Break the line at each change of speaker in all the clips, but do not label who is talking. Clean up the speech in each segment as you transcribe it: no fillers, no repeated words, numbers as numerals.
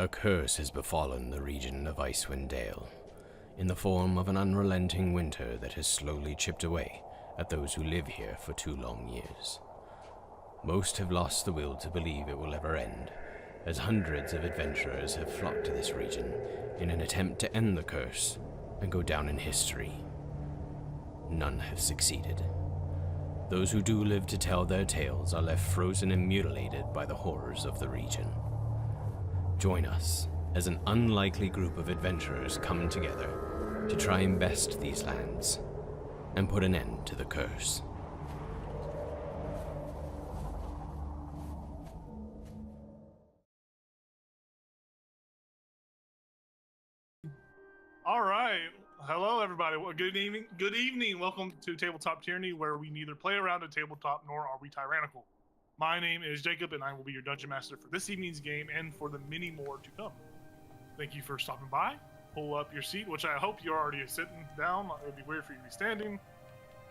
A curse has befallen the region of Icewind Dale, in the form of an unrelenting winter that has slowly chipped away at those who live here for 2 long years. Most have lost the will to believe it will ever end, as hundreds of adventurers have flocked to this region in an attempt to end the curse and go down in history. None have succeeded. Those who do live to tell their tales are left frozen and mutilated by the horrors of the region. Join us as an unlikely group of adventurers come together to try and best these lands and put an end to the curse.
All right. Hello, everybody. Well, good evening. Good evening. Welcome to Tabletop Tyranny, where we neither play around a tabletop nor are we tyrannical. My name is Jacob, and I will be your dungeon master for this evening's game and for the many more to come. Thank you for stopping by. Pull up your seat, which I hope you're already sitting down. It would be weird for you to be standing.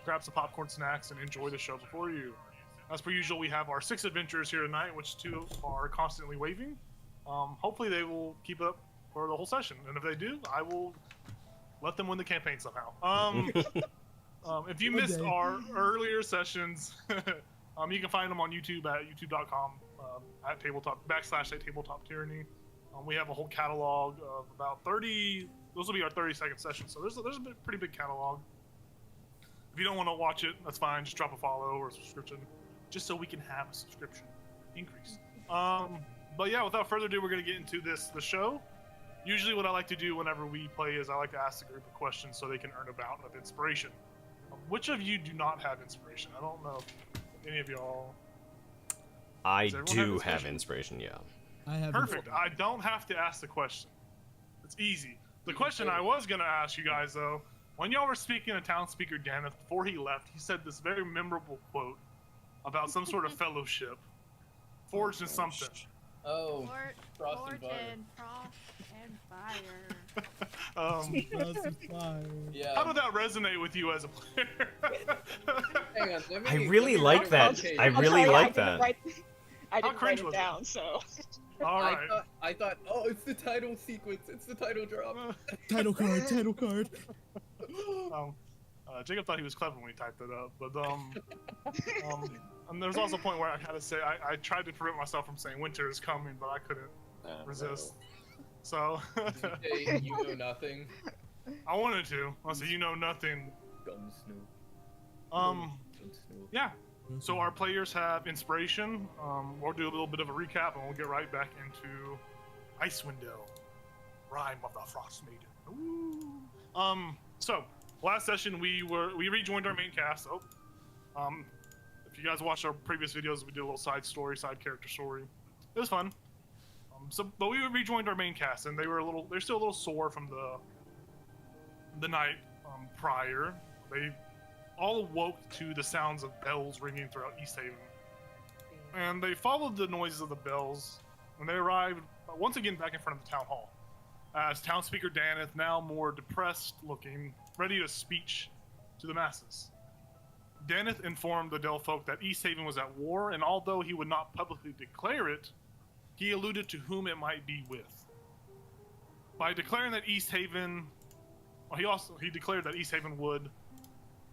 Grab some popcorn snacks and enjoy the show before you. As per usual, we have our 6 adventurers here tonight, which 2 are constantly waving. Hopefully they will keep it up for the whole session, and if they do, I will let them win the campaign somehow. If you missed our earlier sessions, you can find them on YouTube at youtube.com at tabletop tyranny. We have a whole catalog of about 30. Those will be our 30-second sessions. So there's a pretty big catalog. If you don't want to watch it, that's fine. Just drop a follow or a subscription, just so we can have a subscription increase. But yeah, without further ado, we're gonna get into the show. Usually what I like to do whenever we play is I like to ask the group a question so they can earn a bout of inspiration. Which of you do not have inspiration? I don't know if any of y'all...
I do have inspiration, yeah.
I have.
Perfect. I don't have to ask the question. It's easy. The question I was going to ask you guys, though, when y'all were speaking to Town Speaker Daneth, before he left, he said this very memorable quote about some sort of fellowship forged in something.
Oh, frost and
fire.
Yeah.
How did that resonate with you as a player?
Hang on,
I really like that. I really like that.
I didn't write it down, so.
All right.
I thought, oh, it's the title sequence. It's the title drop.
Title card.
Jacob thought he was clever when he typed it up, but and there's also a point where I had to say I tried to prevent myself from saying winter is coming, but I couldn't resist.
No.
So.
Hey, you know nothing.
I wanted to. I said, you know nothing.
Gun snoop.
Yeah. So our players have inspiration. We'll do a little bit of a recap, and we'll get right back into Icewind Dale, Rime of the Frost Maiden. Ooh. So last session we rejoined our main cast. If you guys watched our previous videos, we did a little side character story. It was fun. But we rejoined our main cast, and they're still a little sore from the night prior. They all awoke to the sounds of bells ringing throughout East Haven. And they followed the noises of the bells, and they arrived once again back in front of the town hall. As Town Speaker Daneth, now more depressed looking, ready to speech to the masses. Daneth informed the Dale folk that East Haven was at war, and although he would not publicly declare it, he alluded to whom it might be with. By declaring that East Haven, he declared that East Haven would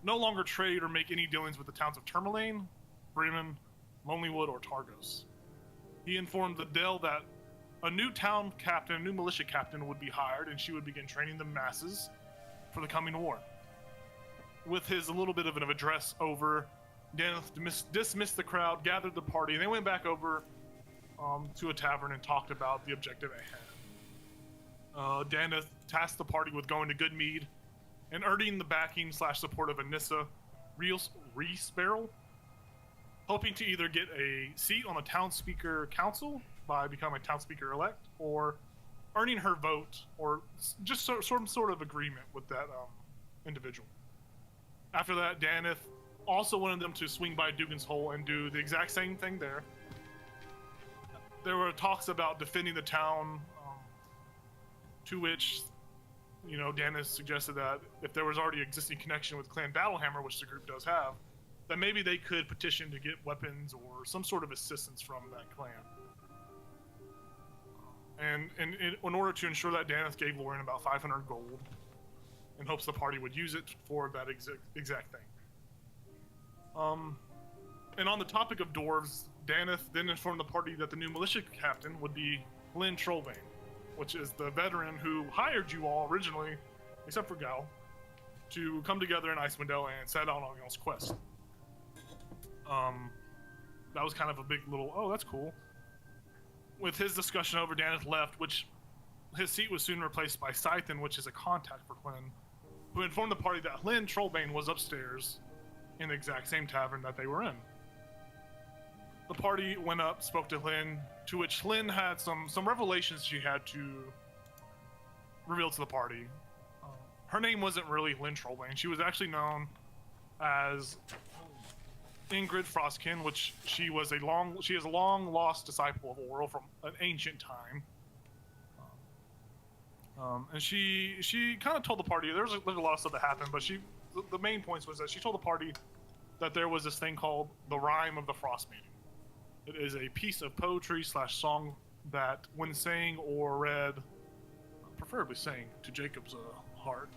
no longer trade or make any dealings with the towns of Tourmaline, Bremen, Lonelywood, or Targos. He informed the Dale that a new town captain, a new militia captain would be hired, and she would begin training the masses for the coming war. With his a little bit of an address over, Daneth dismissed the crowd, gathered the party, and they went back over to a tavern and talked about the objective at hand. Daneth tasked the party with going to Goodmead and earning the backing / support of Anissa Reesbarrel, hoping to either get a seat on the town speaker council by becoming town speaker elect, or earning her vote, or just some sort of agreement with that individual. After that, Daneth also wanted them to swing by Dugan's Hole and do the exact same thing there. There were talks about defending the town, to which, Daneth suggested that if there was already existing connection with Clan Battlehammer, which the group does have, that maybe they could petition to get weapons or some sort of assistance from that clan. And in order to ensure that, Daneth gave Lauren about 500 gold in hopes the party would use it for that exact thing. And on the topic of dwarves, Daneth then informed the party that the new militia captain would be Lynn Trollbane, which is the veteran who hired you all originally, except for Gal, to come together in Icewind Dale and set out on y'all's quest. That was kind of a big little, oh, that's cool. With his discussion over, Daneth left, which his seat was soon replaced by Scythen, which is a contact for Hlyn, who informed the party that Lynn Trollbane was upstairs in the exact same tavern that they were in. The party went up, spoke to Hlyn, to which Hlyn had some revelations she had to reveal to the party. Her name wasn't really Lynn Trollbane. She was actually known as Ingrid Frostkin, which she is a long lost disciple of Auril from an ancient time. And she kind of told the party, there's a lot of stuff that happened, but the main points was that she told the party that there was this thing called the Rhyme of the Frost Maiden. It is a piece of poetry / song that, when sang or read, preferably sang to Jacob's heart,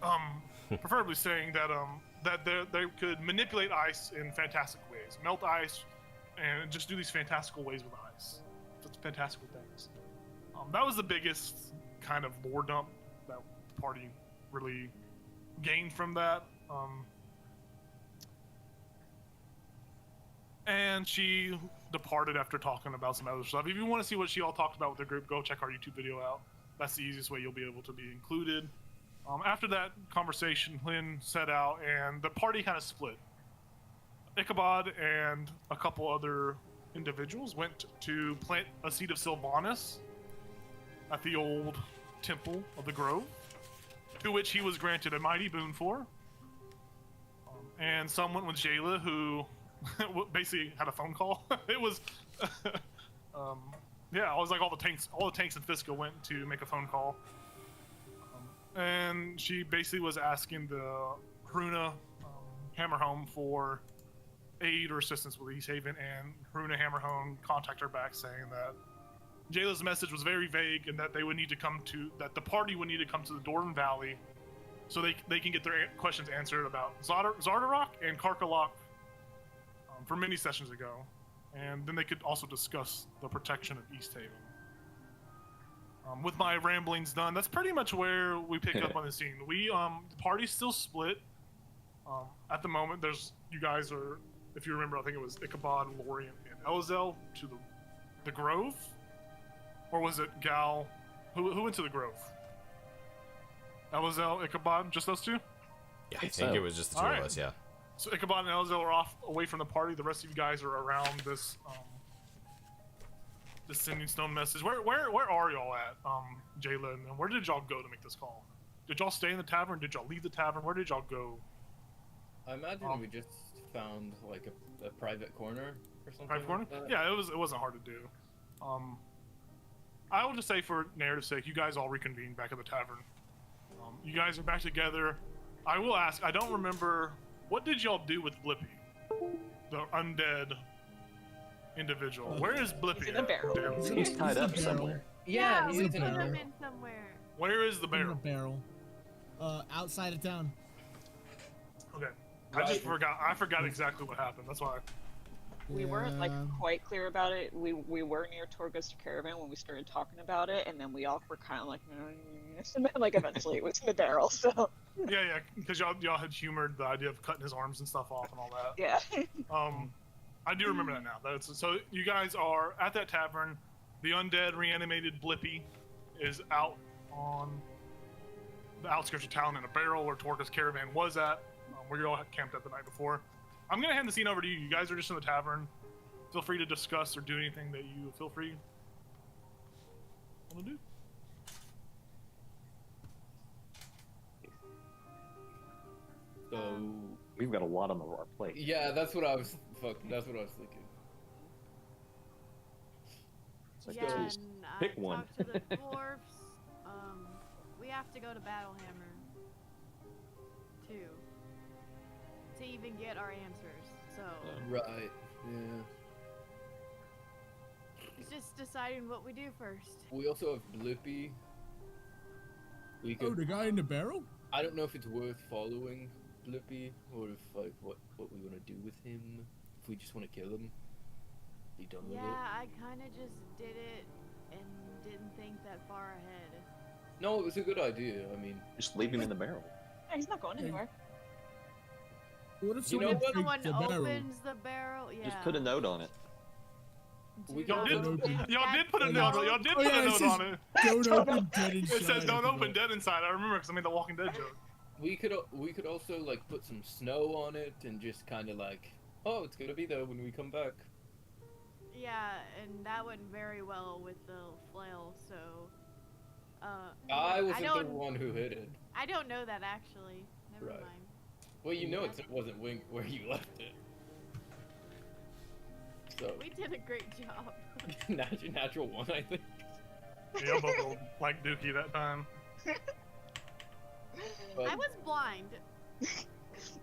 preferably saying that they could manipulate ice in fantastic ways, melt ice, and just do these fantastical ways with ice. Just fantastical things. That was the biggest kind of lore dump that the party really gained from that. And she departed after talking about some other stuff. If you want to see what she all talked about with the group, go check our YouTube video out. That's the easiest way you'll be able to be included. After that conversation, Hlyn set out, and the party kind of split. Ichabod and a couple other individuals went to plant a seed of Sylvanas at the old Temple of the Grove, to which he was granted a mighty boon for. And some went with Jayla, who basically had a phone call. It was, yeah, I was like all the tanks in Fiska went to make a phone call. And she basically was asking the Hruna Hammerhome for aid or assistance with East Haven, and Hruna Hammerhome contacted her back saying that Jayla's message was very vague and that they would need to that the party would need to come to the Dordan Valley so they can get their questions answered about Zardarok and Karkalok from many sessions ago, and then they could also discuss the protection of East Haven. With my ramblings done, that's pretty much where we pick up on the scene. The party's still split. At the moment, you guys are, if you remember, I think it was Ichabod, Lorien, and Elzel to the Grove? Or was it Gal? Who went to the Grove? Elzel, Ichabod, just those two?
Yeah, I think it was just the two of us, yeah.
So Ichabod and Elzel are off away from the party. The rest of you guys are around this sending stone message. Where are y'all at, Jayla? And where did y'all go to make this call? Did y'all stay in the tavern? Did y'all leave the tavern? Where did y'all go?
I imagine we just found like a private corner or something.
Private corner?
Like that.
Yeah, it wasn't hard to do. I will just say, for narrative's sake, you guys all reconvened back at the tavern. You guys are back together. I will ask, I don't remember, what did y'all do with Blippy? The undead individual. Where is Blippy?
He's in a barrel.
He's tied up somewhere.
Yeah,
he's
he's
in
in
a
a
barrel.
him in somewhere.
Where is the
In a
barrel?
barrel. Outside of town.
Okay. I forgot exactly what happened. That's why.
We weren't like
Yeah.
quite clear about it. We were near Torgus Caravan when we started talking about it, and then we all were kind of like, and then like eventually it was in the barrel. So
Yeah, because y'all had humored the idea of cutting his arms and stuff off and all that.
yeah.
I do remember that now. So you guys are at that tavern. The undead reanimated Blippy is out on the outskirts of town in a barrel where Torgus Caravan was at, where you all had camped at the night before. I'm gonna hand the scene over to you. You guys are just in the tavern. Feel free to discuss or do anything that you feel free want to do.
So
We've got a lot on our plate.
yeah, that's what I was thinking.
So I
Yeah,
guess we
and
just
I
pick one.
talked to the dwarves. We have to go to Battlehammer too to even get our answers. So
Right. Yeah.
just deciding what we do first.
We also have Blippi. We
Oh,
could.
the guy in the barrel?
I don't know if it's worth following Blippi, or if like what we want to do with him. If we just want to kill him, be done with
Yeah,
it.
I kind of just did it and didn't think that far ahead.
No, it was a good idea. I mean,
Just leave him in the barrel.
Yeah, he's not going anywhere.
What if
You know
someone
If someone
takes the barrel?
opens the barrel, yeah.
Just put a note on it.
Do
We
not
Y'all
Don't
did,
open-
y'all did put a
Oh,
note.
no.
Y'all did
Oh,
put
yeah,
a
it
note
says-
on it.
Don't open dead inside.
It says don't
I
open
forgot.
dead inside. I remember because I made the Walking Dead joke.
we could also like put some snow on it and just kind of like, oh, it's gonna be there when we come back.
Yeah, and that went very well with the flail, so...
I wasn't the
don't-
one who hit it.
I don't know that, actually. Never
Right.
mind.
Well, you know it wasn't where you left it. So
We did a great job.
natural one, I think.
Yeah, both rolled like Dookie that time.
But
I was blind.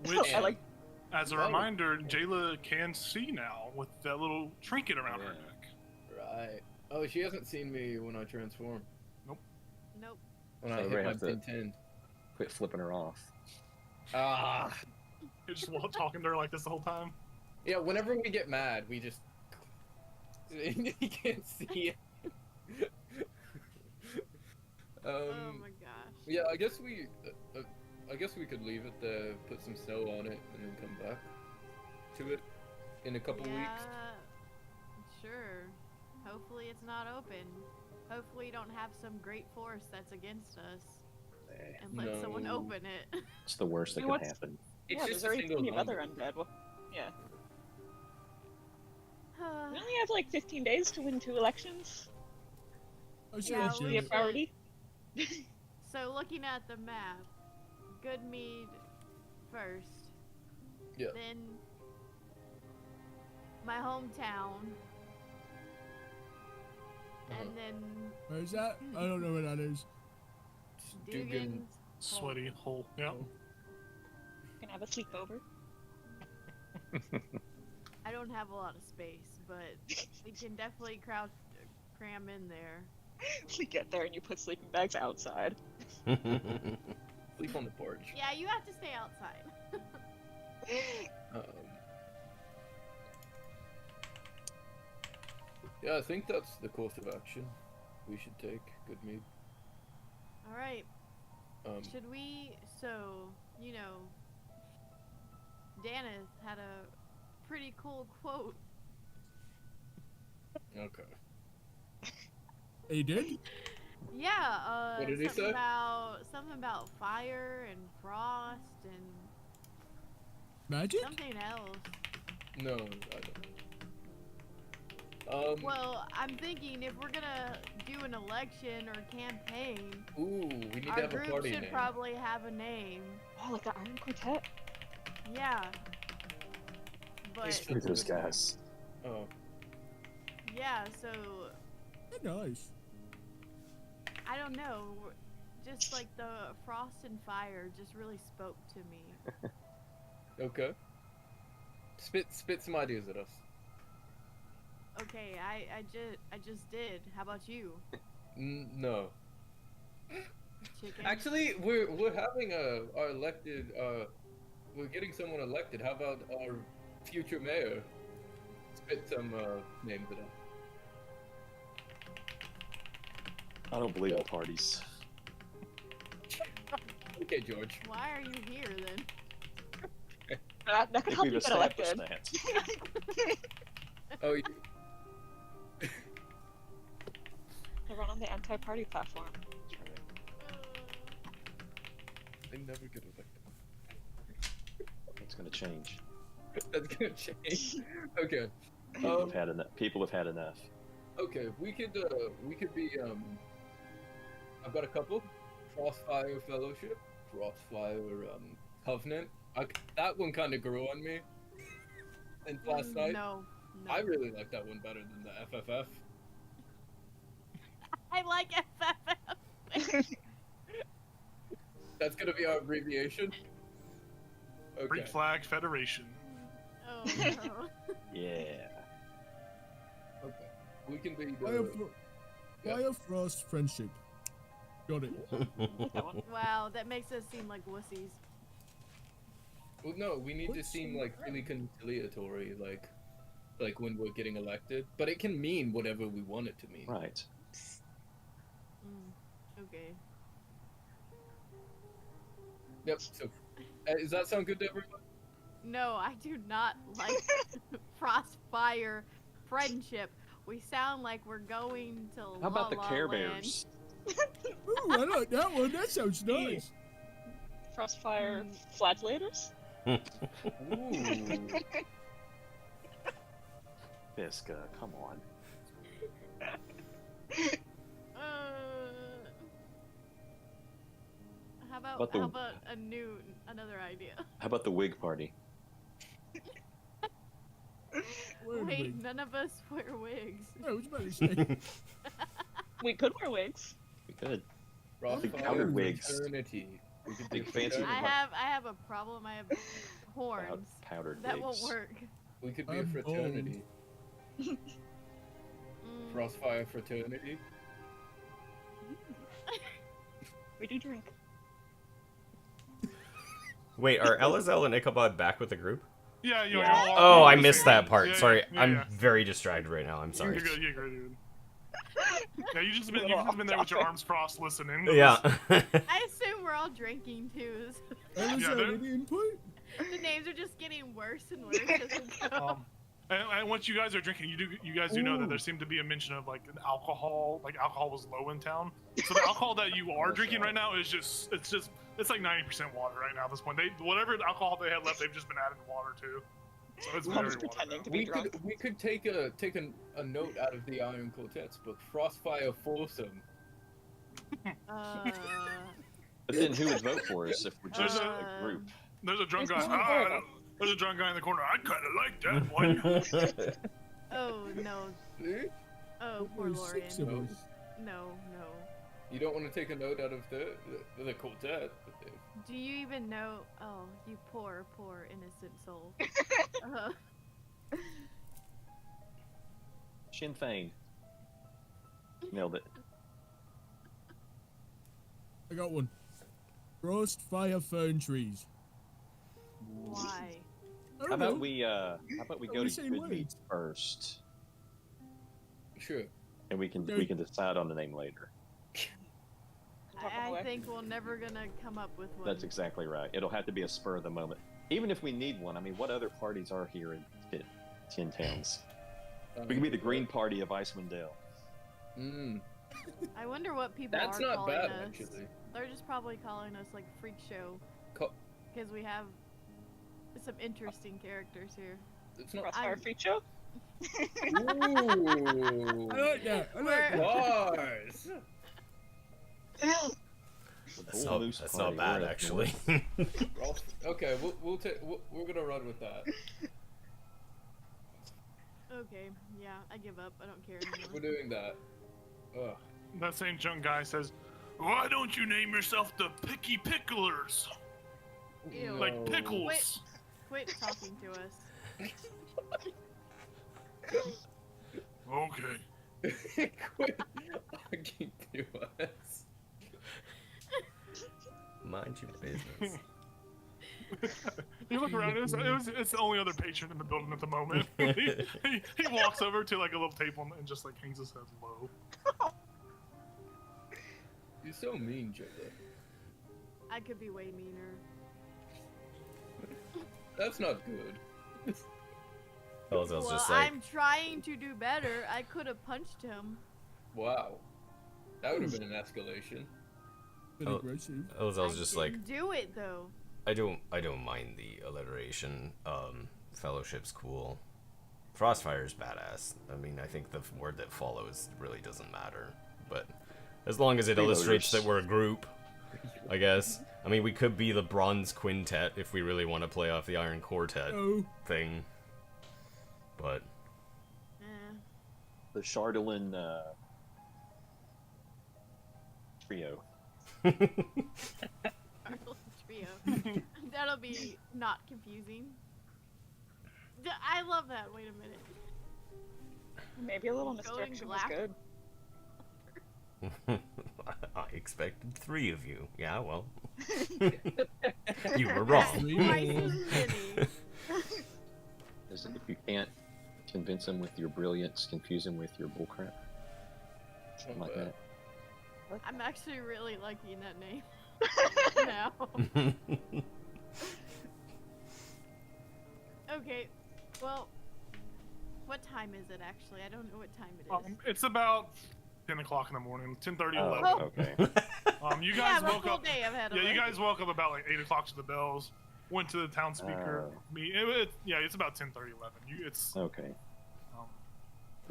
Which,
I like.
as a
Oh.
reminder, Jayla can see now with that little trinket around her
Yeah.
neck.
right. Oh, she hasn't seen me when I transform.
Nope.
When
So
I
we
hit my
have to-
pin 10.
Quit flipping her off.
Ah.
You're just talking to her like this the whole time.
Yeah, whenever we get mad, we just. You can't see it.
Oh my gosh.
Yeah, I guess we could leave it there, put some snow on it, and then come back to it in a couple weeks.
Sure. Hopefully it's not open. Hopefully you don't have some great force that's against us and let someone
No.
open it.
It's the worst that
You
could
know what's-
happen.
It's
Yeah,
just
there's
a
already
single
plenty of other
number.
undead. Well, yeah. We only have like 15 days to win 2 elections.
Oh, sure,
Yeah,
sure.
Be a priority.
So looking at the map, Goodmead first.
Yeah.
Then my hometown. And then
Where's that? I don't know where that is.
Dugan.
Dugan's
Sweaty hole. Yeah.
Can I have a sleepover?
I don't have a lot of space, but we can definitely cram in there.
We get there and you put sleeping bags outside.
Sleep on the porch.
Yeah, you have to stay outside.
Um, yeah, I think that's the course of action we should take. Good mead.
All right.
Um,
So, you know, Danith had a pretty cool quote.
okay.
He did?
Yeah,
What did he say?
Something about fire and frost and
Magic?
something else.
No, I don't.
Well, I'm thinking if we're gonna do an election or campaign,
Ooh, we need
our
to have a
group
party
should
name.
probably have a name.
Oh, like the Iron Quartet.
Yeah. But
Screw those guys.
Oh,
yeah, so
Nice.
I don't know. Just like the frost and fire just really spoke to me.
okay. Spit some ideas at us.
Okay, I just did. How about you,
No.
chicken?
Actually, we're having our elected. We're getting someone elected. How about our future mayor? Spit some names at us.
I don't believe in parties.
Okay, George.
Why are you here then?
That
I
could
think
help
we've
you get
established
elected.
that.
Oh,
They run on the anti-party platform.
they never get elected.
It's gonna change.
That's gonna change. Okay.
People have had enough.
Okay, we could be I've got a couple. Frostfire Fellowship, Frostfire Covenant. That one kind of grew on me. And last night,
No.
I really like that one better than the FFF.
I like FFF.
That's gonna be our abbreviation. Okay.
Freak Flag Federation.
Oh no.
Yeah.
Okay. We can be
Fire,
the.
Fire, Frost, Friendship. Got it.
That one.
Wow, that makes us seem like wussies.
Well, no, we need to
What's
seem
the-
like really conciliatory, like when we're getting elected. But it can mean whatever we want it to mean.
Right.
Okay.
Yep. So, does that sound good to everyone?
No, I do not like Frostfire Friendship. We sound like we're going to
How about the
La La
Care
Land.
Bears?
Ooh, I like that one. That sounds nice.
Frostfire flagellators?
Ooh.
Fiska, come on.
How
About the-
about another idea?
How about the Wig Party?
Wait a
Wait,
minute.
none of us wear wigs.
I was about to say.
We could wear wigs.
We could.
Frostfire
powdered wigs.
fraternity. We could do
Big fancy
fraternity.
I have a problem. I have horns.
Powdered
That
wigs.
won't work.
We could be a
I'm
fraternity.
Mm.
Frostfire fraternity.
We do drink.
Wait, are Elazel and Ichabod back with the group?
Yeah, you
Yeah.
all are
Oh,
all
I
the
missed
same.
that part.
Yeah,
Sorry,
yeah,
I'm
yeah.
very distracted right now. I'm sorry.
You're good, dude. Yeah, you've just been there with your arms crossed listening.
Yeah.
I assume we're all drinking too. So
Was
Yeah,
that
they're-
any input?
the names are just getting worse and worse as we go.
And once you guys are drinking, you guys do know that there seemed to be a mention of like an alcohol was low in town. So the alcohol that you are drinking right now is it's like 90% water right now at this point. Whatever alcohol they had left, they've just been adding water to. So it's
I'm
very
just pretending to
watered
be drunk.
We could take a note out of the Iron Quartet's book, Frostfire Foursome.
Uh,
But then who would vote for us if we're just a group?
down. There's a drunk guy.
There's one more of them.
There's a drunk guy in the corner. I kind of like that one.
oh no.
See?
Oh, poor
There's 6 of
Lorian.
us.
No.
You don't want to take a note out of the quartet.
Do you even know? Oh, you poor innocent soul.
Sinn Féin. Nailed it.
I got one. Frost, fire, fern trees.
Why?
I
How
don't know.
about we
Are
go
we
to
saying
good meat
words?
first,
Sure.
and we can decide on the name later.
I think we're never gonna come up with one.
That's exactly right. It'll have to be a spur of the moment. Even if we need one, I mean, what other parties are here in Tin Towns? We can be the Green Party of Icewind Dale.
I wonder what people
That's
are
not
calling
bad,
us.
actually.
They're just probably calling us like Freak Show
Co-
because we have some interesting characters here.
It's not.
Frostfire
I'm-
Freak Show?
Ooh.
I like that. I like
We're-
that.
Bars.
That's
Bull Moose
not
Party,
bad,
we're at
actually.
Okay, we're gonna run with that.
Okay, yeah, I give up. I don't care
We're
anymore.
doing that. Ugh.
That same drunk guy says, "Why don't you name yourself the Picky Picklers?
Ew.
Like
No.
pickles."
Wait. Quit talking to us.
Okay.
Quit arguing to us.
Mind your business.
You look around. It's the only other patron in the building at the moment. he walks over to like a little table and just like hangs his head low.
You're so mean, Jigga.
I could be way meaner.
That's not good.
Elazel's
Well,
just like,
I'm trying to do better. I could have punched him.
Wow. That would have been an escalation.
Bit
Oh.
aggressive.
Elazel's
I
just like,
didn't do it though.
I don't mind the alliteration. Fellowship's cool. Frostfire's badass. I mean, I think the word that follows really doesn't matter. But as long as it illustrates that we're a group, I guess. I mean, we could be the Bronze Quintet if we really want to play off the Iron Quartet
Oh,
thing. But
The Chardolin trio.
Arnold Trio. That'll be not confusing. I love that. Wait a minute.
Maybe a little
Going
misdirection was
black.
good.
I expected 3 of you. Yeah, well. You were wrong.
Twice as many.
If you can't convince them with your brilliance, confuse them with your bullcrap. Something like that.
I'm actually really liking that name now. Okay, well, what time is it actually? I don't know what time it is.
It's about 10 o'clock in the morning, 10:30, 11.
Oh, okay.
You
Yeah,
guys
but
woke
full
up.
day I've had
Yeah,
of
you
it.
guys woke up about like 8 o'clock to the bells. Went to the town speaker. Yeah, it's about 10:30, 11. It's
Okay.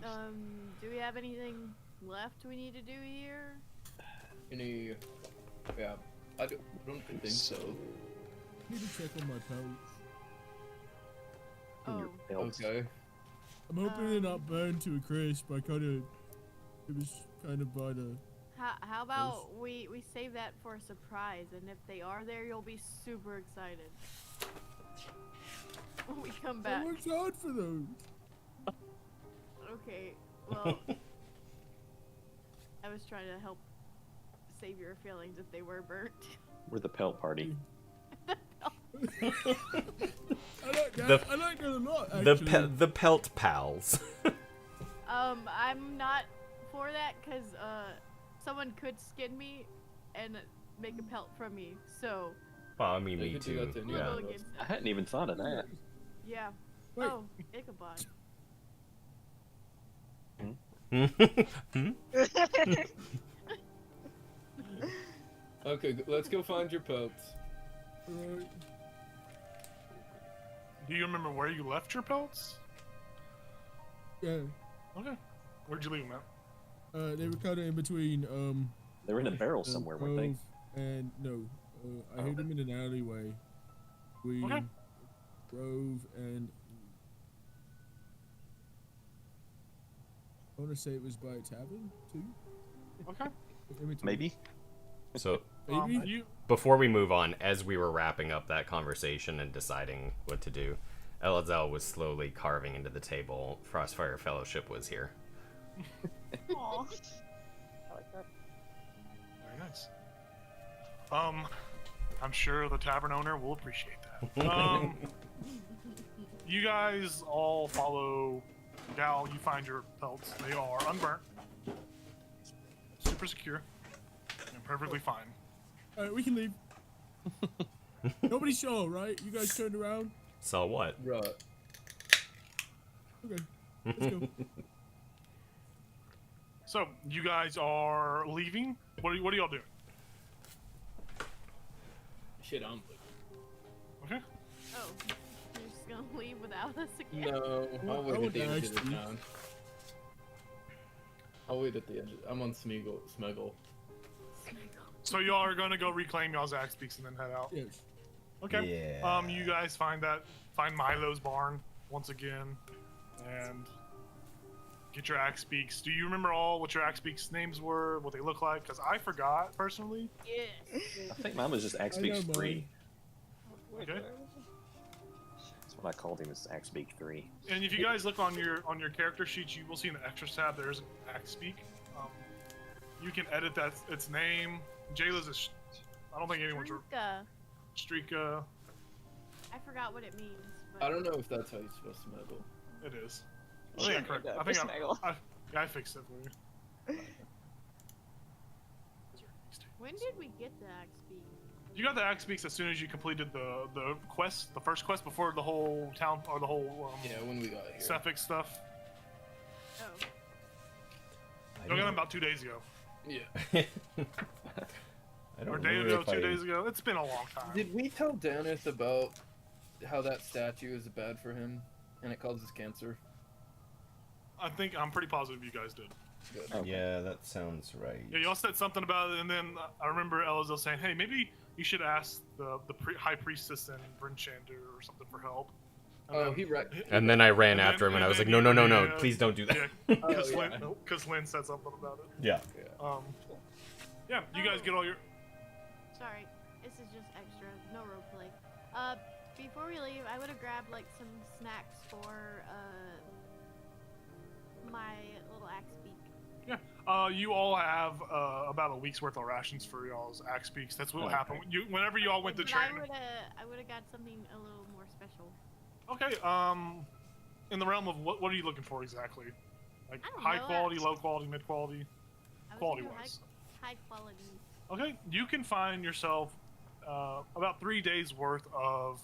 Do we have anything left we need to do here?
Any? Yeah, I don't think so.
Need to check on my pouch.
Your
Oh,
belts.
Okay.
I'm hoping they're not burned to a crisp. It was kind of by the.
how about we save that for a surprise, and if they are there, you'll be super excited when we come
I
back.
worked hard for those.
Okay, well, I was trying to help save your feelings if they were burnt.
We're the pelt party.
I like that. I like that a lot. Actually.
The pelt pals.
I'm not for that because someone could skin me and make a pelt from me. So
Well, I mean,
They
me
could do
too.
that to
we'll
Yeah.
go against
I
it.
hadn't even thought of that.
Yeah.
Wait.
Oh, Ichabod.
Okay, let's go find your pelts.
Alright.
Do you remember where you left your pelts?
Yeah.
Okay. Where'd you leave them at?
They were kind of in between.
They were in a barrel somewhere, weren't they?
Grove and no, I hid them in an alleyway. We
Okay.
drove and I want to say it was by a tavern too.
Okay.
In between.
Maybe.
So,
Maybe.
You
before we move on, as we were wrapping up that conversation and deciding what to do, Elazel was slowly carving into the table. Frostfire Fellowship was here.
Aw. I like that.
very nice. I'm sure the tavern owner will appreciate that. You guys all follow Gal. You find your pelts. They are unburnt, super secure, and perfectly fine.
Alright, we can leave. Nobody saw, right? You guys turned around.
Saw what?
Right.
Okay, let's go.
So you guys are leaving. What are y'all doing?
Shit, I'm.
Okay.
Oh, you're just gonna leave without us again?
No, I'll wait
I
at
would
the edge of the
actually-
town. I'll wait at the edge. I'm on Smeggle.
So y'all are gonna go reclaim y'all's axe beaks and then head out.
Yes.
Okay.
Yeah.
You guys find Milo's barn once again, and get your axe beaks. Do you remember all what your axe beaks names were, what they look like? Because I forgot personally.
Yes.
I think mine was just Axe
I
Beak
know
3.
Okay.
That's what I called him, is Axe Beak 3.
And if you guys look on your character sheets, you will see in the extras tab there's an axe beak. You can edit that its name. Jayla's I don't think anyone's
Streaka.
Streaka.
I forgot what it means. But
I don't know if that's how you spell Smeggle.
It is. I
Sure,
think I correct.
yeah,
I think
Snaggle.
I fixed it for you.
when did we get the axe beak?
You got the axe beaks as soon as you completed the quest, the first quest before the whole town or the whole
Yeah, when we got here.
Suffix stuff.
Oh.
You got them about 2 days ago,
Yeah.
I don't
or a day
remember
ago,
if
2
I-
days ago. It's been a long time.
Did we tell Daneth about how that statue is bad for him and it causes cancer?
I'm pretty positive you guys did.
Good.
Okay.
Yeah, that sounds right.
Yeah, y'all said something about it, and then I remember Elazel saying, "Hey, maybe you should ask the high priestess and Bryn Shander or something for help." And
Oh,
then-
he wrecked.
And then I ran
And then-
after him and I
and
was like,
then
no,
you-
no, no, no,
yeah,
please don't do that.
Yeah,
Oh,
because
yeah.
Lynn said something about it.
Yeah.
Yeah, you guys get all your.
Sorry, this is just extra, no roleplay. Before we leave, I would have grabbed like some snacks for my little axe beak.
Yeah. You all have about a week's worth of rations for y'all's axe beaks. That's what will happen. Whenever you all went to
But
training.
I would have got something a little more special.
Okay. In the realm of what are you looking for exactly? Like
I don't
high
know,
quality, low quality, mid quality,
I was
quality
thinking
wise.
high quality.
Okay, you can find yourself about 3 days worth of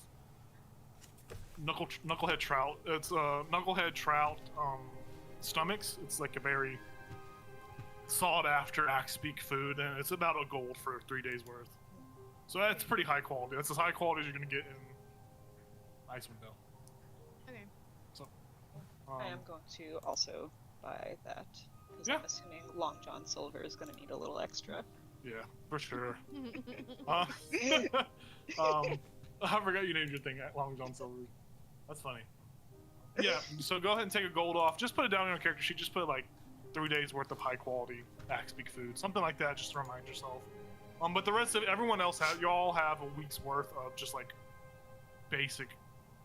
knucklehead trout. It's knucklehead trout stomachs. It's like a very sought after axe beak food, and it's about a gold for 3 days worth. So that's pretty high quality. That's as high quality as you're gonna get in Icewind Dale.
Okay.
So
I am going to also buy that because
Yeah.
I'm assuming Long John Silver is going to need a little extra.
yeah, for sure. I forgot you named your thing at Long John Silver. That's funny. Yeah, so go ahead and take a gold off. Just put it down on your character sheet. Just put like 3 days worth of high quality axe beak food, something like that, just to remind yourself. But the rest of everyone else y'all have a week's worth of just like basic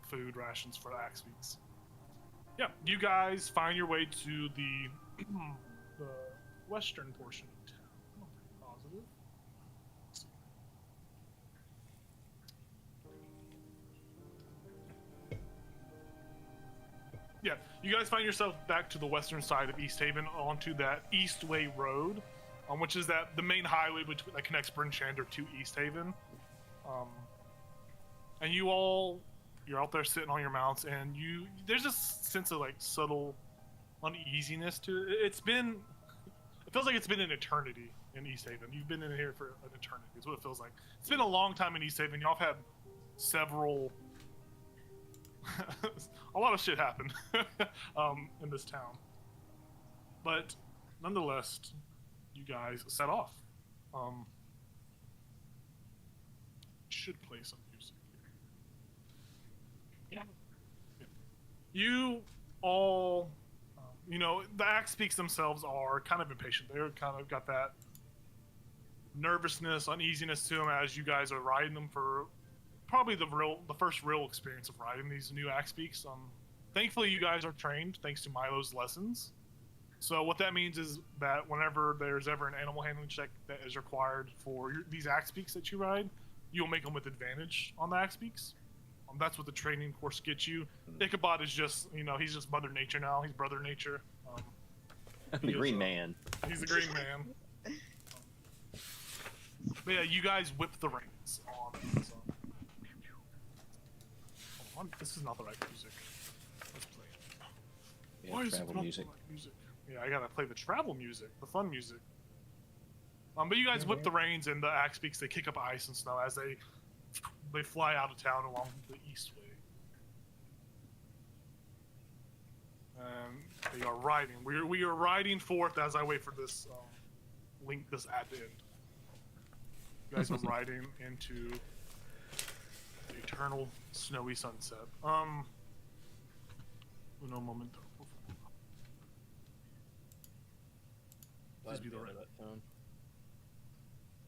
food rations for the axe beaks. Yeah, you guys find your way to the the western portion of town. I'm pretty positive. Let's see. Yeah, you guys find yourself back to the western side of East Haven onto that Eastway Road, which is the main highway that connects Bryn Shander to East Haven. And you're out there sitting on your mounts, and there's this sense of like subtle uneasiness to it. It feels like it's been an eternity in East Haven. You've been in here for an eternity, is what it feels like. It's been a long time in East Haven. Y'all have had several a lot of shit happened in this town, but nonetheless, you guys set off. Should play some music here. Yeah. You all, the axe speaks themselves are kind of impatient. They're kind of got that nervousness, uneasiness to them as you guys are riding them for probably the first real experience of riding these new axe beaks. Thankfully, you guys are trained thanks to Milo's lessons. So what that means is that whenever there's ever an animal handling check that is required for these axe beaks that you ride, you'll make them with advantage on the axe beaks. That's what the training course gets you. Ichabod is just, he's just Mother Nature now. He's Brother Nature.
The Green Man.
He's the Green Man. But yeah, you guys whip the reins on this. Hold on, this is not the right music. Let's play it.
Yeah,
Why is it
travel
not
music.
the right music? Yeah, I gotta play the travel music, the fun music. But you guys whip the reins, and the axe beaks, they kick up ice and snow as they fly out of town along the Eastway. And they are riding. We are riding forth as I wait for this this ad to end. You guys are riding into the eternal snowy sunset. Uno momento. Please be the right.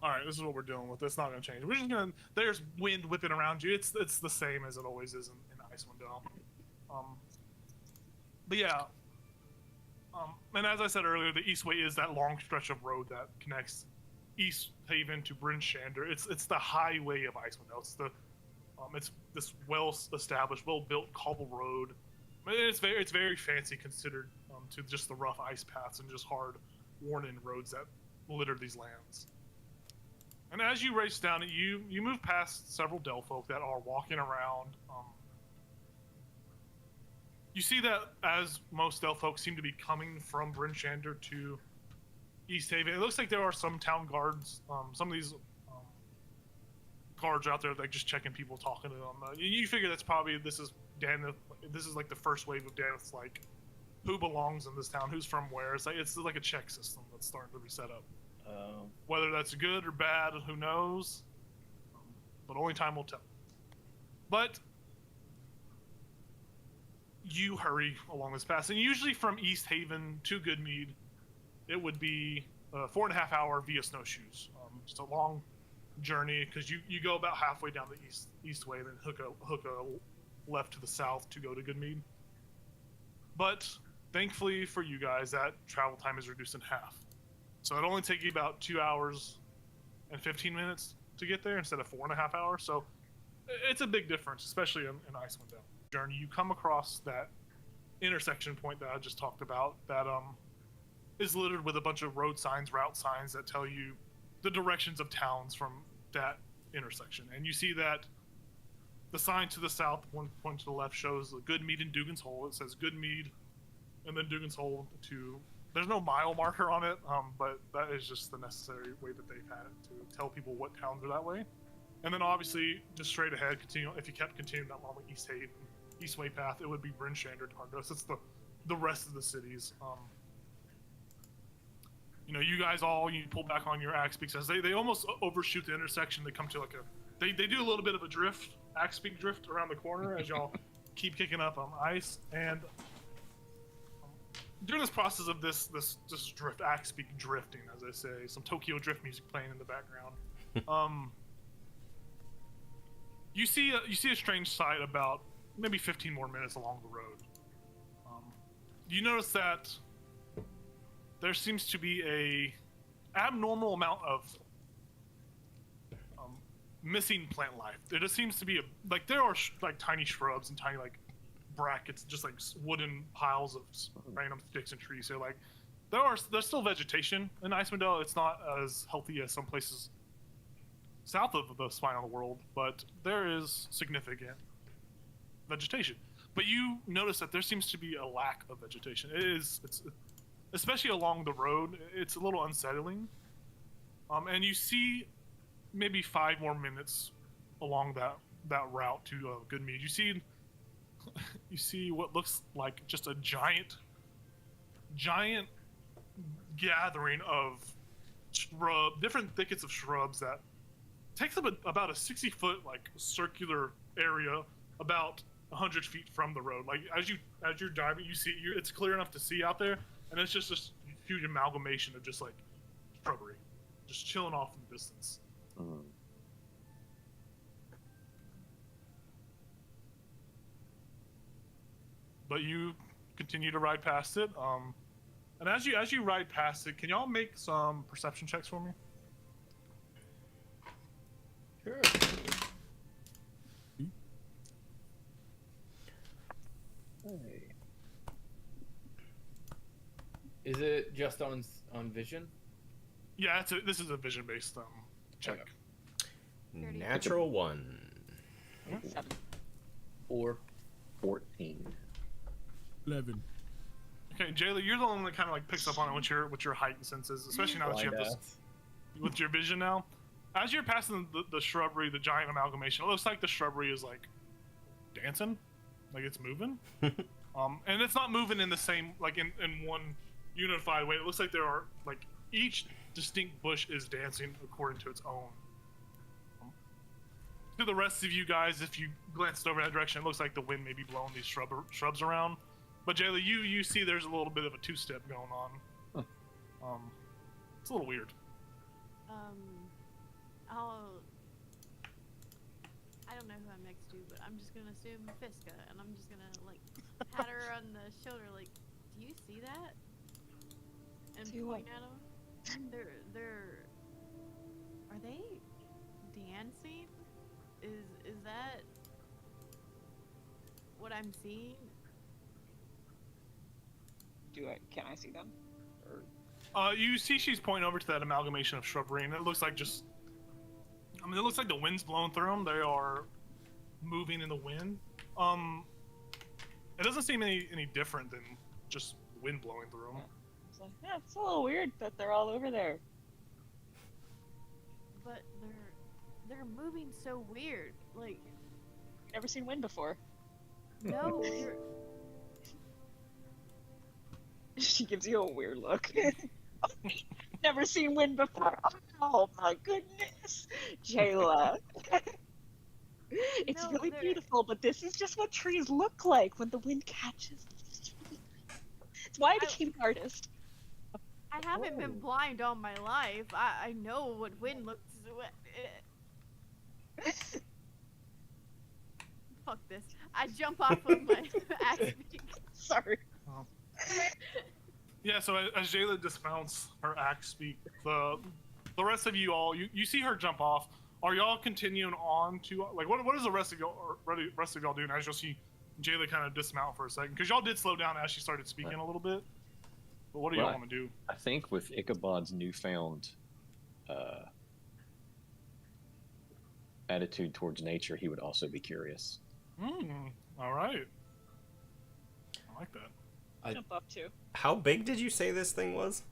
All right, this is what we're dealing with. It's not going to change. We're just going to... There's wind whipping around you. It's the same as it always is in Icewind Dale. But yeah. And as I said earlier, the Eastway is that long stretch of road that connects East Haven to Bryn Shander. It's the highway of Icewind Dale. It's this well-established, well-built cobble road. It's very fancy considered to just the rough ice paths and just hard, worn-in roads that litter these lands. And as you race down it, you move past several Delpfolk that are walking around. You see that as most Delpfolk seem to be coming from Bryn Shander to East Haven, it looks like there are some town guards. Some of these guards out there like just checking people, talking to them. You figure that's probably this is like the first wave of Daneth's like who belongs in this town, who's from where. It's like a check system that's starting to be set up. Whether that's good or bad, who knows? But only time will tell. But you hurry along this path, and usually from East Haven to Goodmead, it would be a 4.5 hour via snowshoes. Just a long journey because you go about halfway down the Eastway, then hook a left to the south to go to Goodmead. But Thankfully for you guys, that travel time is reduced in half. So it'll only take you about 2 hours and 15 minutes to get there instead of 4.5 hours. So it's a big difference, especially in Icewind Dale. Journey, you come across that intersection point that I just talked about that is littered with a bunch of road signs, route signs that tell you the directions of towns from that intersection. And you see that the sign to the south, one point to the left, shows Goodmead and Dugan's Hole. It says Goodmead and then Dugan's Hole to... There's no mile marker on it, but that is just the necessary way that they've had it to tell people what towns are that way. And then obviously, just straight ahead, continue. If you kept continuing that long Eastway path, it would be Brynshand or Targos. It's the rest of the cities. You know, you guys you pull back on your axe because they almost overshoot the intersection. They come to like they do a little bit of a drift, axe peak drift around the corner as y'all keep kicking up on ice. And during this process of this drift, axe peak drifting, as I say, some Tokyo drift music playing in the background. You see a strange sight about maybe 15 more minutes along the road. You notice that there seems to be a abnormal amount of missing plant life. There just seems to be there are like tiny shrubs and tiny like brackets, just like wooden piles of random sticks and trees. So like there's still vegetation in Icewind Dale. It's not as healthy as some places south of the spine of the world, but there is significant vegetation. But you notice that there seems to be a lack of vegetation. It's especially along the road, it's a little unsettling. And you see maybe 5 more minutes along that route to Goodmead. You see what looks like just a giant gathering of different thickets of shrubs that takes up about a 60-foot like circular area about 100 feet from the road. Like as you're driving, you see it's clear enough to see out there. And it's just this huge amalgamation of just like shrubbery, just chilling off in the distance. But you continue to ride past it. And as you ride past it, can y'all make some perception checks for me?
Sure. Hey. Is it just on vision?
Yeah, this is a vision-based check.
Okay.
Natural 1.
7.
Or
14.
11.
Okay, Jayla, you're the one that kind of like picks up on it with your heightened senses, especially now that you have this with your vision now. As you're passing the shrubbery, the giant amalgamation, it looks like the shrubbery is like dancing, like it's moving. And it's not moving in the same like in one unified way. It looks like there are like each distinct bush is dancing according to its own. To the rest of you guys, if you glanced over that direction, it looks like the wind may be blowing these shrubs around. But Jayla, you see there's a little bit of a two-step going on. It's a little weird.
I don't know who I'm next to, but I'm just gonna assume Fiska, and I'm just gonna like pat her on the shoulder, like, do you see that? And point at them. Are they dancing? Is that what I'm seeing?
Can I see them?
You see she's pointing over to that amalgamation of shrubbery, and it looks like it looks like the wind's blowing through them. They are moving in the wind. It doesn't seem any different than just wind blowing through them.
It's like, yeah, it's a little weird that they're all over there.
But they're moving so weird. Like,
Never seen wind before.
no, you're...
She gives you a weird look. Never seen wind before. Oh my goodness, Jayla. It's
No,
really
they're-
beautiful, but this is just what trees look like when the wind catches. It's why I became an artist.
I haven't been blind all my life. I know what wind looks. Fuck this. I jump off of my axe.
Sorry.
Yeah, so as Jayla dismounts her axe speak, the rest of you all, you see her jump off. Are y'all continuing on to, like, what is the rest of y'all doing as you'll see Jayla kind of dismount for a second? Because y'all did slow down as she started speaking a little bit. But what do y'all want to do?
I think with Ichabod's newfound attitude towards nature, he would also be curious.
All right. I like that.
I jump up too.
How big did you say this thing was?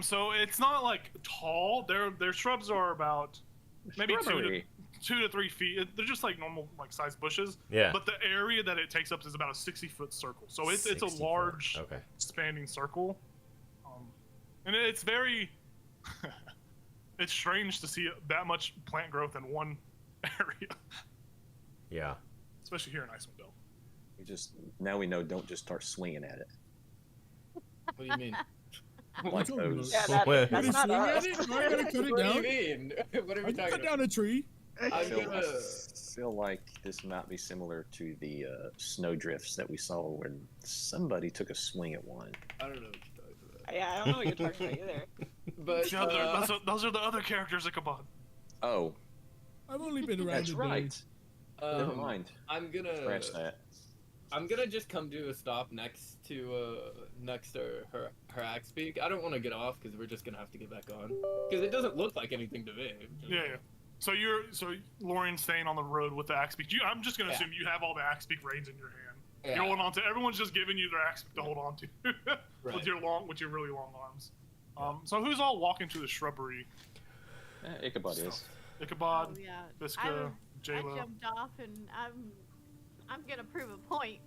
So it's not like tall. Their shrubs are about maybe 2 to 3 feet. They're just like normal like sized bushes.
Yeah.
But the area that it takes up is about a 60-foot circle. So it's a
60
large
foot. Okay.
spanning circle. And it's very it's strange to see that much plant growth in one area.
Yeah.
Especially here in Icewind Dale.
Now we know, don't just start swinging at it.
What do you mean?
Like those.
Yeah, that's not us.
Am I gonna cut it
What do
down?
you mean? What are we
I
talking
cut
about?
down a tree.
I
I'm gonna.
feel like this might be similar to the snowdrifts that we saw when somebody took a swing at one.
I don't know what you're talking about.
Yeah, I don't know what you're talking about either.
But
Those are the other characters, Ichabod.
Oh,
I've only been around
that's
a day.
right. Never mind.
I'm gonna
Scratch that.
I'm gonna just come to a stop next to her axe speak. I don't want to get off because we're just gonna have to get back on because it doesn't look like anything to me.
Yeah. So Lorian's staying on the road with the axe speak. I'm just gonna assume you have all the axe speak reins in your hand.
Yeah.
You're holding on to. Everyone's just giving you their axe speak to hold on to
Right.
with your really long arms. So who's all walking to the shrubbery?
Ichabod is.
Ichabod,
Oh, yeah.
Fiska,
I
Jayla.
jumped off and I'm gonna prove a point.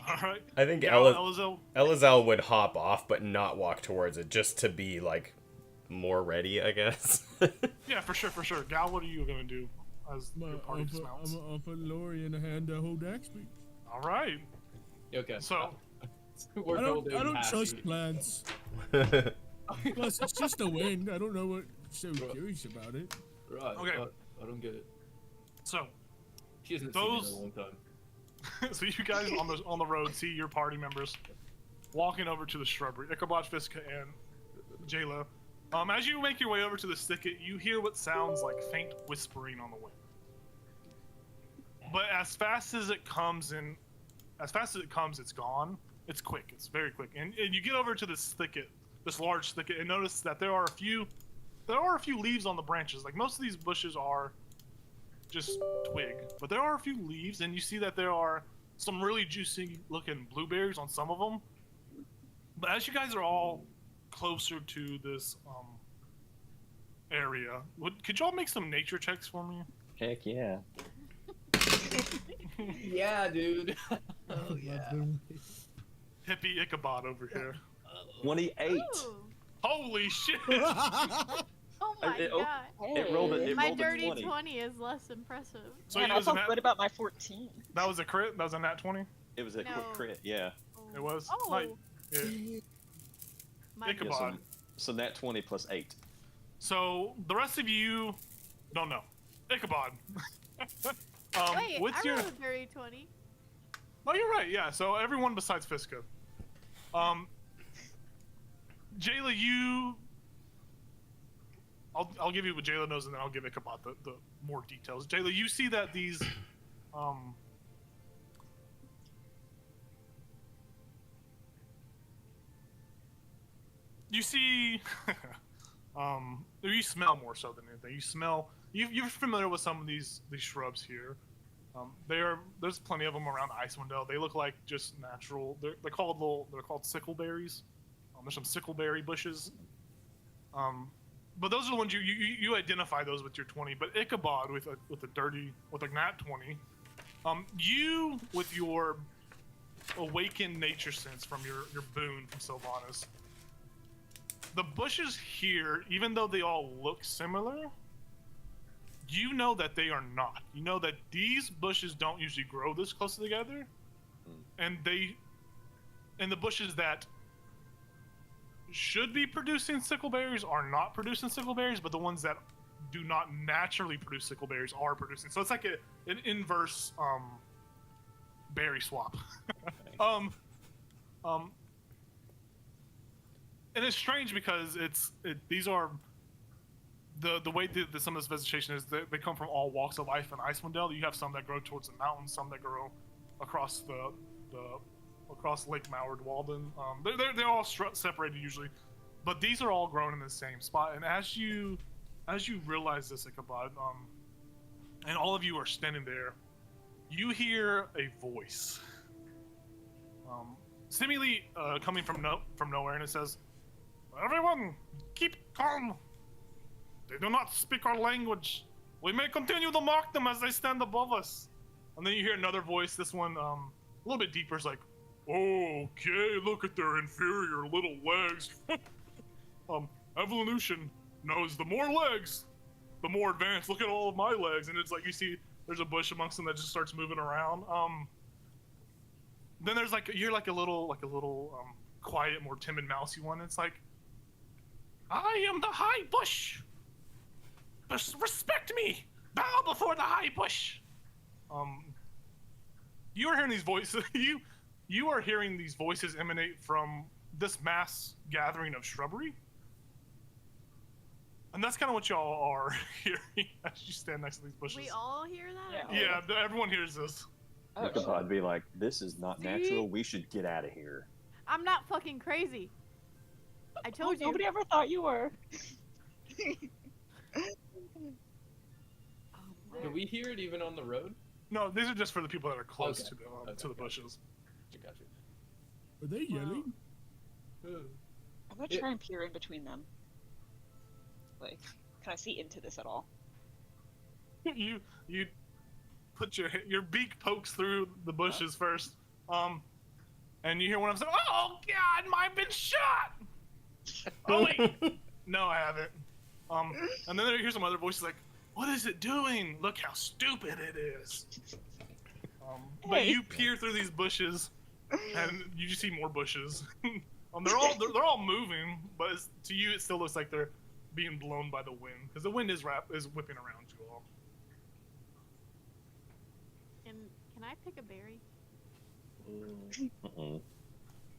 All right.
I think
Elizel.
Elizel would hop off, but not walk towards it, just to be like more ready, I guess.
Yeah, for sure. Gal, what are you gonna do as your party
I'm
dismounts?
gonna offer Lori in a hand to hold axe speak.
All right.
Okay.
So
we're
I
golden
don't
happy.
trust plants. Plus, it's just a wind. I don't know what's so curious about it.
Right.
Okay.
I don't get it.
So
She hasn't seen me in
Those-
a long time.
so you guys on the road see your party members walking over to the shrubbery. Ichabod, Fiska, and Jayla. As you make your way over to the thicket, you hear what sounds like faint whispering on the wind. But as fast as it comes, it's gone. It's quick. It's very quick. And you get over to this thicket, this large thicket, and notice that there are a few leaves on the branches. Like most of these bushes are just twig, but there are a few leaves, and you see that there are some really juicy looking blueberries on some of them. But as you guys are all closer to this area, could y'all make some nature checks for me?
Heck yeah.
Yeah, dude. Oh yeah.
Hippie Ichabod over here.
28.
Ooh.
Holy shit!
Oh my
It
god.
rolled a
My
rolled a
dirty
20.
20 is less impressive.
So
Man,
it
I
was
felt
a
good about my 14.
that was a crit. That was a nat 20.
It was a
No.
quick crit, yeah.
It was.
Oh.
Like, yeah.
My
Ichabod.
Yeah, so nat 20 plus 8.
So the rest of you don't know. Ichabod.
Wait,
what's
I
your?
rolled a dirty 20.
Oh, you're right. Yeah. So everyone besides Fiska. Jayla, I'll give you what Jayla knows, and then I'll give Ichabod the more details. Jayla, you see that these, you see, you smell more so than anything. You smell. You're familiar with some of these shrubs here. There's plenty of them around Icewind Dale. They look like just natural. They're called sickleberries. There's some sickleberry bushes. But those are the ones you identify those with your 20. But Ichabod with a nat 20, you with your awakened nature sense from your boon from Sylvanas. The bushes here, even though they all look similar, you know that they are not. You know that these bushes don't usually grow this close together, and the bushes that should be producing sickleberries are not producing sickleberries, but the ones that do not naturally produce sickleberries are producing. So it's like an inverse berry swap. and it's strange because these are the way that some of this vegetation is. They come from all walks of life in Icewind Dale. You have some that grow towards the mountains, some that grow across across Lake Mallard Walden. They're all separated usually, but these are all grown in the same spot. And as you realize this, Ichabod, and all of you are standing there, you hear a voice, seemingly coming from nowhere, and it says, "Everyone, keep calm. They do not speak our language. We may continue to mock them as they stand above us." And then you hear another voice. This one, a little bit deeper, is like, "Okay, look at their inferior little legs." Evolution knows the more legs, the more advanced. Look at all of my legs. And it's like you see there's a bush amongst them that just starts moving around. Then there's like, you're like a little quiet, more timid, mousy one. It's like, "I am the high bush. Respect me. Bow before the high bush." You are hearing these voices. You are hearing these voices emanate from this mass gathering of shrubbery. And that's kind of what y'all are hearing as you stand next to these bushes.
We all hear that?
Yeah, everyone hears this.
Ichabod be like, "This is not natural. We should get out of here."
I'm not fucking crazy. I told you.
Nobody ever thought you were.
Do we hear it even on the road?
No, these are just for the people that are close
Okay.
to the bushes.
Gotcha.
Are they yelling?
I'm gonna try and peer in between them. Like, can I see into this at all?
You put your beak pokes through the bushes first, and you hear one of them say, "Oh God, I've been shot." Oh wait, no, I haven't. And then you hear some other voices like, "What is it doing? Look how stupid it is." But you peer through these bushes, and you just see more bushes. They're all moving, but to you it still looks like they're being blown by the wind, because the wind is whipping around you all.
Can I pick a berry?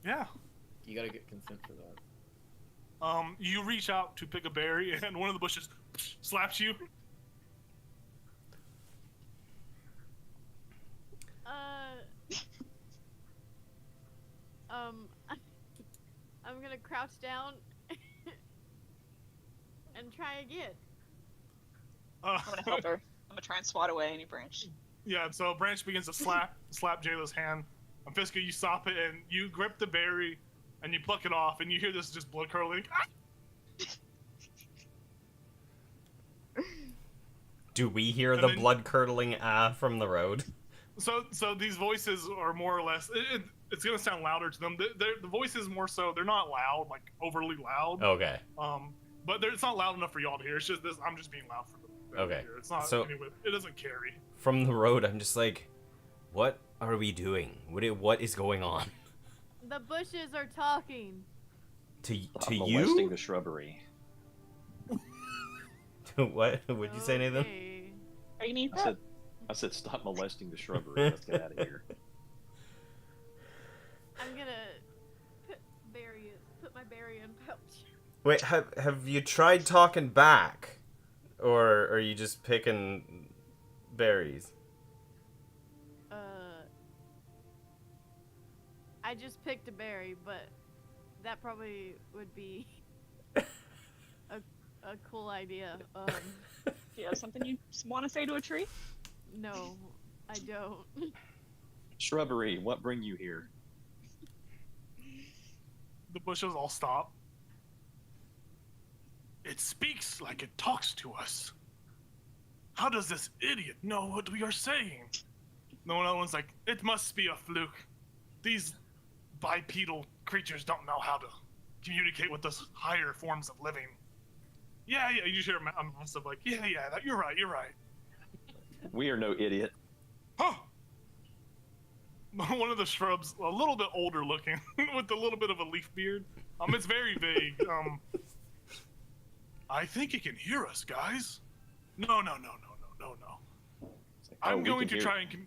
Yeah.
You gotta get consent for that.
You reach out to pick a berry, and one of the bushes slaps you.
I'm gonna crouch down and try again.
I'm gonna help her. I'm gonna try and swat away any branch.
Yeah, so Branch begins to slap Jayla's hand. And Fiska, you stop it, and you grip the berry, and you pluck it off, and you hear this just blood curdling.
Do we hear
And
the
then-
blood curdling from the road?
So these voices are more or less. It's gonna sound louder to them. The voices more so. They're not loud, like overly loud.
Okay.
But it's not loud enough for y'all to hear. It's just this. I'm just being loud for them.
Okay.
Here. It's not.
So-
anyway, it doesn't carry.
From the road, I'm just like, what are we doing? What is going on?
The bushes are talking.
To
Stop
you?
molesting the shrubbery.
What? Would you say, Nathan?
Okay.
Are you need
I
that?
said, stop molesting the shrubbery. Let's get out of here.
I'm gonna put my berry in pouch.
Wait, have you tried talking back? Or are you just picking berries?
I just picked a berry, but that probably would be a cool idea.
Do you have something you want to say to a tree?
No, I don't.
Shrubbery, what bring you here?
The bushes all stop. It speaks like it talks to us. How does this idiot know what we are saying? No one's like, it must be a fluke. These bipedal creatures don't know how to communicate with us higher forms of living. Yeah, you just hear a massive like, yeah, you're right.
We are no idiot.
Huh. One of the shrubs, a little bit older looking, with a little bit of a leaf beard. It's very vague. I think it can hear us, guys. No.
It's like,
I'm
we
going
can
to
hear-
try and...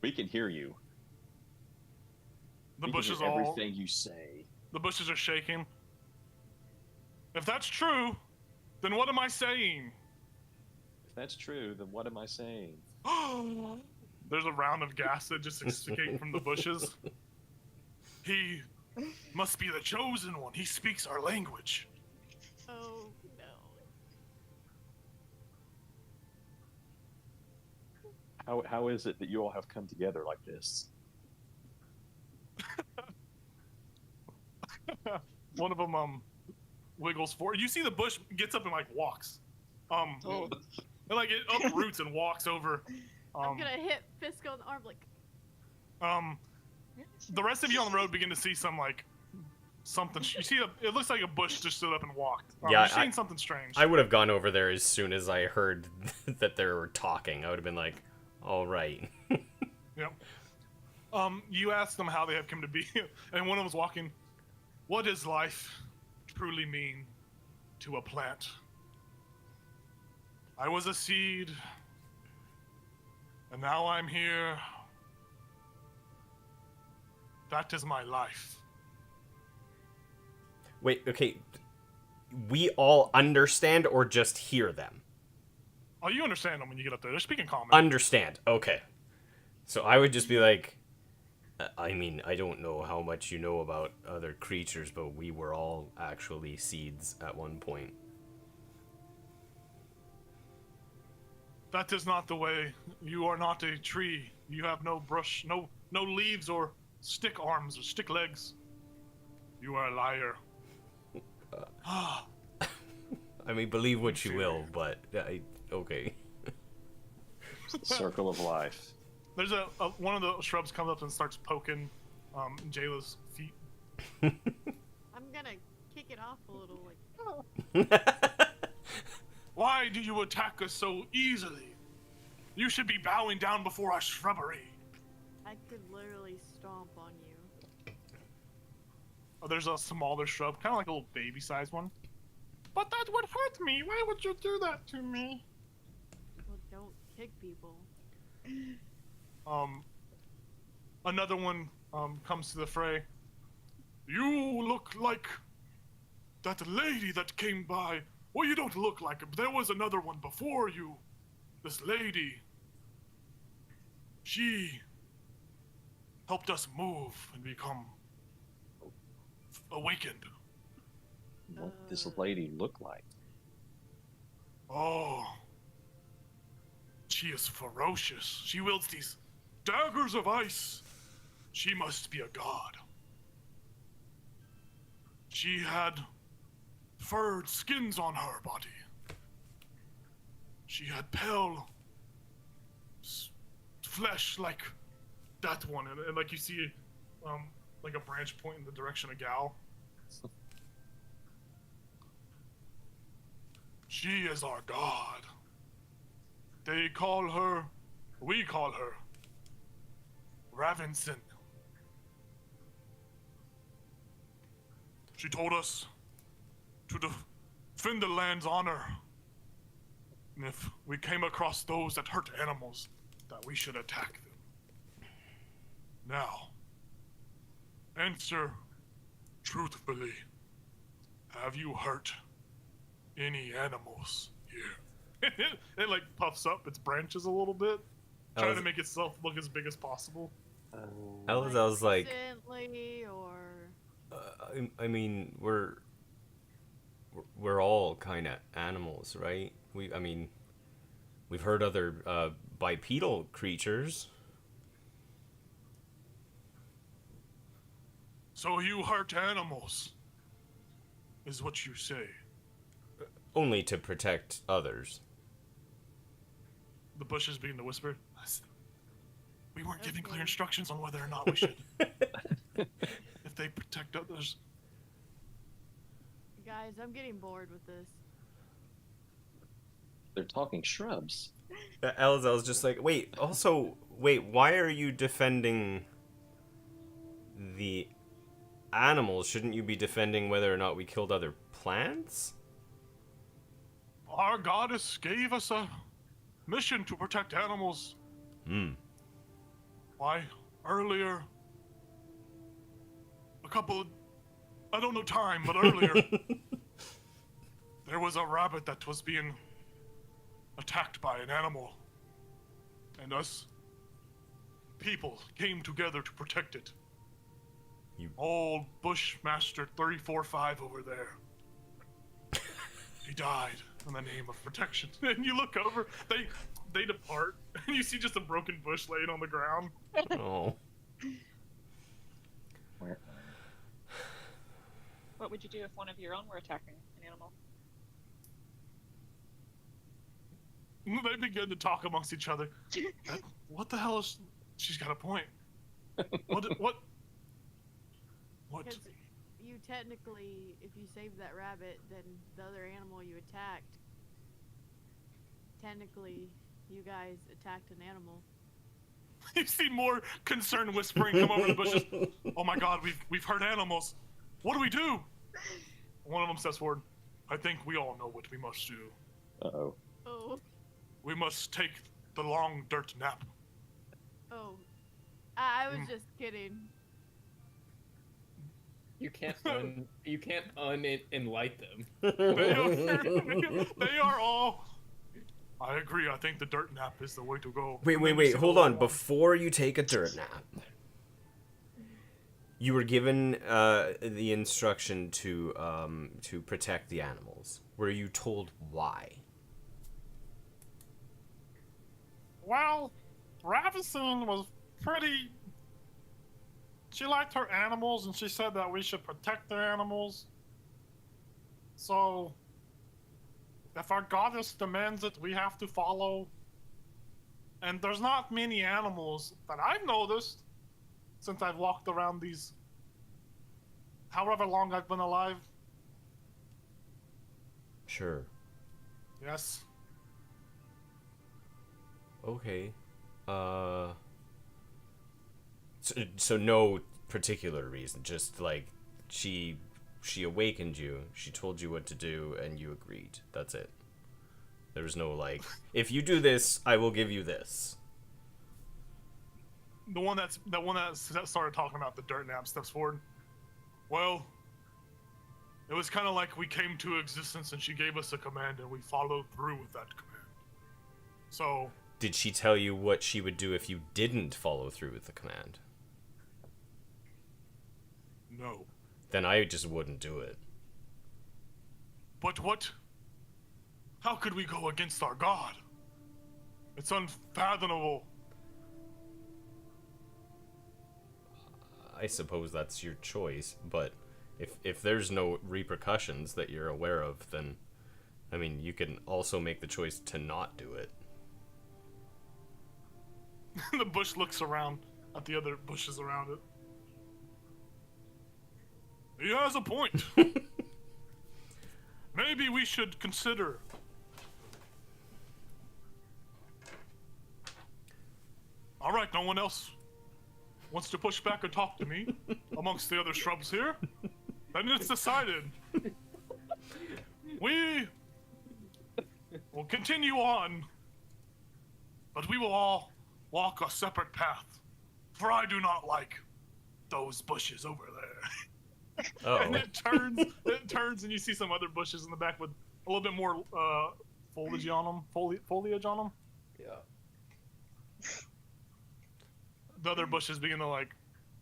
We can hear you.
The
We can
bushes
hear
all...
everything you say.
The bushes are shaking. If that's true, then what am I saying?
If that's true, then what am I saying?
There's a round of gas that just escaped from the bushes. He must be the chosen one. He speaks our language.
Oh no.
How is it that you all have come together like this?
One of them wiggles forward. You see the bush gets up and like walks.
Oh.
And like it uproots and walks over.
I'm gonna hit Fisk on the arm like.
The rest of you on the road begin to see some like something. You see, it looks like a bush just stood up and walked.
Yeah,
you're seeing something strange.
I would have gone over there as soon as I heard that they were talking. I would have been like, all right.
Yep. You ask them how they have come to be, and one of them was walking. What does life truly mean to a plant? I was a seed, and now I'm here. That is my life.
Wait, okay. We all understand or just hear them?
Oh, you understand them when you get up there. They're speaking common.
Understand. Okay. So I would just be like, I mean, I don't know how much you know about other creatures, but we were all actually seeds at one point.
That is not the way. You are not a tree. You have no brush, no leaves or stick arms or stick legs. You are a liar.
I mean, believe what you will, but okay.
Circle of life.
There's one of the shrubs comes up and starts poking Jayla's feet.
I'm gonna kick it off a little like.
Why do you attack us so easily? You should be bowing down before our shrubbery.
I could literally stomp on you.
Oh, there's a smaller shrub, kind of like a little baby-sized one. But that would hurt me. Why would you do that to me?
Well, don't kick people.
Another one comes to the fray. You look like that lady that came by. Well, you don't look like her, but there was another one before you. This lady. She helped us move and become awakened.
What does this lady look like?
Oh. She is ferocious. She wields these daggers of ice. She must be a god. She had furred skins on her body. She had pale flesh like that one, and like you see, like a branch point in the direction of Gal. She is our god. We call her Ravenson. She told us to defend the land's honor. And if we came across those that hurt animals, that we should attack them. Now, answer truthfully. Have you hurt any animals here? It like puffs up its branches a little bit, trying to make itself look as big as possible.
I was like,
Recently, or
I mean, we're all kind of animals, right? We've heard other bipedal creatures.
So you hurt animals, is what you say.
Only to protect others.
The bushes begin to whisper. Listen, we weren't giving clear instructions on whether or not we should. If they protect others.
guys, I'm getting bored with this.
They're talking shrubs.
Elza's just like, wait, why are you defending the animals? Shouldn't you be defending whether or not we killed other plants?
Our goddess gave us a mission to protect animals. Why, earlier, I don't know time, but earlier, there was a rabbit that was being attacked by an animal. And us people came together to protect it. Old Bushmaster 345 over there. He died in the name of protection. And you look over, they depart, and you see just a broken bush laying on the ground.
Oh.
What would you do if one of your own were attacking an animal?
They begin to talk amongst each other. What the hell is... She's got a point. What?
Because you technically, if you saved that rabbit, then the other animal you attacked, technically, you guys attacked an animal.
You see more concerned whispering come over the bushes. Oh my god, we've heard animals. What do we do? One of them steps forward. I think we all know what we must do.
Uh-oh.
Oh.
We must take the long dirt nap.
Oh. I was just kidding.
You can't unlight them.
They are all... I agree, I think the dirt nap is the way to go.
Wait, hold on. Before you take a dirt nap, you were given the instruction to protect the animals. Were you told why?
Well, Ravison was pretty... She liked her animals, and she said that we should protect the animals. So, if our goddess demands it, we have to follow. And there's not many animals that I've noticed since I've walked around these... however long I've been alive.
Sure.
Yes.
Okay. So no particular reason, just like she awakened you, she told you what to do, and you agreed. That's it. There was no like, if you do this, I will give you this.
The one that started talking about the dirt nap steps forward. Well, it was kind of like we came to existence and she gave us a command and we followed through with that command. So...
Did she tell you what she would do if you didn't follow through with the command?
No.
Then I just wouldn't do it.
But what? How could we go against our god? It's unfathomable.
I suppose that's your choice, but if there's no repercussions that you're aware of, then, I mean, you can also make the choice to not do it.
The bush looks around at the other bushes around it. He has a point. Maybe we should consider. All right, no one else wants to push back and talk to me amongst the other shrubs here. Then it's decided. We will continue on, but we will all walk a separate path, for I do not like those bushes over there.
Oh.
And it turns, and you see some other bushes in the back with a little bit more foliage on them. Foliage on them.
Yeah.
The other bushes begin to like,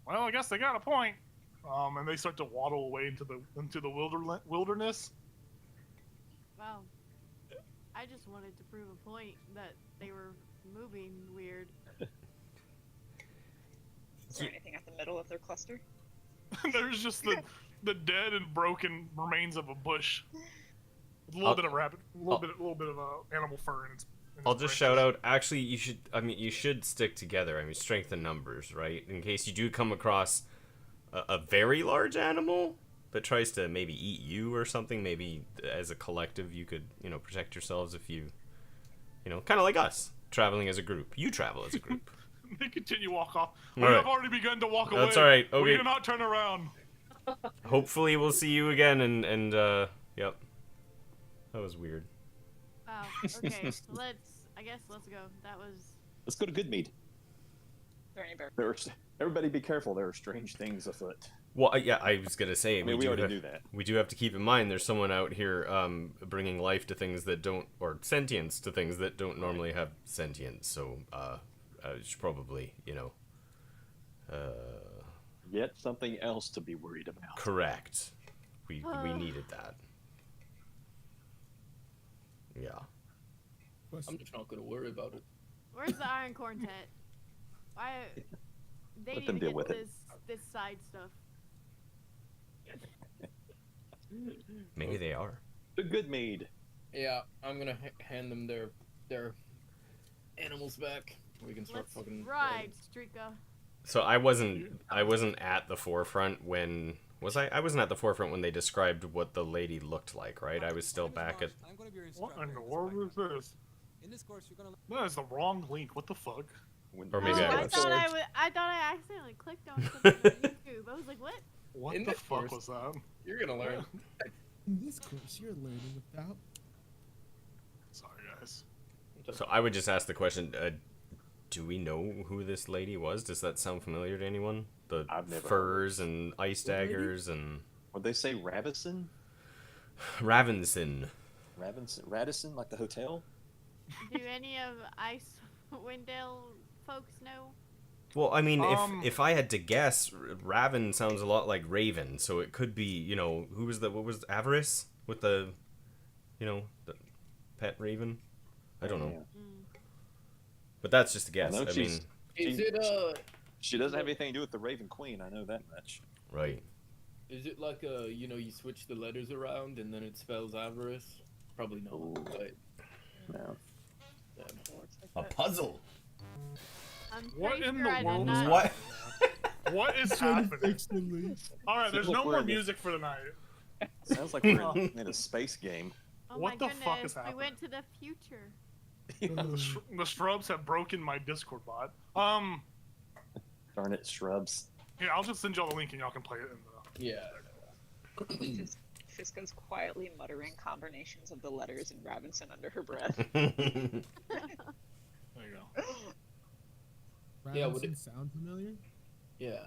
well, I guess they got a point. And they start to waddle away into the wilderness.
Wow. I just wanted to prove a point that they were moving weird.
Is there anything at the middle of their cluster?
There's just the dead and broken remains of a bush. With a little bit of rabbit, a little bit of animal fur in its.
I'll just shout out. Actually, you should stick together. I mean, strength in numbers, right? In case you do come across a very large animal that tries to maybe eat you or something. Maybe as a collective, you could protect yourselves if you kind of like us traveling as a group. You travel as a group.
They continue to walk off. We
All right.
have already begun to walk away.
That's all right. Okay.
We do not turn around.
Hopefully, we'll see you again. And yep. That was weird.
Wow. Okay. Let's go. That was.
Let's go to Goodmead.
Is there any bear?
Everybody be careful. There are strange things afoot.
Well, yeah, I was gonna say.
I mean, we already knew that.
We do have to keep in mind there's someone out here bringing life to things that don't, or sentience to things that don't normally have sentience. So I should probably,
Yet something else to be worried about.
correct. We needed that. Yeah.
I'm just not gonna worry about it.
Where's the Iron Quartet? Why? They
Let
need
them
to
deal
get
with it.
this side stuff.
Maybe they are.
The good maid.
Yeah, I'm gonna hand them their animals back. We can start
Let's
fucking.
ride, Streaka.
So I wasn't at the forefront when was I? I wasn't at the forefront when they described what the lady looked like, right? I was still back at.
What in the world is this?
In this course, you're gonna.
That is the wrong link. What the fuck?
Or maybe
oh,
I
I
was.
thought I thought I accidentally clicked on something on YouTube. I was like, what?
What
In
the
this
fuck
course.
was that?
You're gonna learn.
In this course, you're learning about.
Sorry, guys.
So I would just ask the question: do we know who this lady was? Does that sound familiar to anyone? The
I've never
furs and ice daggers and
Would they say Ravison?
Ravenson.
Radisson, like the hotel?
Do any of Icewind Dale folks know?
Well, I mean, if I had to guess, Raven sounds a lot like Raven, so it could be, who was what was Avarice with the the pet raven? I don't know.
Yeah.
But that's just a guess.
I know
I mean,
Is it
She doesn't have anything to do with the Raven Queen. I know that much.
right.
Is it like you switch the letters around and then it spells avarice? Probably not.
Ooh.
Right.
No.
A puzzle.
I'm
What
pretty
in
sure
the
I did
world is
not.
What?
What is
Trying to
happening?
fix the leak.
All right, there's
Look,
no
we're
more
in the-
music for the night.
Sounds like we're in a space game.
Oh
What
my
the fuck
goodness,
is
we
happening?
went to the future.
The shrubs have broken my Discord bot.
Darn it, shrubs.
Here, I'll just send y'all the link and y'all can play it in the.
Yeah.
Fiskins quietly muttering combinations of the letters in Ravenson under her breath.
There you go.
Yeah, would
Ravenson
it-
sound familiar?
Yeah.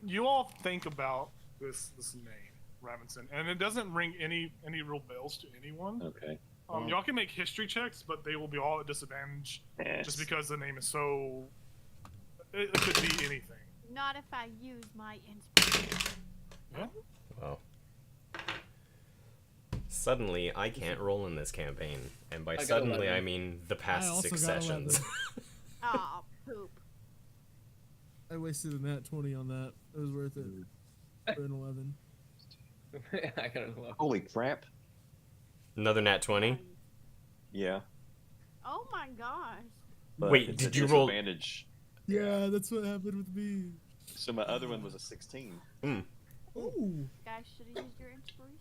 You all think about this name, Ravenson, and it doesn't ring any real bells to anyone.
Okay.
Y'all can make history checks, but they will be all at disadvantage
Yes.
just because the name is so. It could be anything.
Not if I use my inspiration.
Yeah.
Well. Suddenly, I can't roll in this campaign, and by
got
suddenly
11.
I mean the
I
past
also
6
got
sessions.
11.
Aw, poop.
I wasted a nat 20 on that. It was worth it. For an 11.
I got 11.
Holy crap.
Another nat 20.
Yeah.
Oh my gosh.
But
Wait,
it's a
did you roll-
disadvantage.
Yeah, that's what happened with me.
So my other one was a 16.
Ooh.
Guys should have used your inspiration.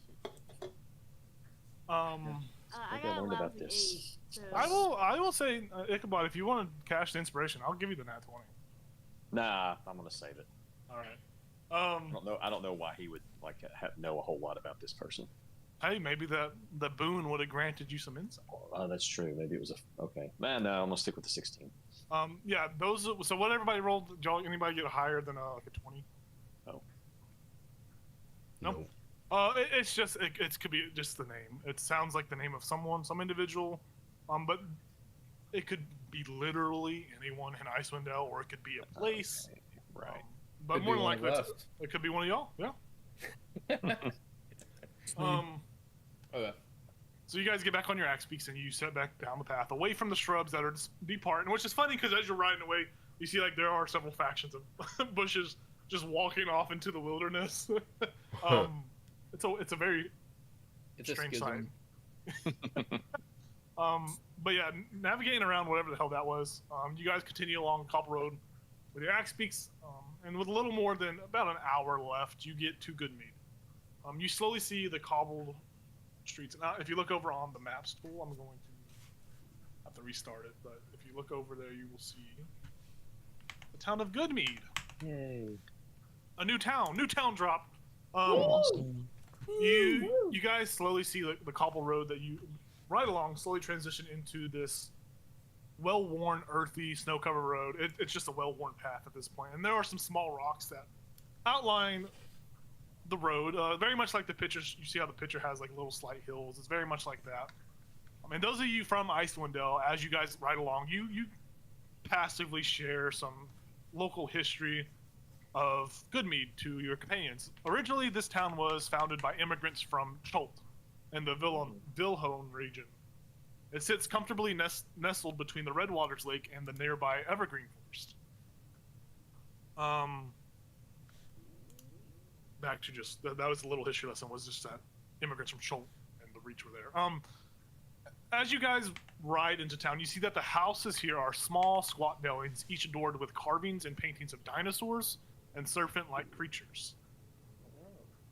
Um,
I
Maybe I
got a
learned about
lousy
this.
8. So...
I will say, Ichabod, if you want to cash the inspiration, I'll give you the nat 20.
Nah, I'm gonna save it.
All right.
I don't know why he would know a whole lot about this person.
Hey, maybe the boon would have granted you some insight.
Oh, that's true. Maybe it was okay. Man, no, I'm gonna stick with the 16.
Yeah, those. So what everybody rolled? Did y'all anybody get higher than like a 20?
Oh.
Nope. It's just it could be just the name. It sounds like the name of some individual, but it could be literally anyone in Icewind Dale, or it could be a place.
Okay, right.
But
Could
more
be
than
one of
likely,
us.
it could be one of y'all. Yeah.
Okay.
So you guys get back on your axe peaks and you set back down the path away from the shrubs that are just departing, which is funny because as you're riding away, you see like there are several factions of bushes just walking off into the wilderness. It's a very
It's a
strange sight.
schism.
But yeah, navigating around whatever the hell that was, you guys continue along Cobble Road with your axe peaks, and with a little more than about an hour left, you get to Goodmead. You slowly see the cobbled streets. Now, if you look over on the maps tool, I'm going to have to restart it, but if you look over there, you will see the town of Goodmead.
Yay.
A new town drop. You guys slowly see the cobble road that you ride along slowly transition into this well-worn, earthy, snow-covered road. It's just a well-worn path at this point, and there are some small rocks that outline the road, very much like the pictures. You see how the picture has like little slight hills. It's very much like that. I mean, those of you from Icewind Dale, as you guys ride along, you passively share some local history of Goodmead to your companions. Originally, this town was founded by immigrants from Chult in the Vilhone region. It sits comfortably nestled between the Redwaters Lake and the nearby Evergreen Forest. Back to just that was a little history lesson. Was just that immigrants from Chult and the Reach were there. As you guys ride into town, you see that the houses here are small, squat dwellings, each adored with carvings and paintings of dinosaurs and serpent-like creatures.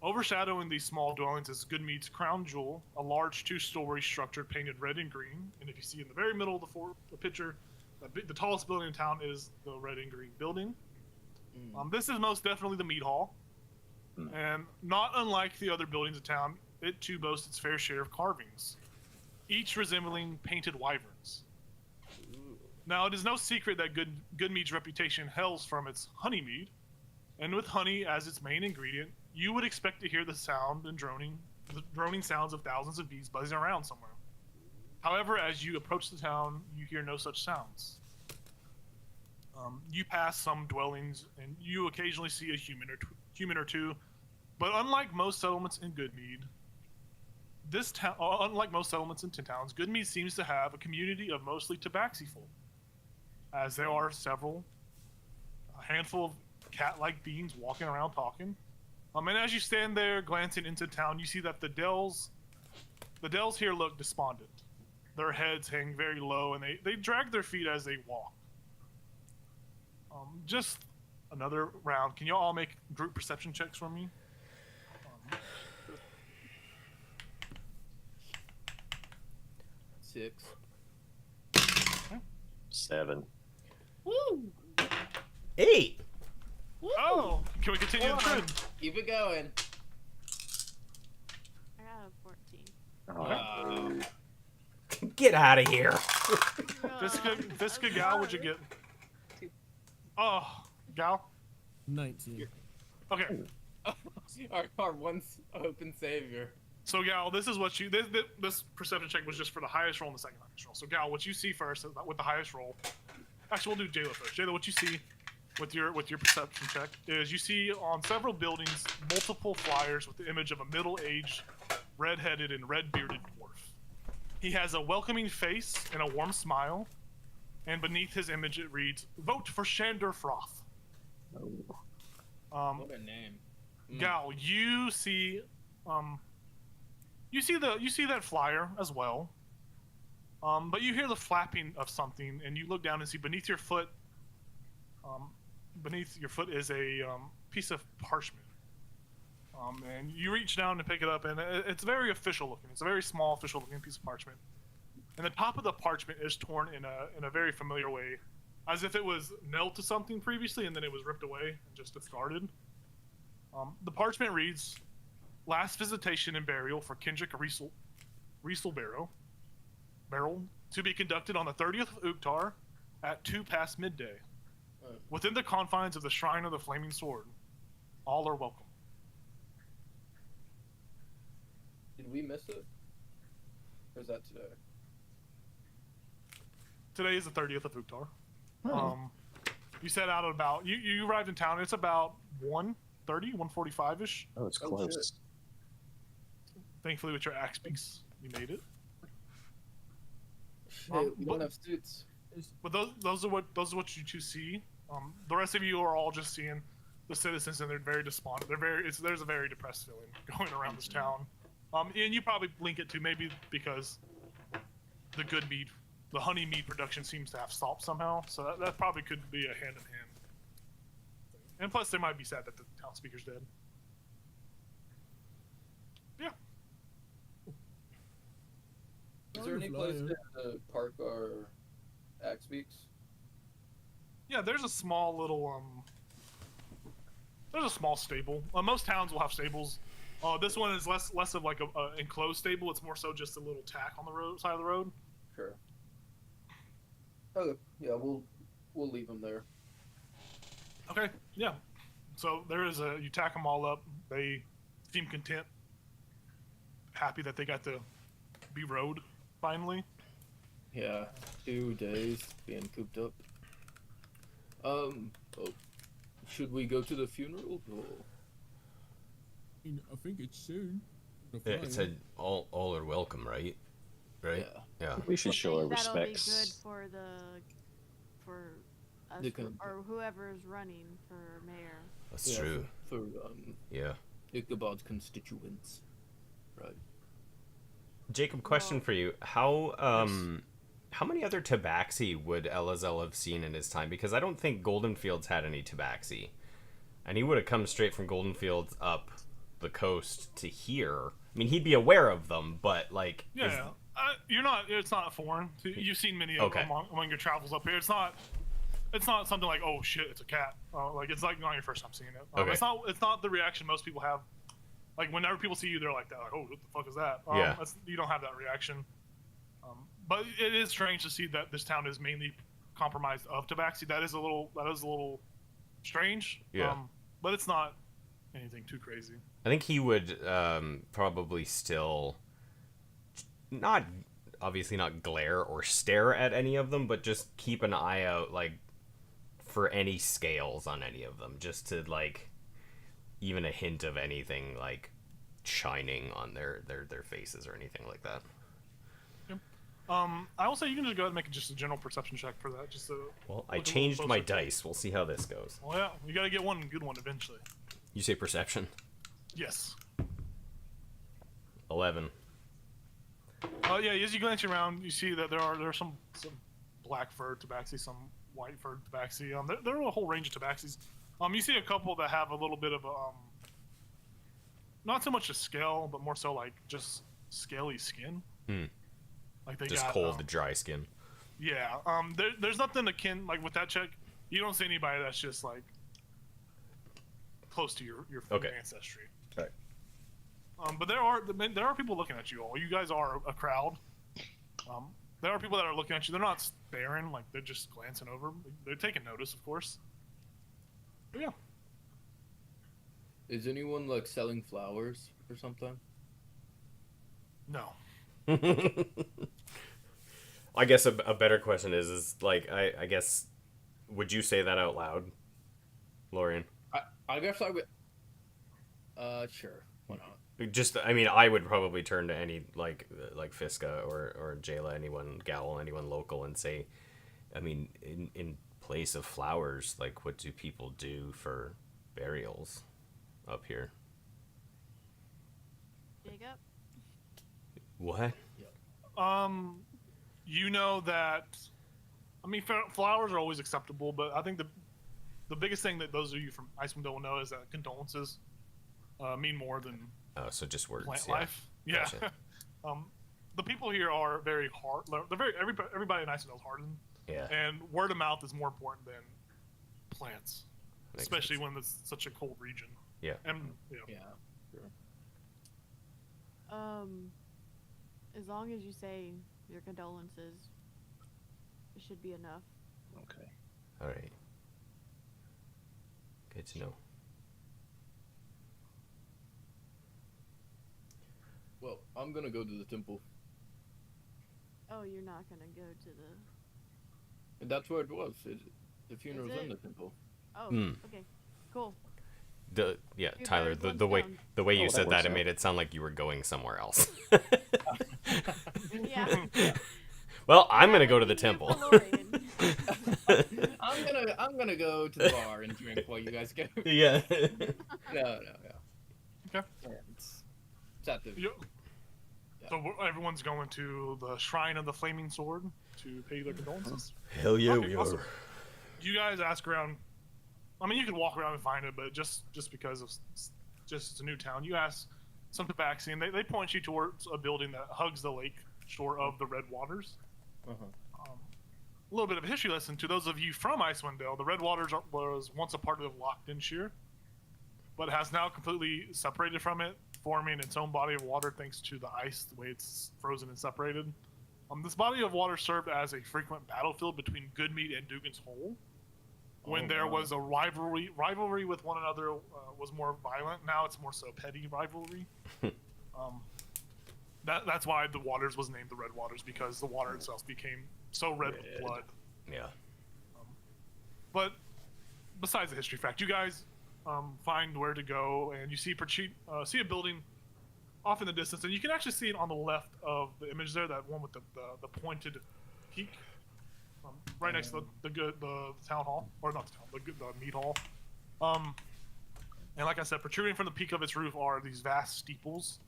Overshadowing these small dwellings is Goodmead's crown jewel, a large two-story structure painted red and green. And if you see in the very middle of the picture, the tallest building in town is the red and green building. This is most definitely the mead hall. And not unlike the other buildings in town, it too boasts its fair share of carvings, each resembling painted wyverns. Now, it is no secret that Goodmead's reputation hails from its honey mead, and with honey as its main ingredient, you would expect to hear the droning sounds of thousands of bees buzzing around somewhere. However, as you approach the town, you hear no such sounds. You pass some dwellings, and you occasionally see a human or two, but unlike most settlements in Goodmead, unlike most settlements in tin towns, Goodmead seems to have a community of mostly tabaxi folk, as there are a handful of cat-like beings walking around talking. And as you stand there glancing into town, you see that the dells here look despondent. Their heads hang very low, and they drag their feet as they walk. Just another round. Can you all make group perception checks for me?
6.
7.
Woo!
8.
Oh, can we continue the trend?
Keep it going.
I got a 14.
Get out of here.
Fiska, Gal, what'd you get? Oh, Gal?
19.
Okay.
Our once open savior.
So Gal, this is what this perception check was just for the highest roll and the second highest roll. So Gal, what you see first with the highest roll. Actually, we'll do Jayla first. Jayla, what you see with your perception check is you see on several buildings multiple flyers with the image of a middle-aged, red-headed and red-bearded dwarf. He has a welcoming face and a warm smile, and beneath his image it reads, "Vote for Shander Froth."
What a name.
Gal, you see that flyer as well. But you hear the flapping of something, and you look down and see beneath your foot is a piece of parchment. And you reach down to pick it up, and it's very official looking. It's a very small, official looking piece of parchment. And the top of the parchment is torn in a very familiar way, as if it was nailed to something previously and then it was ripped away and just discarded. The parchment reads, "Last visitation and burial for Kendrick Riesel Barrel to be conducted on the 30th of Uktar at 2 past midday. Within the confines of the Shrine of the Flaming Sword. All are welcome."
Did we miss it? Or is that today?
Today is the 30th of Uktar. You set out at about you arrived in town. It's about 1:30, 1:45ish.
Oh, it's close.
Thankfully, with your axe beaks, you made it.
Shit, we don't have suits.
But those are what you two see. The rest of you are all just seeing the citizens, and they're very despondent. There's a very depressed feeling going around this town. And you probably link it to maybe because the honey mead production seems to have stopped somehow. So that probably could be a hand in hand. And plus, they might be sad that the town speaker's dead. Yeah.
Is there any place to park our axe beaks?
Yeah, there's a small little there's a small stable. Most towns will have stables. This one is less of like a enclosed stable. It's more so just a little tack on the side of the road.
Sure. Okay. Yeah, we'll leave them there.
Okay. Yeah. So you tack them all up. They seem content, happy that they got to be rode finally.
Yeah, 2 days being cooped up. Oh, should we go to the funeral? Or...
I think it's soon.
Yeah, it said all are welcome, right? Right? Yeah.
We should show our
That'll be good
respects.
for us or whoever's running for mayor.
That's true.
For
Yeah.
Ichabod's constituents. Right.
Jacob, question for you. How many other tabaxi would Elazel have seen in his time? Because I don't think Goldenfields had any tabaxi. And he would have come straight from Goldenfields up the coast to here. I mean, he'd be aware of them, but like...
Yeah, you're not. It's not foreign. You've seen many of them among your travels up here. It's not something like, oh shit, it's a cat. Like it's like not your first time seeing it.
Okay.
It's not the reaction most people have. Like whenever people see you, they're like that. Like, oh, what the fuck is that?
Yeah.
You don't have that reaction. But it is strange to see that this town is mainly compromised of tabaxi. That is a little strange.
Yeah.
But it's not anything too crazy.
I think he would probably still obviously not glare or stare at any of them, but just keep an eye out like for any scales on any of them, just to like even a hint of anything like shining on their faces or anything like that.
Yep. I will say you can just go ahead and make just a general perception check for that.
Well, I changed my dice. We'll see how this goes.
Well, yeah, you got to get one good one eventually.
You say perception?
Yes.
11.
Yeah, as you glance around, you see that there are some black fur tabaxi, some white fur tabaxi. There are a whole range of tabaxis. You see a couple that have a little bit of not so much a scale, but more so like just scaly skin. Like they
just
got
cold, dry skin.
Yeah. There's nothing akin like with that check. You don't see anybody that's just like close to your ancestry.
Right.
But there are people looking at you all. You guys are a crowd. There are people that are looking at you. They're not staring, like they're just glancing over. They're taking notice, of course. But yeah.
Is anyone like selling flowers or something?
No.
I guess a better question is like I guess would you say that out loud, Lorian?
I guess I would. Sure. Why not?
Just, I mean, I would probably turn to any like Fiska or Jayla, anyone Gowl, anyone local, and say, I mean, in place of flowers, like what do people do for burials up here?
Jacob?
What?
You know that. I mean, flowers are always acceptable, but I think the biggest thing that those of you from Icewind Dale will know is that condolences mean more than
so just words.
Plant life. Yeah.
Gotcha.
The people here are very hard. They're everybody in Icewind is hardened.
Yeah.
And word of mouth is more important than plants,
Makes
especially
sense.
when it's such a cold region.
Yeah.
And you know,
Yeah. Sure.
As long as you say your condolences, it should be enough.
Okay.
All right. Good to know.
Well, I'm gonna go to the temple.
Oh, you're not gonna go to the.
And that's where it was. The funeral's
Is
in the
it?
temple.
Oh, okay, cool.
Yeah,
Two
Tyler,
birds,
the
one
way you
Oh, that
said that,
works
it
out.
made it sound like you were going somewhere else.
Yeah.
Well, I'm gonna go to the
Thank you
temple.
for Lorian.
I'm gonna go to the bar and drink while you guys go.
Yeah.
No.
Okay.
Yeah, it's at the.
Yeah. So everyone's going to the Shrine of the Flaming Sword to pay their condolences.
Hell yeah,
Okay,
we
awesome.
are.
You guys ask around. I mean, you could walk around and find it, but just because of just it's a new town, you ask some tabaxi, and they point you towards a building that hugs the lake shore of the Red Waters.
Uh-huh.
A little bit of a history lesson to those of you from Icewind Dale. The Red Waters was once a part of Lochdenshire, but has now completely separated from it, forming its own body of water thanks to the ice, the way it's frozen and separated. This body of water served as a frequent battlefield between Goodmead and Dugan's Hole. When there was a rivalry with one another was more violent. Now it's more so petty rivalry. That's why the waters was named the Red Waters, because the water itself became so red with blood.
Yeah.
But besides the history fact, you guys find where to go, and you see a building off in the distance, and you can actually see it on the left of the image there, that one with the pointed peak, right next to the town hall, or not the town, the meat hall. And like I said, protruding from the peak of its roof are these vast steeples,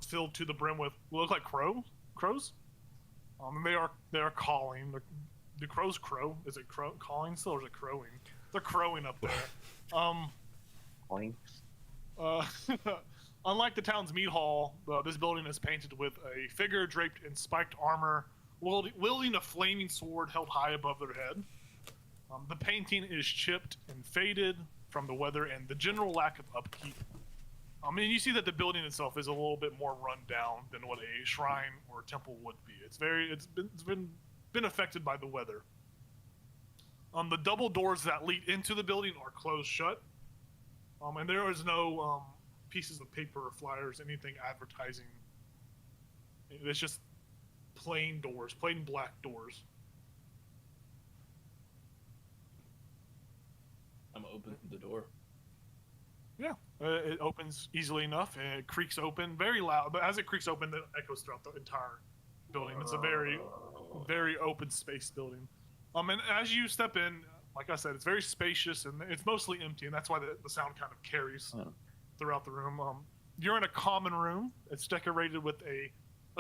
filled to the brim with what look like crows. And they are calling. Do crows crow? Is it calling still, or is it crowing? They're crowing up there.
Calling.
Unlike the town's meat hall, this building is painted with a figure draped in spiked armor, wielding a flaming sword held high above their head. The painting is chipped and faded from the weather and the general lack of upkeep. I mean, you see that the building itself is a little bit more run down than what a shrine or a temple would be. It's been affected by the weather. The double doors that lead into the building are closed shut, and there is no pieces of paper or flyers, anything advertising. It's just plain doors, plain black doors.
I'm open the door.
Yeah, it opens easily enough, and it creaks open, very loud. But as it creaks open, it echoes throughout the entire building. It's a very, very open space building. And as you step in, like I said, it's very spacious, and it's mostly empty, and that's why the sound kind of carries throughout the room. You're in a common room. It's decorated with a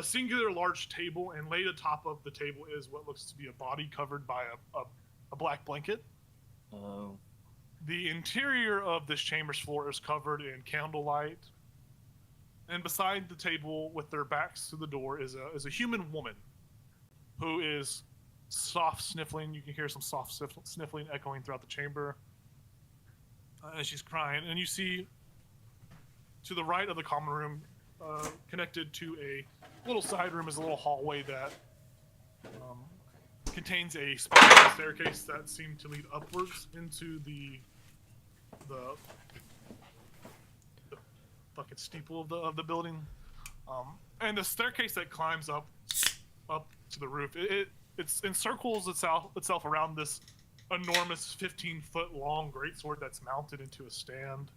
singular large table, and laid atop of the table is what looks to be a body covered by a black blanket.
Oh.
The interior of this chamber's floor is covered in candlelight, and beside the table, with their backs to the door, is a human woman who is soft sniffling. You can hear some soft sniffling echoing throughout the chamber as she's crying. And you see to the right of the common room, connected to a little side room, is a little hallway that contains a spiral staircase that seemed to lead upwards into the fucking steeple of the building, and the staircase that climbs up to the roof, it encircles itself around this enormous 15-foot long greatsword that's mounted into a stand.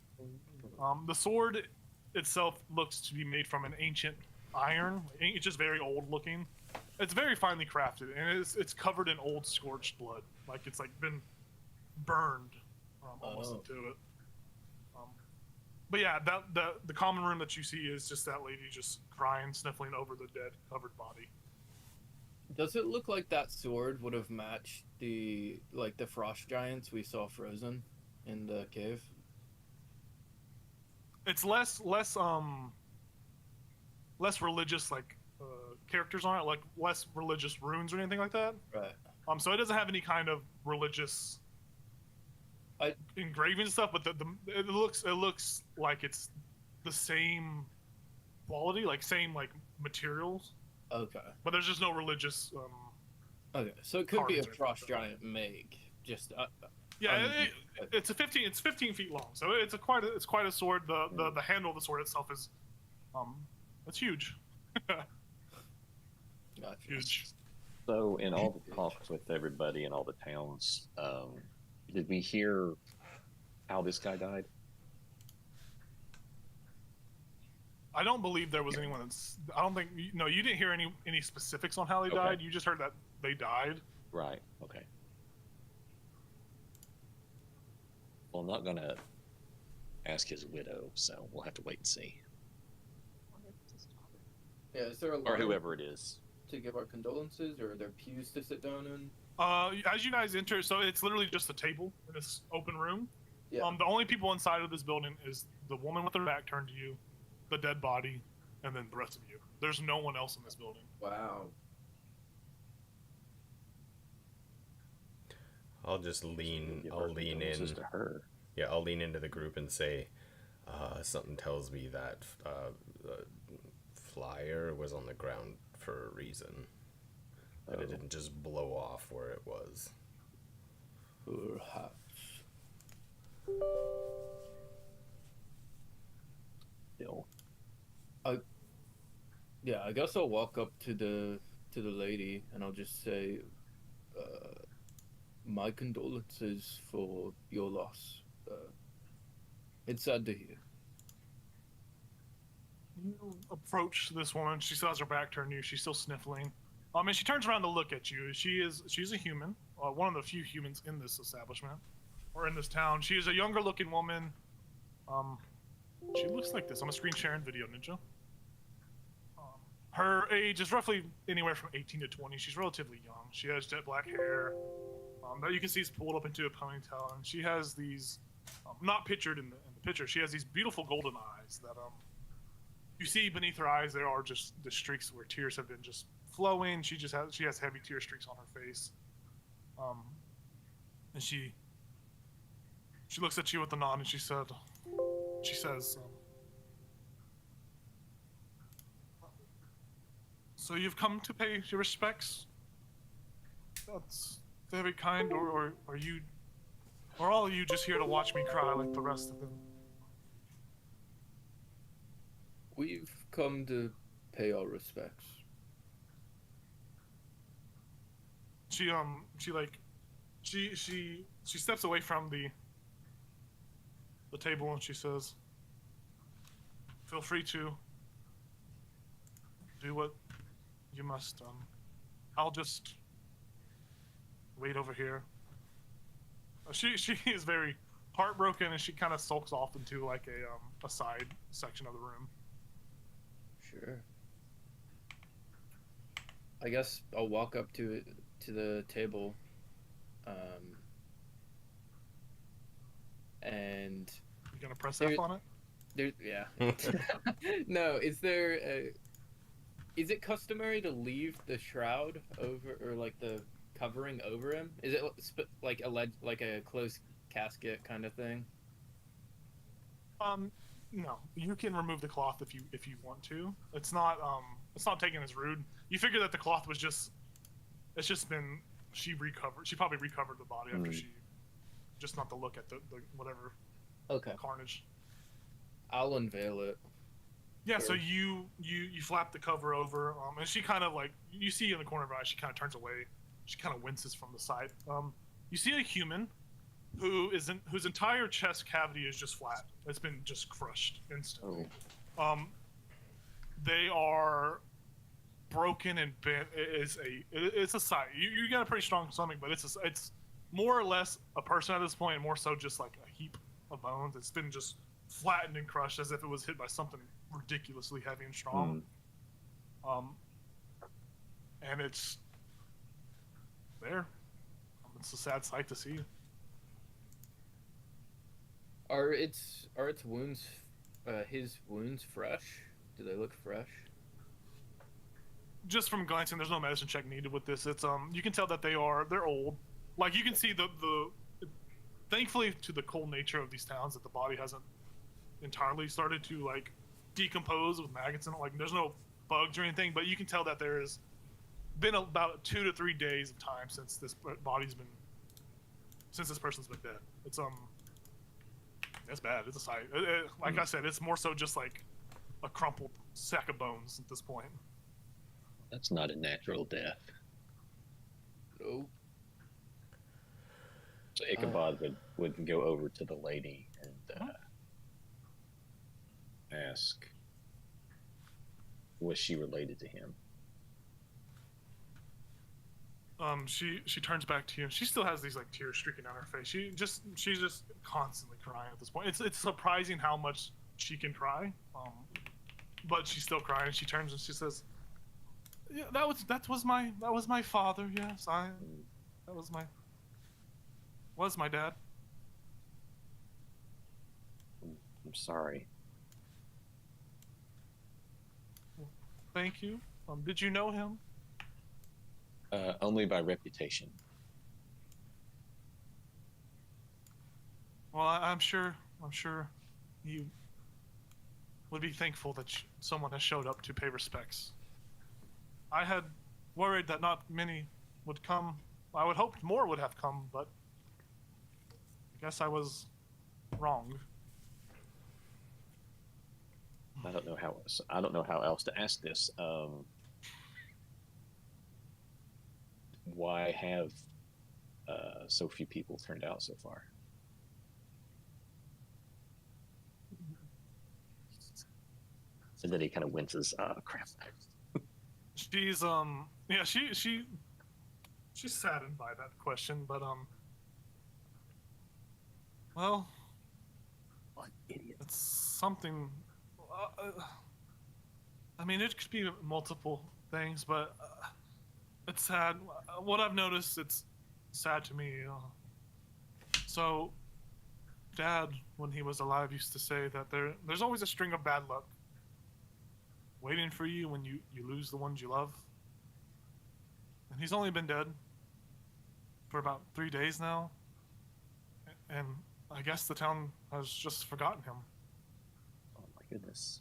The sword itself looks to be made from an ancient iron. It's just very old looking. It's very finely crafted, and it's covered in old scorched blood, like it's like been burned almost into it. But yeah, the common room that you see is just that lady just crying, sniffling over the dead, covered body.
Does it look like that sword would have matched the frost giants we saw frozen in the cave?
It's less religious, like characters on it, like less religious runes or anything like that.
Right.
So it doesn't have any kind of religious engravings and stuff, but it looks like it's the same quality, like same like materials.
Okay.
But there's just no religious.
Okay, so it could be a frost giant make. Just.
Yeah, it's 15 feet long, so it's quite a sword. The handle of the sword itself is, it's huge.
Gotcha.
Huge.
So, in all the talks with everybody in all the towns, did we hear how this guy died?
I don't believe there was anyone that's. I don't think. No, you didn't hear any specifics on how they died. You just heard that they died.
Right. Okay. Well, I'm not gonna ask his widow, so we'll have to wait and see.
Yeah, is there a
Or whoever it is.
to give our condolences, or are there pews to sit down in?
As you guys enter, so it's literally just a table in this open room.
Yeah.
The only people inside of this building is the woman with her back turned to you, the dead body, and then the rest of you. There's no one else in this building.
Wow.
I'll just lean. I'll lean in.
To her.
Yeah, I'll lean into the group and say, something tells me that the flyer was on the ground for a reason. That it didn't just blow off where it was.
Perhaps.
Still.
Yeah, I guess I'll walk up to the lady and I'll just say, my condolences for your loss. It's sad to hear.
You approach this woman. She still has her back turned to you. She's still sniffling. And she turns around to look at you. She's a human, one of the few humans in this establishment or in this town. She is a younger looking woman. She looks like this. I'm a screen sharing video, Ninja. Her age is roughly anywhere from 18 to 20. She's relatively young. She has jet black hair that you can see is pulled up into a ponytail, and she has these, not pictured in the picture. She has these beautiful golden eyes that you see beneath her eyes. There are just the streaks where tears have been just flowing. She has heavy tear streaks on her face, and she looks at you with a nod, and she says. So you've come to pay your respects? That's very kind, or are you, or all of you just here to watch me cry like the rest of them?
We've come to pay our respects.
She steps away from the table and she says, "Feel free to do what you must. I'll just wait over here." She is very heartbroken, and she kind of sulks off into like a side section of the room.
Sure. I guess I'll walk up to the table, and
You gonna press F on it?
yeah. No, is it customary to leave the shroud over, or like the covering over him? Is it like a closed casket kind of thing?
No. You can remove the cloth if you want to. It's not taken as rude. You figure that the cloth was she probably recovered the body after she, just not to look at the whatever.
Okay.
Carnage.
I'll unveil it.
Yeah,
Sure.
so you flap the cover over, and she kind of like, you see in the corner of her eye, she kind of turns away. She kind of winces from the side. You see a human whose entire chest cavity is just flat. It's been just crushed instantly. They are broken and bent. It's a sight. You got a pretty strong stomach, but it's more or less a person at this point, and more so just like a heap of bones. It's been just flattened and crushed as if it was hit by something ridiculously heavy and strong. And it's there. It's a sad sight to see.
Are its wounds, his wounds fresh? Do they look fresh?
Just from glancing, there's no medicine check needed with this. It's you can tell that they're old. Like you can see the thankfully to the cold nature of these towns, that the body hasn't entirely started to like decompose with maggots in it. Like there's no bugs or anything, but you can tell that there has been about 2 to 3 days of time since this person's been dead. It's bad. It's a sight. Like I said, it's more so just like a crumpled sack of bones at this point.
That's not a natural death.
No.
So Ichabod would go over to the lady and ask, was she related to him?
She turns back to you. She still has these like tears streaking down her face. She's just constantly crying at this point. It's surprising how much she can cry, but she's still crying. She turns and she says, "Yeah, that was my father. Yes, that was my dad."
I'm sorry.
Thank you. Did you know him?
Only by reputation.
Well, I'm sure you would be thankful that someone has showed up to pay respects. I had worried that not many would come. I would hoped more would have come, but guess I was wrong.
I don't know how else. I don't know how else to ask this. Why have so few people turned out so far? And then he kind of winces. Crap.
She's yeah, she's saddened by that question, but well,
What idiot.
it's something. I mean, it could be multiple things, but it's sad. What I've noticed, it's sad to me. So, Dad, when he was alive, used to say that there's always a string of bad luck waiting for you when you lose the ones you love. And he's only been dead for about 3 days now. And I guess the town has just forgotten him.
Oh my goodness.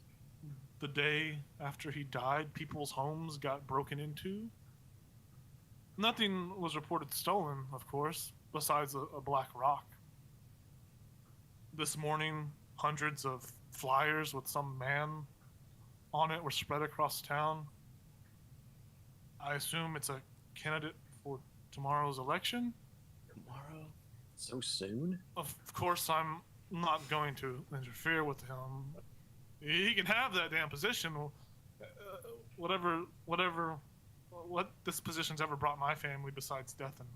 The day after he died, people's homes got broken into. Nothing was reported stolen, of course, besides a black rock. This morning, hundreds of flyers with some man on it were spread across town. I assume it's a candidate for tomorrow's election.
Tomorrow? So soon?
Of course, I'm not going to interfere with him. He can have that damn position. What this position's ever brought my family besides death and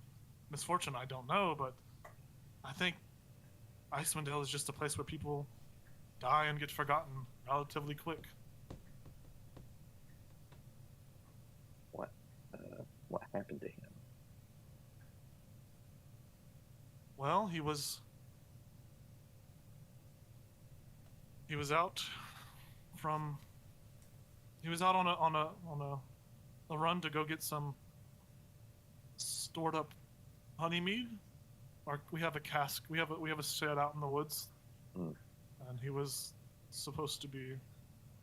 misfortune, I don't know, but I think Icewind Dale is just a place where people die and get forgotten relatively quick.
What happened to him?
Well, he was out on a run to go get some stored up honeymead. We have a cask. We have a shed out in the woods, and he was supposed to be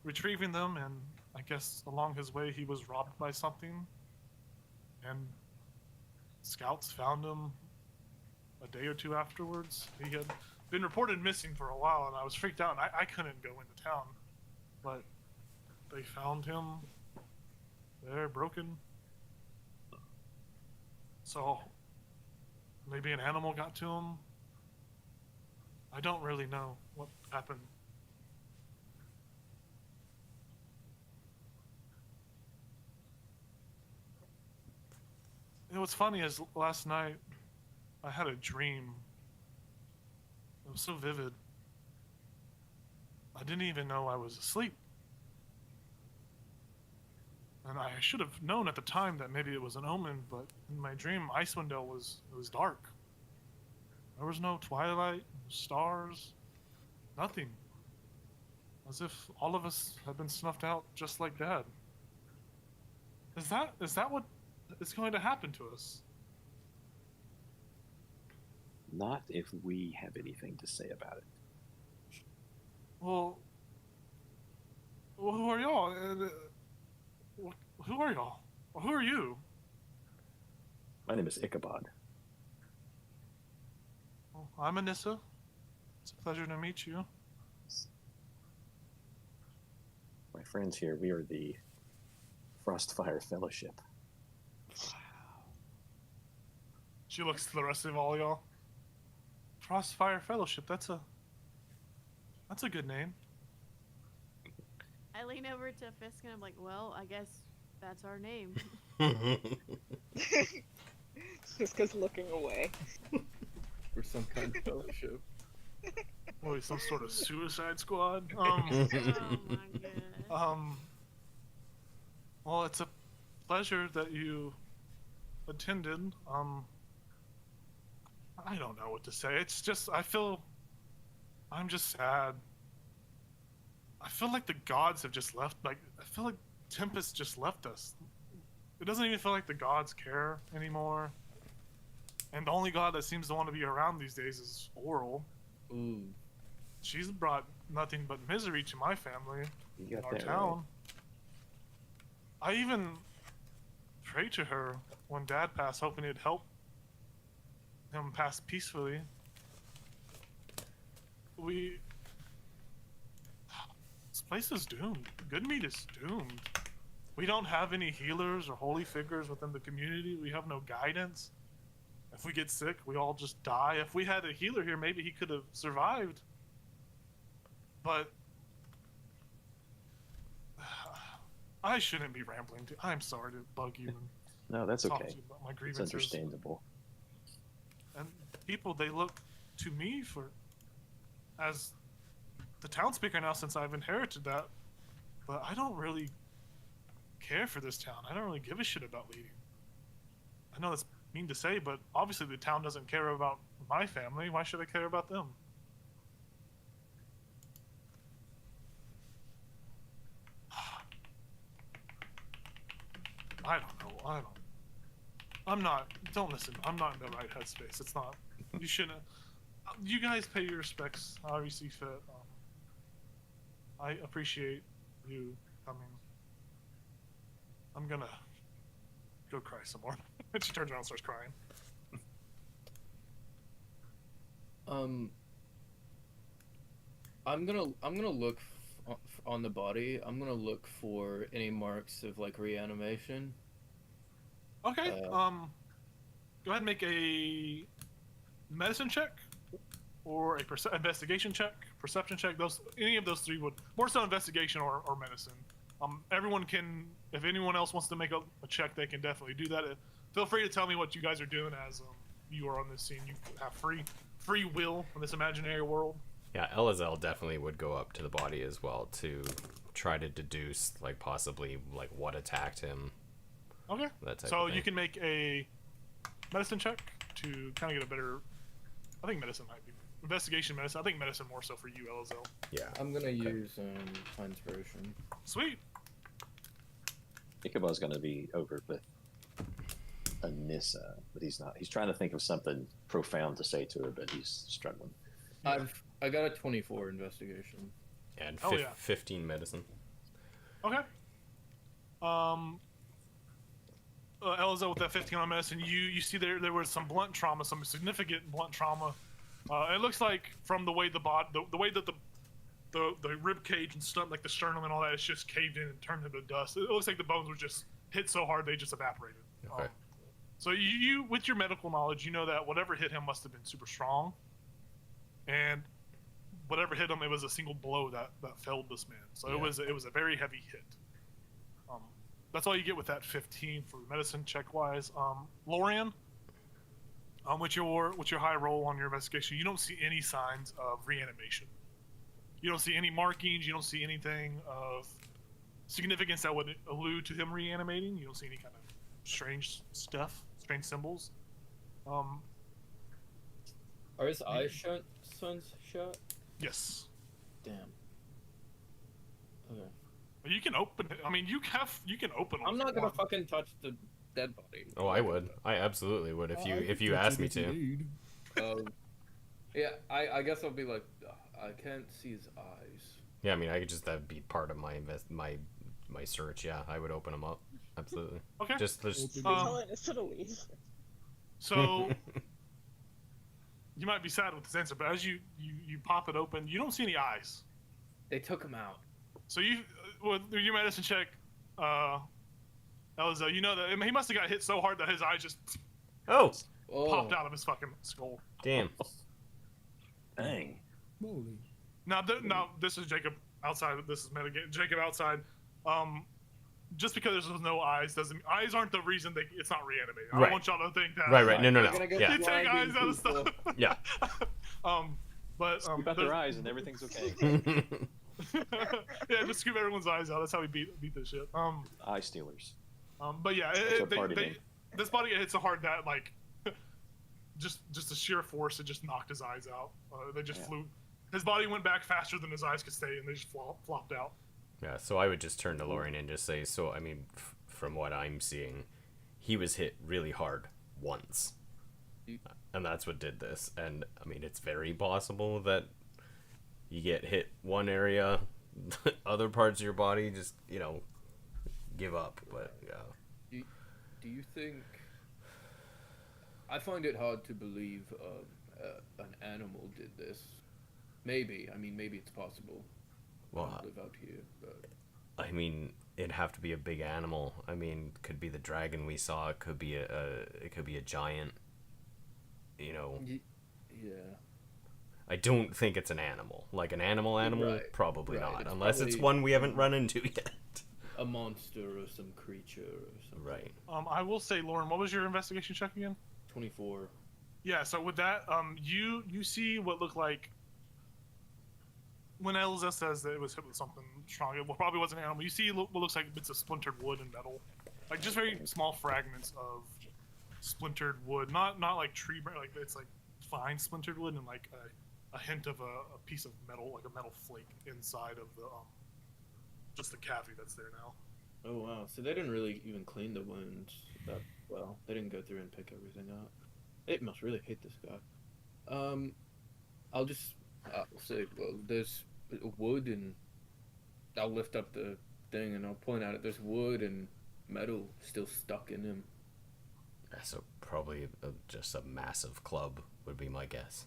retrieving them. And I guess along his way, he was robbed by something, and scouts found him a day or two afterwards. He had been reported missing for a while, and I was freaked out. And I couldn't go into town, but they found him there, broken. So maybe an animal got to him. I don't really know what happened. You know what's funny is last night I had a dream. It was so vivid. I didn't even know I was asleep. And I should have known at the time that maybe it was an omen, but in my dream, Icewind Dale was dark. There was no twilight, stars, nothing. As if all of us had been snuffed out just like Dad. Is that what is going to happen to us?
Not if we have anything to say about it.
Well, who are y'all? Who are y'all? Who are you?
My name is Ichabod.
Well, I'm Anissa. It's a pleasure to meet you.
My friends here, we are the Frostfire Fellowship.
She looks to the rest of all y'all. Frostfire Fellowship. That's a good name.
I lean over to Fisk and I'm like, well, I guess that's our name.
Siska's looking away.
For some kind of fellowship.
What, some sort of suicide squad?
Oh my god.
Well, it's a pleasure that you attended. I don't know what to say. It's just, I'm just sad. I feel like the gods have just left. Like, I feel like Tempest just left us. It doesn't even feel like the gods care anymore. And the only god that seems to want to be around these days is Oral.
Ooh.
She's brought nothing but misery to my family
You
in
got
our
that
town. I even prayed to her when Dad passed, hoping it'd help him pass peacefully. This place is doomed. Good meat is doomed. We don't have any healers or holy figures within the community. We have no guidance. If we get sick, we all just die. If we had a healer here, maybe he could have survived. But I shouldn't be rambling. I'm sorry to bug you and
No, that's
talk
okay.
to you about my
It's
grievances.
understandable.
And people, they look to me as the town speaker now, since I've inherited that. But I don't really care for this town. I don't really give a shit about leading. I know that's mean to say, but obviously the town doesn't care about my family. Why should I care about them? I don't know. Don't listen. I'm not in the right headspace. It's not. You shouldn't. You guys pay your respects however you see fit. I appreciate you coming. I'm gonna go cry some more. And she turns around and starts crying.
I'm gonna look on the body. I'm gonna look for any marks of like reanimation.
Okay. Go ahead and make a medicine check or a investigation check, perception check. Any of those three would more so investigation or medicine. Everyone can. If anyone else wants to make a check, they can definitely do that. Feel free to tell me what you guys are doing as you are on this scene. You have free will in this imaginary world.
Yeah, Elazar definitely would go up to the body as well to try to deduce, like, possibly, like, what attacked him.
Okay.
That type
So
of thing.
you can make a medicine check to kind of get a better. I think medicine might be investigation medicine. I think medicine more so for you, Elazar.
Yeah.
I'm gonna use inspiration.
Sweet.
Ichabod's going to be over with Anissa, but he's not. He's trying to think of something profound to say to her, but he's struggling.
I got a 24 investigation.
And
Oh, yeah.
15 medicine.
Okay. Elza, with that 15 on medicine, you see there was some blunt trauma, some significant blunt trauma. It looks like from the way the way that the rib cage and stuff, like the sternum and all that, is just caved in and turned into dust. It looks like the bones were just hit so hard they just evaporated.
Okay.
So you, with your medical knowledge, you know that whatever hit him must have been super strong, and whatever hit him, it was a single blow that felled this man. So
Yeah.
it was a very heavy hit. That's all you get with that 15 for medicine check wise. Lorian, with your high roll on your investigation, you don't see any signs of reanimation. You don't see any markings. You don't see anything of significance that would allude to him reanimating. You don't see any kind of strange stuff, strange symbols.
Are his eyes shut? Sun's shut?
Yes.
Damn. Okay.
You can open it. I mean, you can open it.
I'm not gonna fucking touch the dead body.
Oh, I would. I absolutely would if you asked me to.
Yeah, I guess I'll be like, I can't see his eyes.
Yeah, I mean, I could just that'd be part of my my search. Yeah, I would open them up. Absolutely.
Okay.
Just
Tell it instead of leave.
So you might be sad with this answer, but as you pop it open, you don't see any eyes.
They took him out.
So you, with your medicine check, Elza, you know that he must have got hit so hard that his eyes just popped out of his fucking skull.
Damn.
Dang.
Moly.
Now, this is Jacob outside. This is Metagame. Jacob outside. Just because there's no eyes eyes aren't the reason it's not reanimated. I
Right.
don't want y'all to think that.
Right. No.
You
Yeah.
take eyes out of stuff.
Yeah.
But
Scoop out their eyes and everything's okay.
yeah, just scoop everyone's eyes out. That's how we beat this shit.
Eye stealers.
But yeah,
That's our party name.
this body got hit so hard that like, just the sheer force, it just knocked his eyes out. They just flew. His body went back faster than his eyes could stay, and they just flopped out.
Yeah. So I would just turn to Lorian and just say, so I mean, from what I'm seeing, he was hit really hard once, and that's what did this. And I mean, it's very possible that you get hit one area, other parts of your body just give up. But yeah.
Do you think? I find it hard to believe an animal did this. Maybe. I mean, maybe it's possible. I
Well,
don't live out here, but
I mean, it'd have to be a big animal. I mean, could be the dragon we saw. It could be it could be a giant. You know,
yeah.
I don't think it's an animal. Like an animal,
Right,
probably
right.
not,
It's
unless it's
probably
one we haven't run into yet.
a monster or some creature or something.
Right.
I will say, Lauren, what was your investigation check again?
24.
Yeah, so with that, you see what looked like when Elza says that it was hit with something strong. It probably wasn't an animal. You see what looks like bits of splintered wood and metal, like just very small fragments of splintered wood. Not like tree, like it's like fine splintered wood and like a hint of a piece of metal, like a metal flake inside of the just the cavity that's there now.
Oh wow! So they didn't really even clean the wounds that well. They didn't go through and pick everything up. It must really hate this guy. I'll say, well, there's wood and I'll lift up the thing and I'll point out it. There's wood and metal still stuck in him.
So probably just a massive club would be my guess.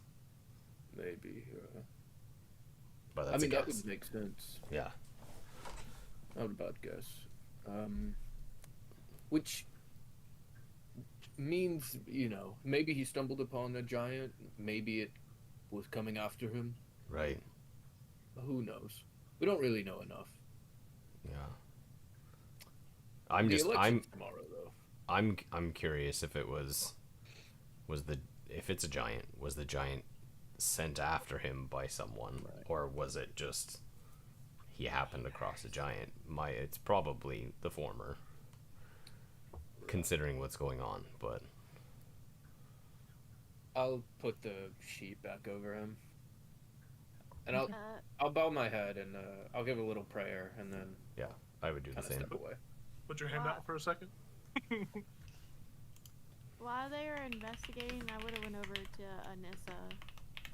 Maybe.
But
I
that's
mean,
a
that
guess.
would make sense.
Yeah.
Not a bad guess. Which means, you know, maybe he stumbled upon a giant. Maybe it was coming after him.
Right.
Who knows? We don't really know enough.
Yeah.
The election's tomorrow, though.
I'm curious if it was if it's a giant, was the giant sent after him by someone,
Right.
or was it just he happened across a giant? It's probably the former, considering what's going on. But
I'll put the sheet back over him, and
Uh,
I'll bow my head and I'll give a little prayer and then
yeah, I would do the
kind of
same.
step away.
Put your hand
Wow.
out for a second.
While they were investigating, I would have went over to Anissa.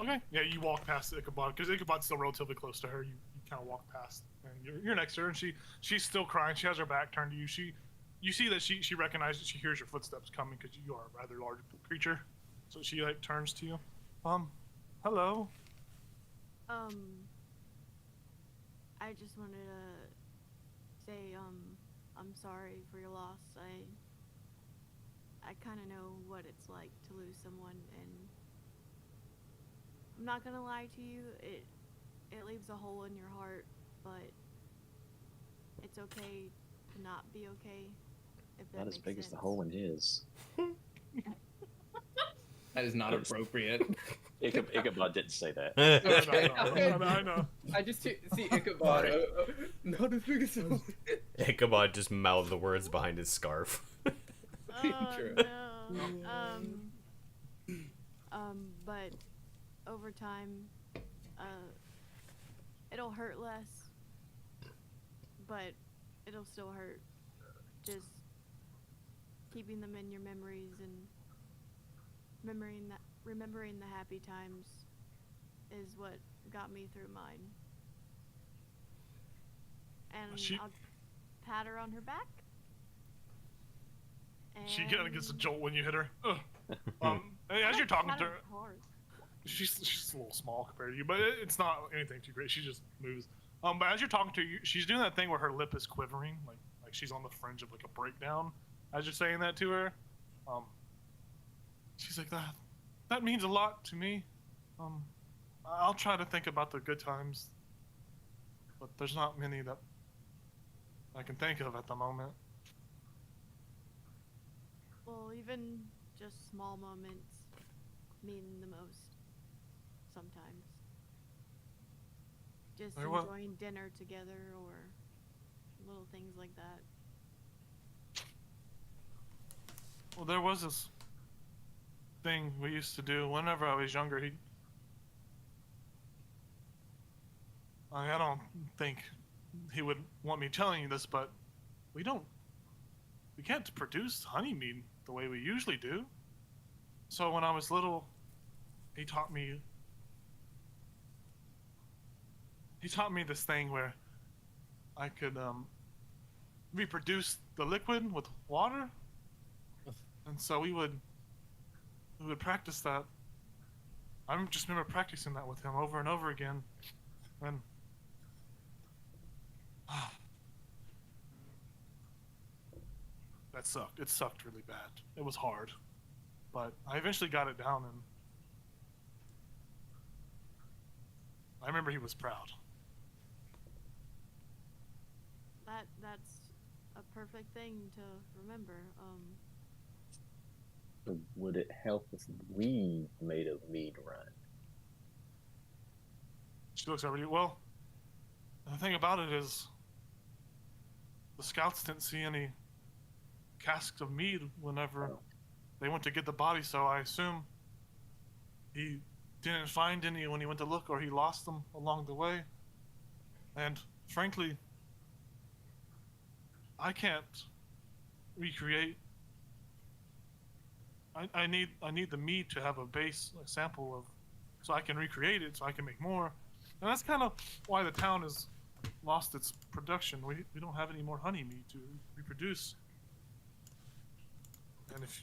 Okay. Yeah, you walk past Ichabod because Ichabod's still relatively close to her. You kind of walk past, and you're next to her, and she's still crying. She has her back turned to you. You see that she recognizes, she hears your footsteps coming because you are a rather large creature. So she like turns to you. Hello.
I just wanted to say, I'm sorry for your loss. I kind of know what it's like to lose someone, and I'm not gonna lie to you. It leaves a hole in your heart, but it's okay to not be okay. If that
Not as
makes
big as the
sense.
hole in his.
That is not appropriate.
Ichabod didn't say that.
I know.
I just see Ichabod. Not as big as
Ichabod just mouthed the words behind his scarf.
Oh
True.
no. But over time, it'll hurt less, but it'll still hurt. Just keeping them in your memories and remembering the happy times is what got me through mine. And I'll pat her on her back.
She kind of gets a jolt when you hit her. As you're talking to her, she's a little small compared to you, but it's not anything too great. She just moves. But as you're talking to her, she's doing that thing where her lip is quivering, like she's on the fringe of like a breakdown. As you're saying that to her, she's like, that means a lot to me. I'll try to think about the good times, but there's not many that I can think of at the moment.
Well, even just small moments mean the most sometimes. Just
Very well.
enjoying dinner together or little things like that.
Well, there was this thing we used to do whenever I was younger. I don't think he would want me telling you this, but we can't produce honeymead the way we usually do. So when I was little, he taught me this thing where I could reproduce the liquid with water. And so we would practice that I just remember practicing that with him over and over again, and that sucked. It sucked really bad. It was hard, but I eventually got it down, and I remember he was proud.
That's a perfect thing to remember.
So would it help if we made a mead run?
She looks over to you. Well, the thing about it is, the scouts didn't see any casks of mead whenever they went to get the body, so I assume he didn't find any when he went to look, or he lost them along the way. And frankly, I can't recreate. I need the mead to have a base, a sample of, so I can recreate it, so I can make more. And that's kind of why the town has lost its production. We don't have any more honey mead to reproduce. And if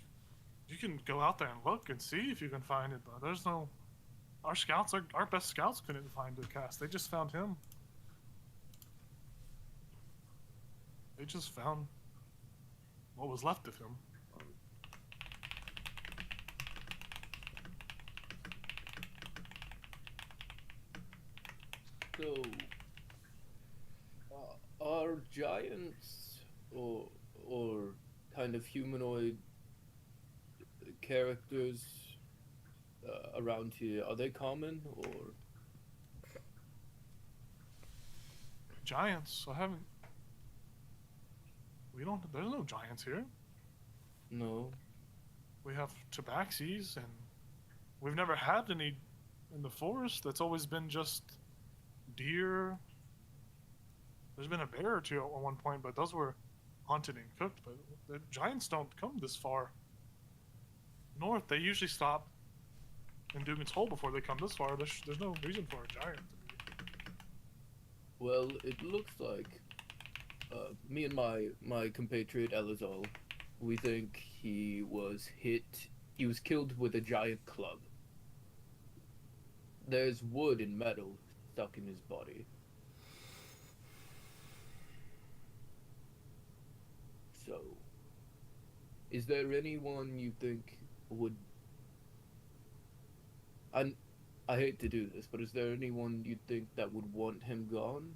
you can go out there and look and see if you can find it, but there's no. Our best scouts couldn't find the cast. They just found him. They just found what was left of him.
So, are giants or kind of humanoid characters around here, are they common, or?
Giants? There's no giants here.
No.
We have tabaxis, and we've never had any in the forest. That's always been just deer. There's been a bear or two at one point, but those were hunted and cooked. But the giants don't come this far north. They usually stop in Dugan's Hole before they come this far. There's no reason for a giant to be.
Well, it looks like me and my compatriot Elazol, we think he was killed with a giant club. There's wood and metal stuck in his body. So, is there anyone you think would... I hate to do this, but is there anyone you think that would want him gone?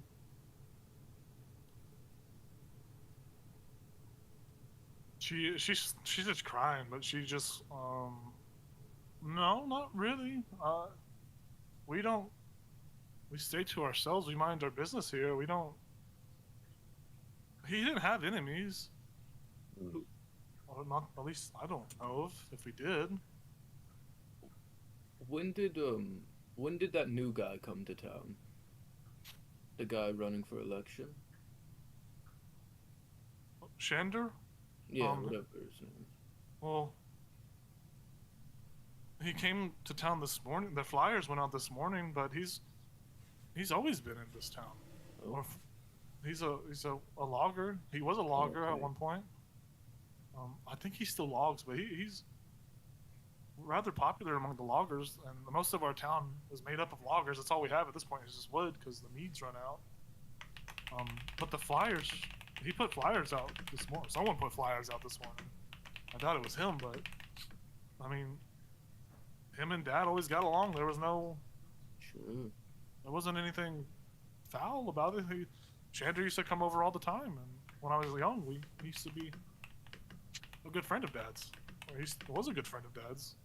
She's just crying, but she just no, not really. We stay to ourselves. We mind our business here. We don't. He didn't have enemies. Or not, at least I don't know if we did.
When did that new guy come to town? The guy running for election?
Shander?
Yeah, whatever his name.
Well, he came to town this morning. The flyers went out this morning, but he's always been in this town.
Oh.
Or he's a logger. He was a logger at one point. I think he still logs, but he's rather popular among the loggers, and most of our town is made up of loggers. That's all we have at this point is just wood because the mead's run out. But the flyers, he put flyers out this morning. Someone put flyers out this morning. I doubt it was him, but I mean, him and Dad always got along. There was no, there wasn't anything foul about it. Shander used to come over all the time, and when I was young, he used to be a good friend of Dad's. Or he was a good friend of Dad's.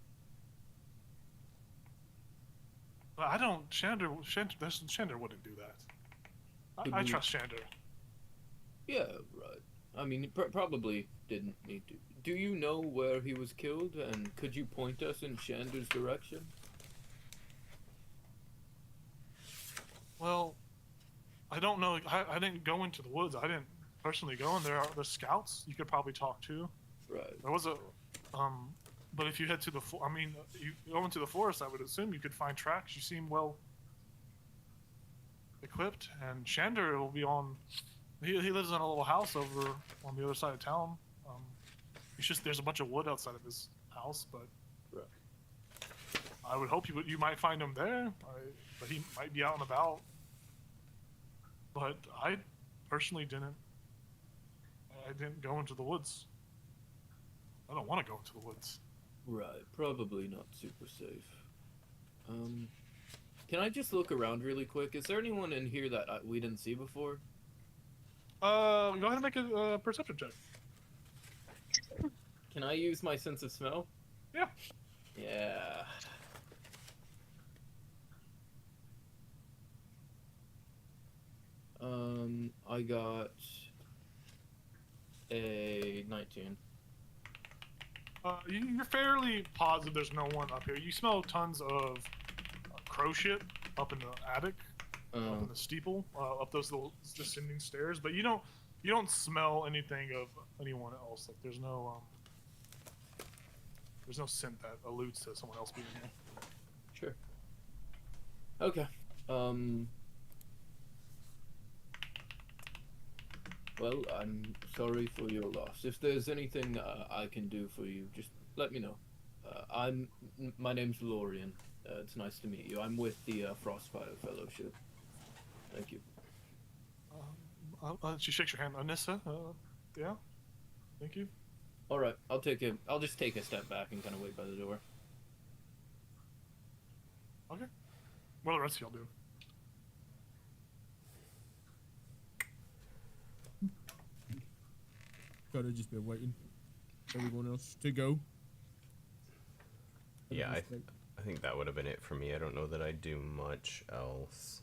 But I don't. Shander wouldn't do that. I trust Shander.
Yeah, right. I mean, he probably didn't need to. Do you know where he was killed, and could you point us in Shander's direction?
Well, I don't know. I didn't go into the woods. I didn't personally go in there. There's scouts you could probably talk to.
Right.
There was a, but if you head to you go into the forest, I would assume you could find tracks. You seem well equipped, and Shander will be on. He lives in a little house over on the other side of town. There's a bunch of wood outside of his house, but
right.
I would hope you might find him there, but he might be out and about. But I personally didn't. I didn't go into the woods. I don't want to go into the woods.
Right, probably not super safe. Can I just look around really quick? Is there anyone in here that we didn't see before?
Go ahead and make a perception check.
Can I use my sense of smell?
Yeah.
Yeah. I got a 19.
You're fairly positive there's no one up here. You smell tons of crow shit up in the attic, up in the steeple, up those little descending stairs. But you don't smell anything of anyone else. Like there's no scent that alludes to someone else being here.
Sure. Okay. Well, I'm sorry for your loss. If there's anything I can do for you, just let me know. My name's Lorian. It's nice to meet you. I'm with the Frostfire Fellowship. Thank you.
She shakes your hand. Anissa, yeah? Thank you.
Alright, I'll just take a step back and kind of wait by the door.
Okay. What are the rest of y'all doing?
Gotta just be waiting. Everyone else to go.
Yeah, I think that would have been it for me. I don't know that I do much else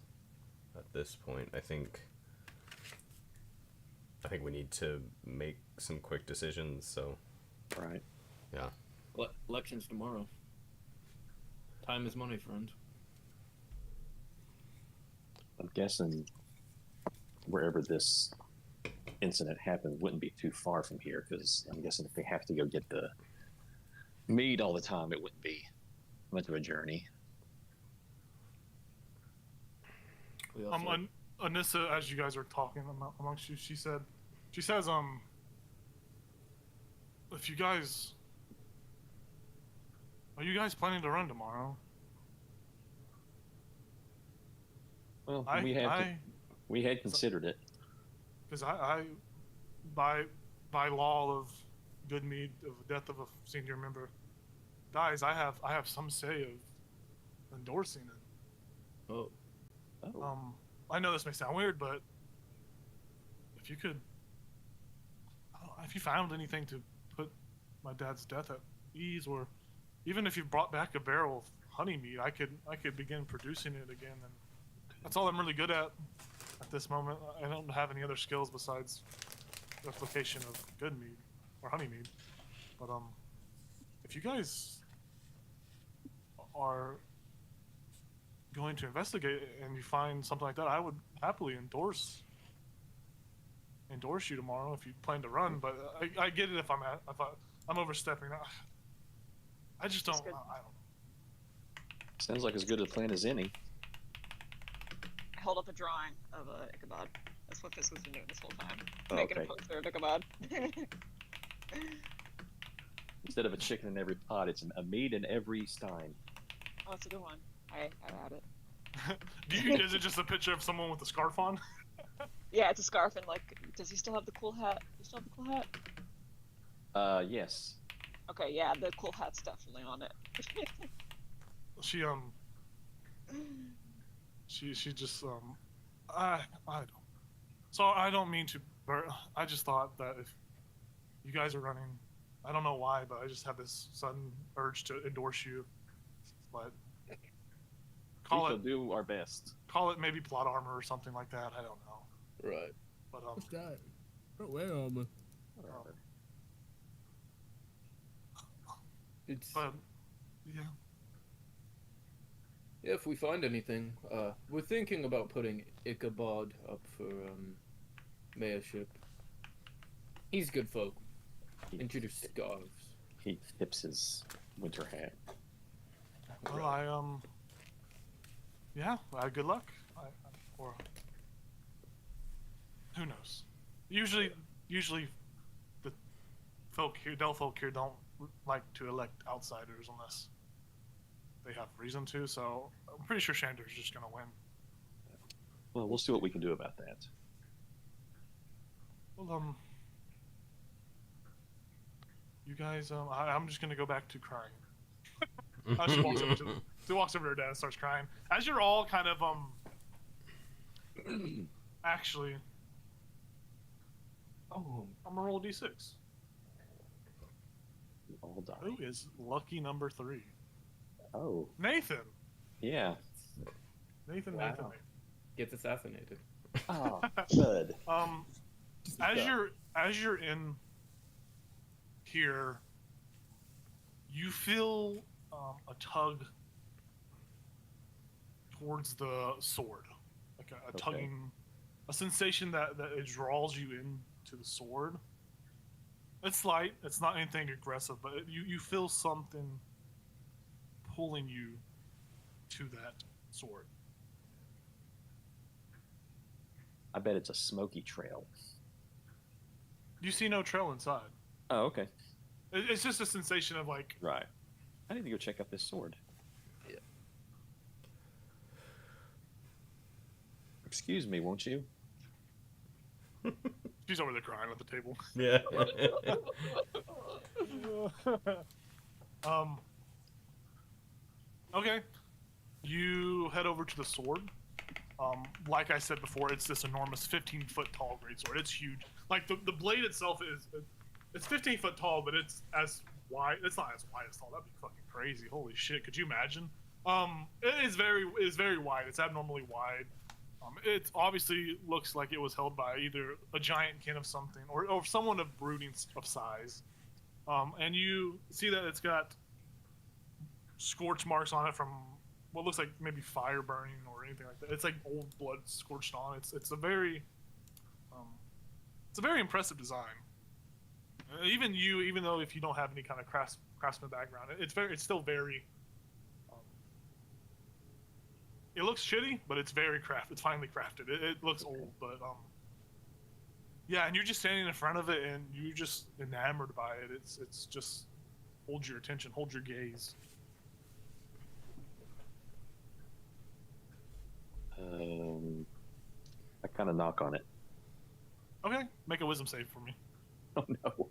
at this point. I think we need to make some quick decisions, so
Right.
yeah.
Elections tomorrow. Time is money, friend.
I'm guessing wherever this incident happened wouldn't be too far from here, because I'm guessing if they have to go get the meat all the time, it wouldn't be much of a journey.
Anissa, as you guys are talking amongst you, she says, if you guys, are you guys planning to run tomorrow?
Well, we had considered it.
Because I by law of good mead of the death of a senior member dies, I have some say of endorsing it.
Oh.
I know this may sound weird, but if you could, if you found anything to put my dad's death at ease, or even if you brought back a barrel of honey mead, I could begin producing it again, and that's all I'm really good at this moment. I don't have any other skills besides replication of good mead or honey mead. But if you guys are going to investigate and you find something like that, I would happily endorse you tomorrow if you plan to run. But I get it if I'm overstepping. I just don't. I don't know.
Sounds like as good a plan as any.
I held up a drawing of Ichabod. That's what this was doing this whole time.
Oh,
Making
okay.
a poster of Ichabod.
Instead of a chicken in every pot, it's a meat in every stein.
Oh, that's a good one. I had it.
Is it just a picture of someone with a scarf on?
Yeah, it's a scarf and does he still have the cool hat? Do you still have the cool hat?
Yes.
Okay, yeah, the cool hat's definitely on it.
She just I don't. So I don't mean to. I just thought that if you guys are running, I don't know why, but I just have this sudden urge to endorse you. But
We shall do our best.
call it maybe plot armor or something like that. I don't know.
Right.
But
What's that? Don't wear armor.
It's
but yeah.
if we find anything, we're thinking about putting Ichabod up for mayorship. He's good folk. Introduce scarves.
He tips his winter hat.
Well, yeah. Good luck. Or who knows? Usually the folk here, Dell folk here, don't like to elect outsiders unless they have reason to. So I'm pretty sure Shander's just gonna win.
Well, we'll see what we can do about that.
Well, you guys, I'm just gonna go back to crying. I just walks over to her dad and starts crying. As you're all kind of actually, I'm gonna roll a d6.
We all die.
Who is lucky number 3?
Oh,
Nathan.
yeah.
Nathan.
Wow.
Nathan.
Gets assassinated.
Oh, good.
As you're in here, you feel a tug towards the sword, like a
Okay.
tugging, a sensation that it draws you into the sword. It's light. It's not anything aggressive, but you feel something pulling you to that sword.
I bet it's a smoky trail.
You see no trail inside.
Oh, okay.
It's just a sensation of like,
Right. I need to go check out this sword.
Yeah.
Excuse me, won't you?
she's over there crying at the table.
Yeah.
Okay. You head over to the sword. Like I said before, it's this enormous 15-foot tall greatsword. It's huge. Like the blade itself it's 15 foot tall, but it's as wide. It's not as wide as tall. That'd be fucking crazy. Holy shit! Could you imagine? It is very wide. It's abnormally wide. It obviously looks like it was held by either a giant kin of something or someone of brooding of size. And you see that it's got scorch marks on it from what looks like maybe fire burning or anything like that. It's like old blood scorched on. It's a very impressive design. Even though if you don't have any kind of craftsman background, it's still very. It looks shitty, but it's very It's finely crafted. It looks old, but yeah. And you're just standing in front of it, and you're just enamored by it. It's just holds your attention, holds your gaze.
I kind of knock on it.
Okay, make a wisdom save for me.
Oh no.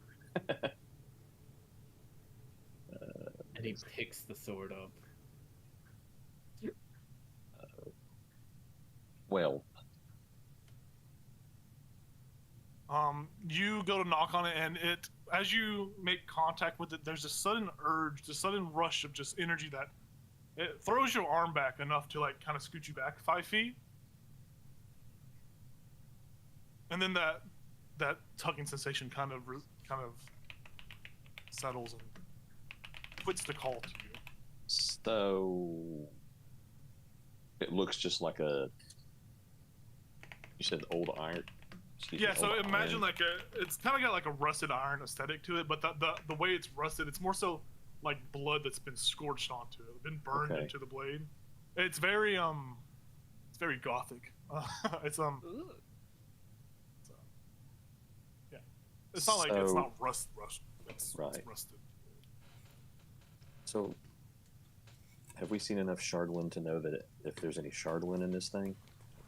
And he picks the sword up.
Well,
you go to knock on it, and as you make contact with it, there's a sudden urge, a sudden rush of just energy that it throws your arm back enough to like kind of scoot you back 5 feet, and then that tugging sensation kind of settles and quits the call to you.
so it looks just like a. You said old iron.
Yeah, so
old
imagine
iron.
it's kind of got like a rusted iron aesthetic to it, but the way it's rusted, it's more so like blood that's been scorched onto it, been burned
Okay.
into the blade. It's very gothic. It's
Ooh.
yeah, it's not like it's
So-
not rust. It's
Right.
rusted.
So, have we seen enough Shardlin to know that if there's any Shardlin in this thing?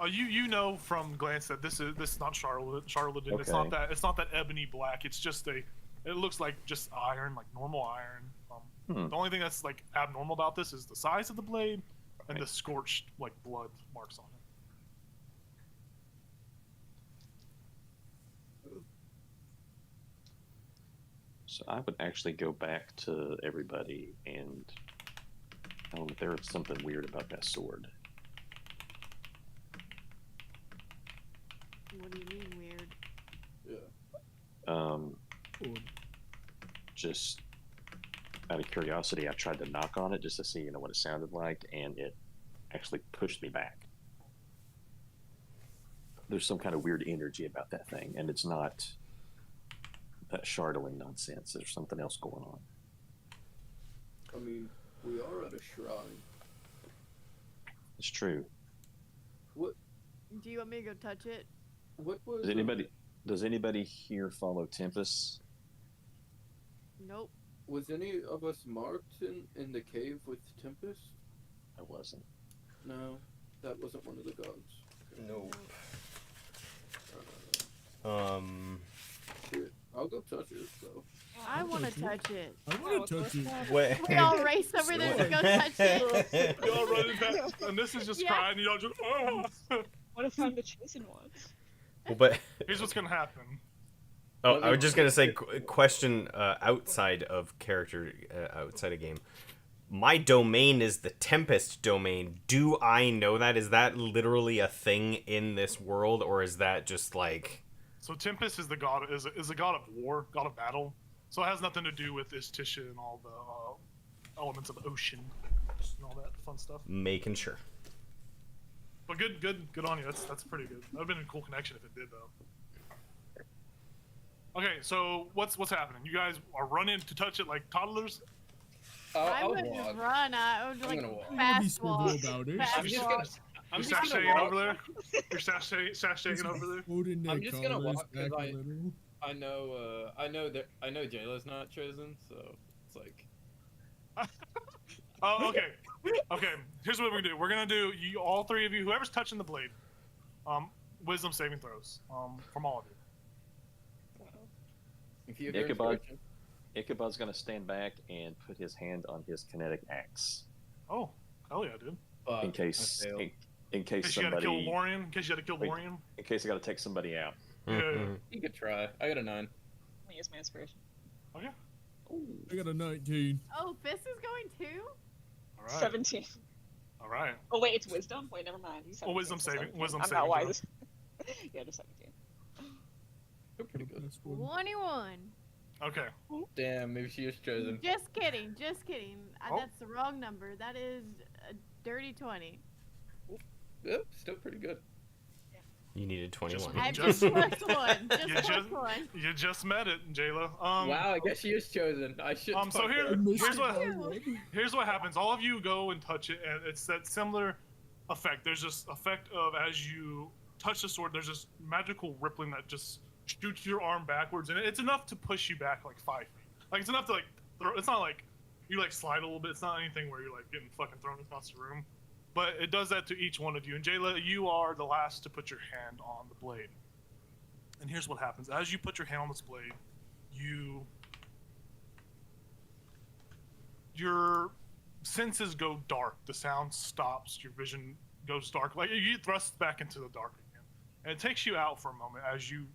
You know from glance that this is not Charlotte. It's
Okay.
not that ebony black. It's just it looks like just iron, like normal iron. The only thing that's like abnormal about this is the size of the blade and
Right.
the scorched like blood marks on it.
So I would actually go back to everybody and tell them that there's something weird about that sword.
What do you mean weird?
Yeah.
Just out of curiosity, I tried to knock on it just to see, what it sounded like, and it actually pushed me back. There's some kind of weird energy about that thing, and it's not that Shardling nonsense. There's something else going on.
I mean, we are at a shrine.
It's true.
What?
Do you want me to go touch it?
What was?
Does anybody here follow Tempest?
Nope.
Was any of us marked in the cave with Tempest?
I wasn't.
No, that wasn't one of the gods.
Nope.
Uh, shit. I'll go touch it, so.
I want to touch it.
I want to touch it.
Wait.
We all race over there to go touch it.
Y'all running back, and this is just
Yeah.
crying. Y'all just. Oh.
What if I'm the chosen one?
Well, but
Here's what's gonna happen.
oh, I was just gonna say question outside of character, outside of game. My domain is the Tempest domain. Do I know that? Is that literally a thing in this world, or is that just like?
So Tempest is the god is a god of war, god of battle. So it has nothing to do with Istisha and all the elements of the ocean and all that fun stuff.
Making sure.
But good on you. That's pretty good. That would have been a cool connection if it did though. Okay, so what's happening? You guys are running to touch it like toddlers?
I
I'll
wouldn't
walk.
run. I would like
gonna walk.
Be
fast
civil
walk.
about it.
Fast
I'm just
walk.
gonna. I'm
You're
just gonna
sashaying
walk.
over there? You're sashaying over there?
Holding their
I'm just gonna
collars
walk 'cause
back a
I-
little.
I know Jayla's not chosen, so it's like.
Oh, okay. Okay, here's what we're gonna do. We're gonna do all three of you, whoever's touching the blade, wisdom saving throws, from all of you.
If you
Ichabod. Ichabod's gonna stand back and put his hand on his kinetic axe
Oh, hell yeah, dude.
in case
I failed.
in
In
case
case you gotta kill
somebody
Lorian. In case you gotta kill
Wait.
Lorian.
in case I gotta take somebody out.
Yeah.
You could try. I got a 9.
Let me use my inspiration.
Okay.
I got a 19.
Oh, Fist is going too?
All right.
17.
All right.
Oh wait, it's wisdom. Wait, never mind. He's
Oh,
17,
wisdom
so
saving-
17.
wisdom
I'm
saving
not
throw.
wise. Yeah, just 17.
They're pretty good.
That's one.
21.
Okay.
Damn, maybe she is chosen.
Just kidding. Just kidding.
Oh.
That's the wrong number. That is a dirty 20.
Yep, still pretty good.
You needed 21.
I
Just-
just plus one.
You
Just plus
just-
one.
You just met it, Jayla.
Wow, I guess she is chosen. I should.
So
talk
here-
I
to her.
missed
here's
it
what-
by one.
Here's what happens. All of you go and touch it, and it's that similar effect. There's this effect of as you touch the sword, there's this magical rippling that just shoots your arm backwards, and it's enough to push you back like 5 feet. Like it's enough to like throw. It's not like you like slide a little bit. It's not anything where you're like getting fucking thrown across the room. But it does that to each one of you. And Jayla, you are the last to put your hand on the blade. And here's what happens. As you put your hand on this blade, your senses go dark. The sound stops. Your vision goes dark. Like you get thrust back into the dark again. And it takes you out for a moment as you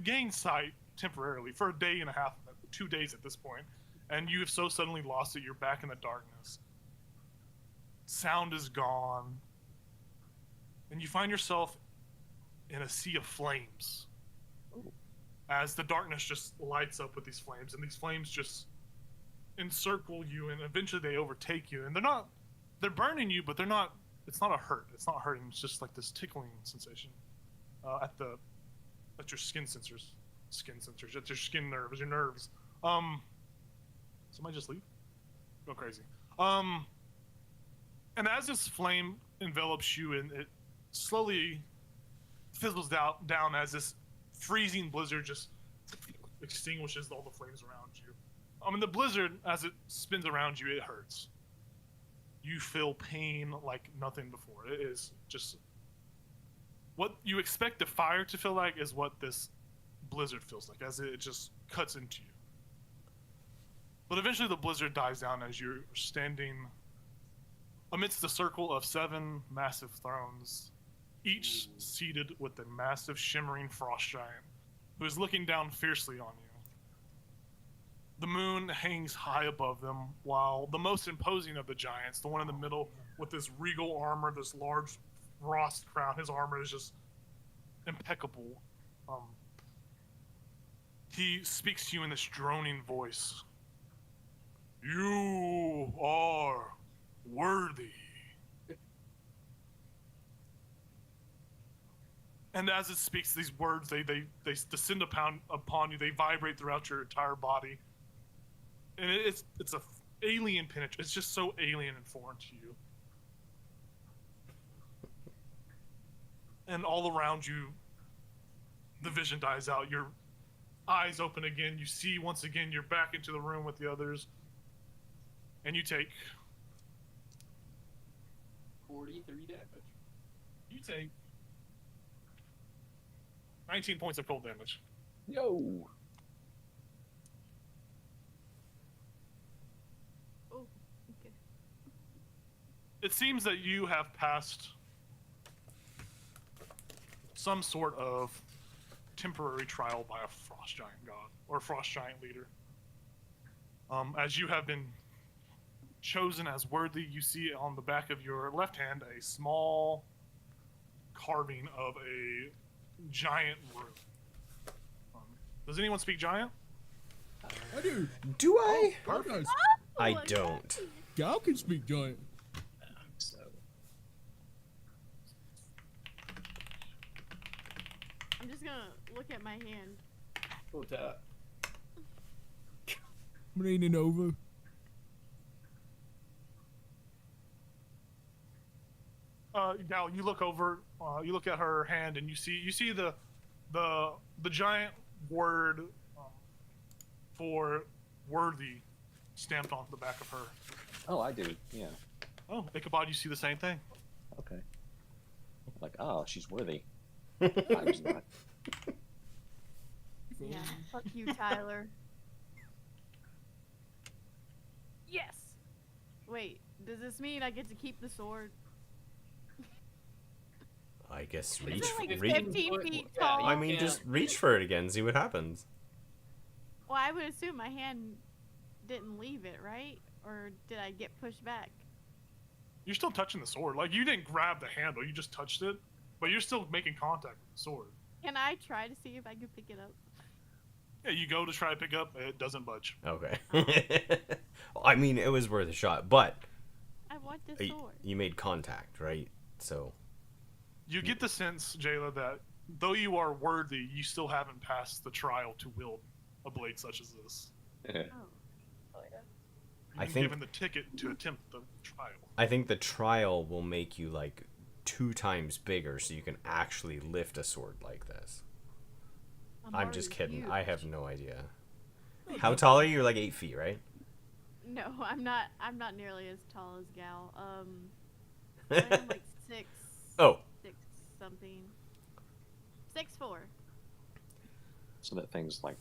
gain sight temporarily for a day and a half, 2 days at this point. And you have so suddenly lost it, you're back in the darkness. Sound is gone. And you find yourself in a sea of flames. As the darkness just lights up with these flames, and these flames just encircle you, and eventually they overtake you. And they're burning you, but it's not a hurt. It's not hurting. It's just like this tickling sensation at your skin sensors, at your skin nerves, your nerves. Somebody just leave? Go crazy. And as this flame envelops you, and it slowly fizzles down as this freezing blizzard just extinguishes all the flames around you. The blizzard, as it spins around you, it hurts. You feel pain like nothing before. It is just what you expect the fire to feel like is what this blizzard feels like, as it just cuts into you. But eventually the blizzard dies down as you're standing amidst the circle of 7 massive thrones, each seated with a massive shimmering frost giant who is looking down fiercely on you. The moon hangs high above them, while the most imposing of the giants, the one in the middle with this regal armor, this large frost crown, his armor is just impeccable. He speaks to you in this droning voice. You are worthy. And as it speaks these words, they descend upon you. They vibrate throughout your entire body. And it's a alien penetration. It's just so alien and foreign to you. And all around you, the vision dies out. Your eyes open again. You see once again you're back into the room with the others. And you take
43 damage.
You take 19 points of cold damage.
Yo.
Oh, okay.
It seems that you have passed some sort of temporary trial by a frost giant god or frost giant leader. As you have been chosen as worthy, you see on the back of your left hand a small carving of a giant room. Does anyone speak giant?
I do.
Do I?
Gal does.
I don't.
Gal can speak giant.
So
I'm just gonna look at my hand.
What's that?
I'm leaning over.
Gal, you look over, you look at her hand, and you see the giant word for worthy stamped on the back of her.
oh, I do. Yeah.
Oh, Ichabod, you see the same thing.
Okay. Like, oh, she's worthy. I was not.
Yeah, fuck you, Tyler. Yes. Wait, does this mean I get to keep the sword?
I guess
Is
reach.
it like
reach
15 feet
Yeah,
tall?
I mean,
Yeah.
just reach for it again. See what happens.
Well, I would assume my hand didn't leave it, right? Or did I get pushed back?
You're still touching the sword. Like, you didn't grab the handle, you just touched it, but you're still making contact with the sword.
Can I try to see if I can pick it up?
Yeah, you go to try to pick up, it doesn't budge.
Okay. I mean, it was worth a shot, but
I want the
y-
sword.
you made contact, right? So
You get the sense, Jayla, that though you are worthy, you still haven't passed the trial to wield a blade such as this.
Oh.
You've
I
been
think-
given the ticket to attempt the trial.
I think the trial will make you like 2 times bigger, so you can actually lift a sword like this. I'm just
already
kidding.
huge.
I have no idea. How tall are you? You're like 8 feet, right?
No, I'm not. I'm not nearly as tall as Gal. I'm like 6.
Oh.
6 something. 6'4".
So that thing's like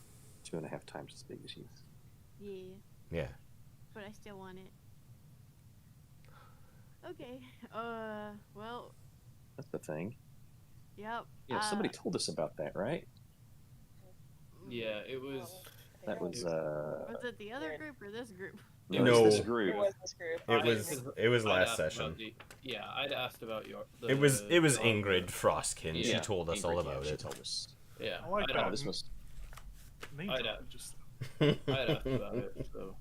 2.5 times as big as you.
Yeah,
Yeah.
but I still want it. Okay. Well.
That's the thing.
Yep.
Yeah, somebody told us about that, right?
Yeah, it was.
That was
Was it the other group or this group?
no,
No.
it's this group.
It was this group.
It was
I'd
last
asked
session.
about yeah, I'd asked about your.
It was
your-
Ingrid Frostkin. She
Yeah,
told us all
Ingrid,
about
yeah, She
it.
told us.
Yeah,
I like
I'd
that.
Oh,
asked-
this was.
Name
I'd
drop,
have-
just
I'd asked about it, so.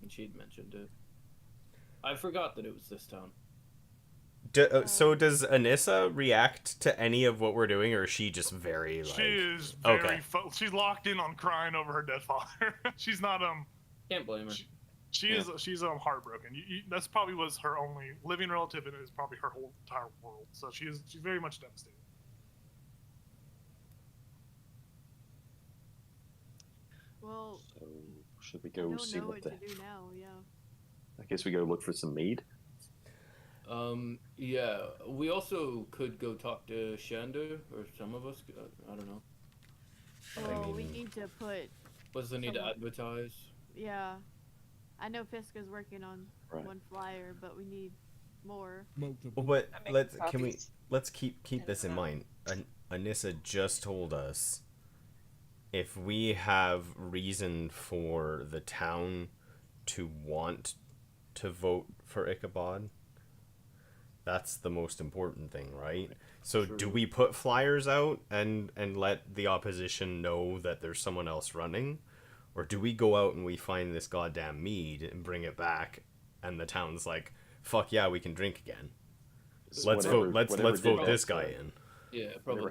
And she'd mentioned it. I forgot that it was this town.
So does Anissa react to any of what we're doing, or is she just very like?
she is very
Okay.
she's locked in on crying over her dead father. She's not
Can't blame her.
she's heartbroken. That's probably was her only living relative, and it is probably her whole entire world. So she's very much devastated.
Well,
So should we
I
go
don't
see
know
what
what
the?
to do now. Yeah.
I guess we go look for some mead.
Yeah, we also could go talk to Shander, or some of us. I don't know.
Well, we
mean-
need to put.
What's the need to
Someone-
advertise?
Yeah. I know Fiska's working on
Right.
one flyer, but we need more.
Multiple.
Well, but
I make
let's keep
And
this in
then-
mind. Anissa just told us if we have reason for the town to want to vote for Ichabod, that's the most important thing, right? So do
True.
we put flyers out and let the opposition know that there's someone else running? Or do we go out and we find this goddamn mead and bring it back and the town's like, fuck yeah, we can drink again. Let's vote let's
did
vote
that,
this guy in.
Yeah, probably.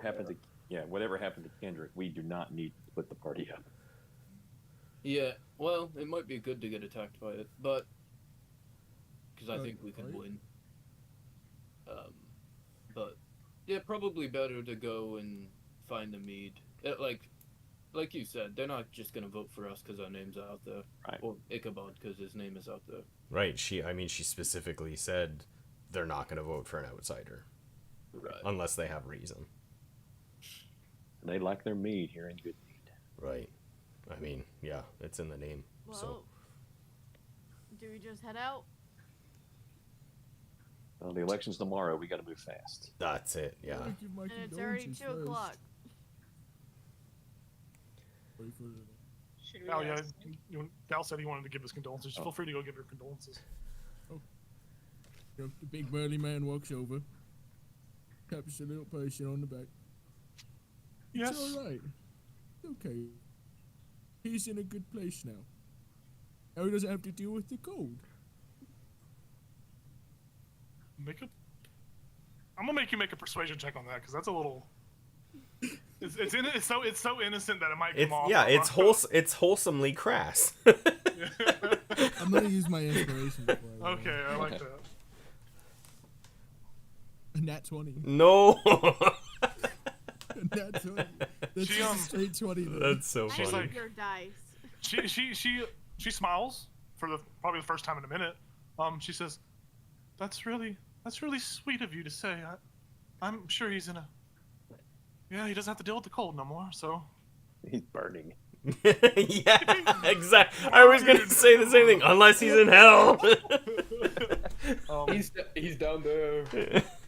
Whatever happened to Kendrick, we do not need to split the party up.
Yeah, well, it might be good to get attacked by it, but because I think we can
Right.
win. But yeah, probably better to go and find the mead. like you said, they're not just gonna vote for us because our name's out there,
Right.
or Ichabod because his name is out there.
Right. She specifically said they're not going to vote for an outsider
Right.
unless they have reason.
They like their mead here in Good Mead.
Right. I mean, yeah, it's in the name.
Whoa.
So
Do we just head out?
Well, the election's tomorrow. We got to move fast.
that's it. Yeah.
I'll give my
And it's already
condolences
2 o'clock.
first. Wait for the-
Should we
Oh yeah,
ask him?
Gal said he wanted to give his condolences.
Oh.
Feel free to go give your condolences.
You know, the big burly man walks over, taps the little person on the back.
Yes.
It's all right. It's okay. He's in a good place now. Now he doesn't have to deal with the cold.
I'm gonna make you make a persuasion check on that because that's a little. It's so innocent that it might come off.
It's wholesomely crass.
I'm gonna use my inspiration. Before I roll.
Okay, I like that.
A nat 20.
No.
A nat 20. That's
She,
just a straight 20. Then.
That's so
I
She's
funny.
need
like-
your dice.
She smiles for probably the first time in a minute. She says, "That's really sweet of you to say. I'm sure he's in a. Yeah, he doesn't have to deal with the cold no more. So
He's burning.
Yeah, exactly. I was gonna say the same thing. Unless he's in hell.
He's down there.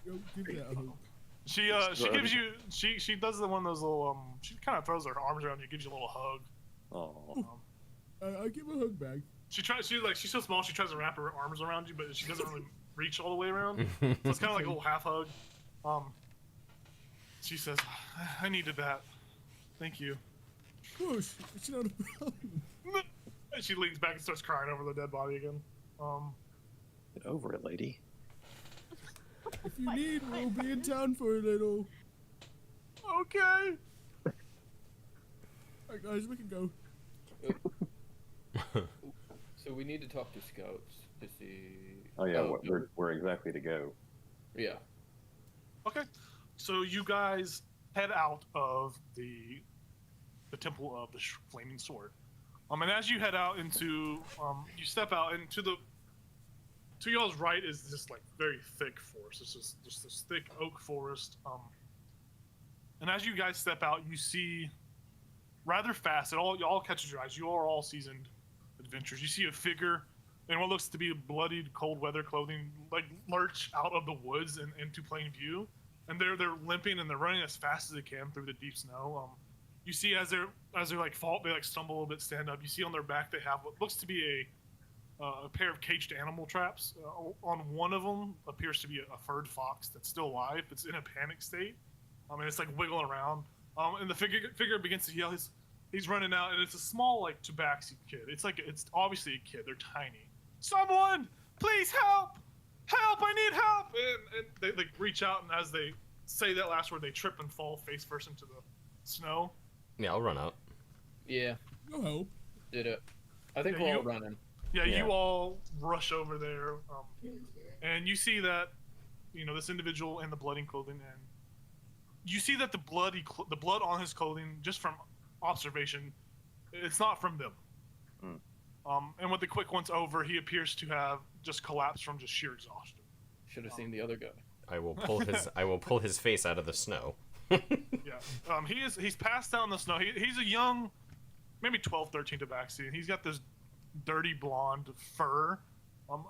Yo, give me that hope.
she gives you she does the one of those little she kind of throws her arms around you, gives you a little hug.
Oh,
I'll give a hug back.
She's so small she tries to wrap her arms around you, but she doesn't really reach all the way around. So it's kind of like a little half hug. She says, "I needed that. Thank you."
Of course, it's not a problem.
And she leans back and starts crying over the dead body again.
get over it, lady.
If you need, we'll be in town for a little.
Okay.
Alright, guys, we can go.
So we need to talk to scouts to see.
Oh yeah, where exactly to go?
Yeah.
Okay. So you guys head out of the Temple of the Flaming Sword. And as you head out into, you step out into to y'all's right is this like very thick forest. It's just this thick oak forest. And as you guys step out, you see rather fast. Y'all catches your eyes. You are all seasoned adventurers. You see a figure in what looks to be bloodied, cold weather clothing, like lurch out of the woods and into plain view. And they're limping and they're running as fast as they can through the deep snow. You see as they like fall, they like stumble a little bit, stand up. You see on their back they have what looks to be a pair of caged animal traps. On one of them appears to be a furred fox that's still alive. It's in a panic state. And it's like wiggling around. And the figure begins to yell. He's running out, and it's a small like tabaxi kid. It's obviously a kid. They're tiny. Someone, please help! Help! I need help! And they like reach out, and as they say that last word, they trip and fall face first into the snow.
Yeah, I'll run out.
Yeah.
No help.
Did it. I think
Yeah,
we're
you-
all running.
Yeah,
Yeah.
you all rush over there, and you see that, this individual in the bloody clothing, and you see that the blood on his clothing, just from observation, it's not from them. And with the quick once over, he appears to have just collapsed from just sheer exhaustion.
Should have seen the other guy.
I will pull his face out of the snow.
Yeah, he's passed out in the snow. He's a young, maybe 12, 13 tabaxi, and he's got this dirty blonde fur.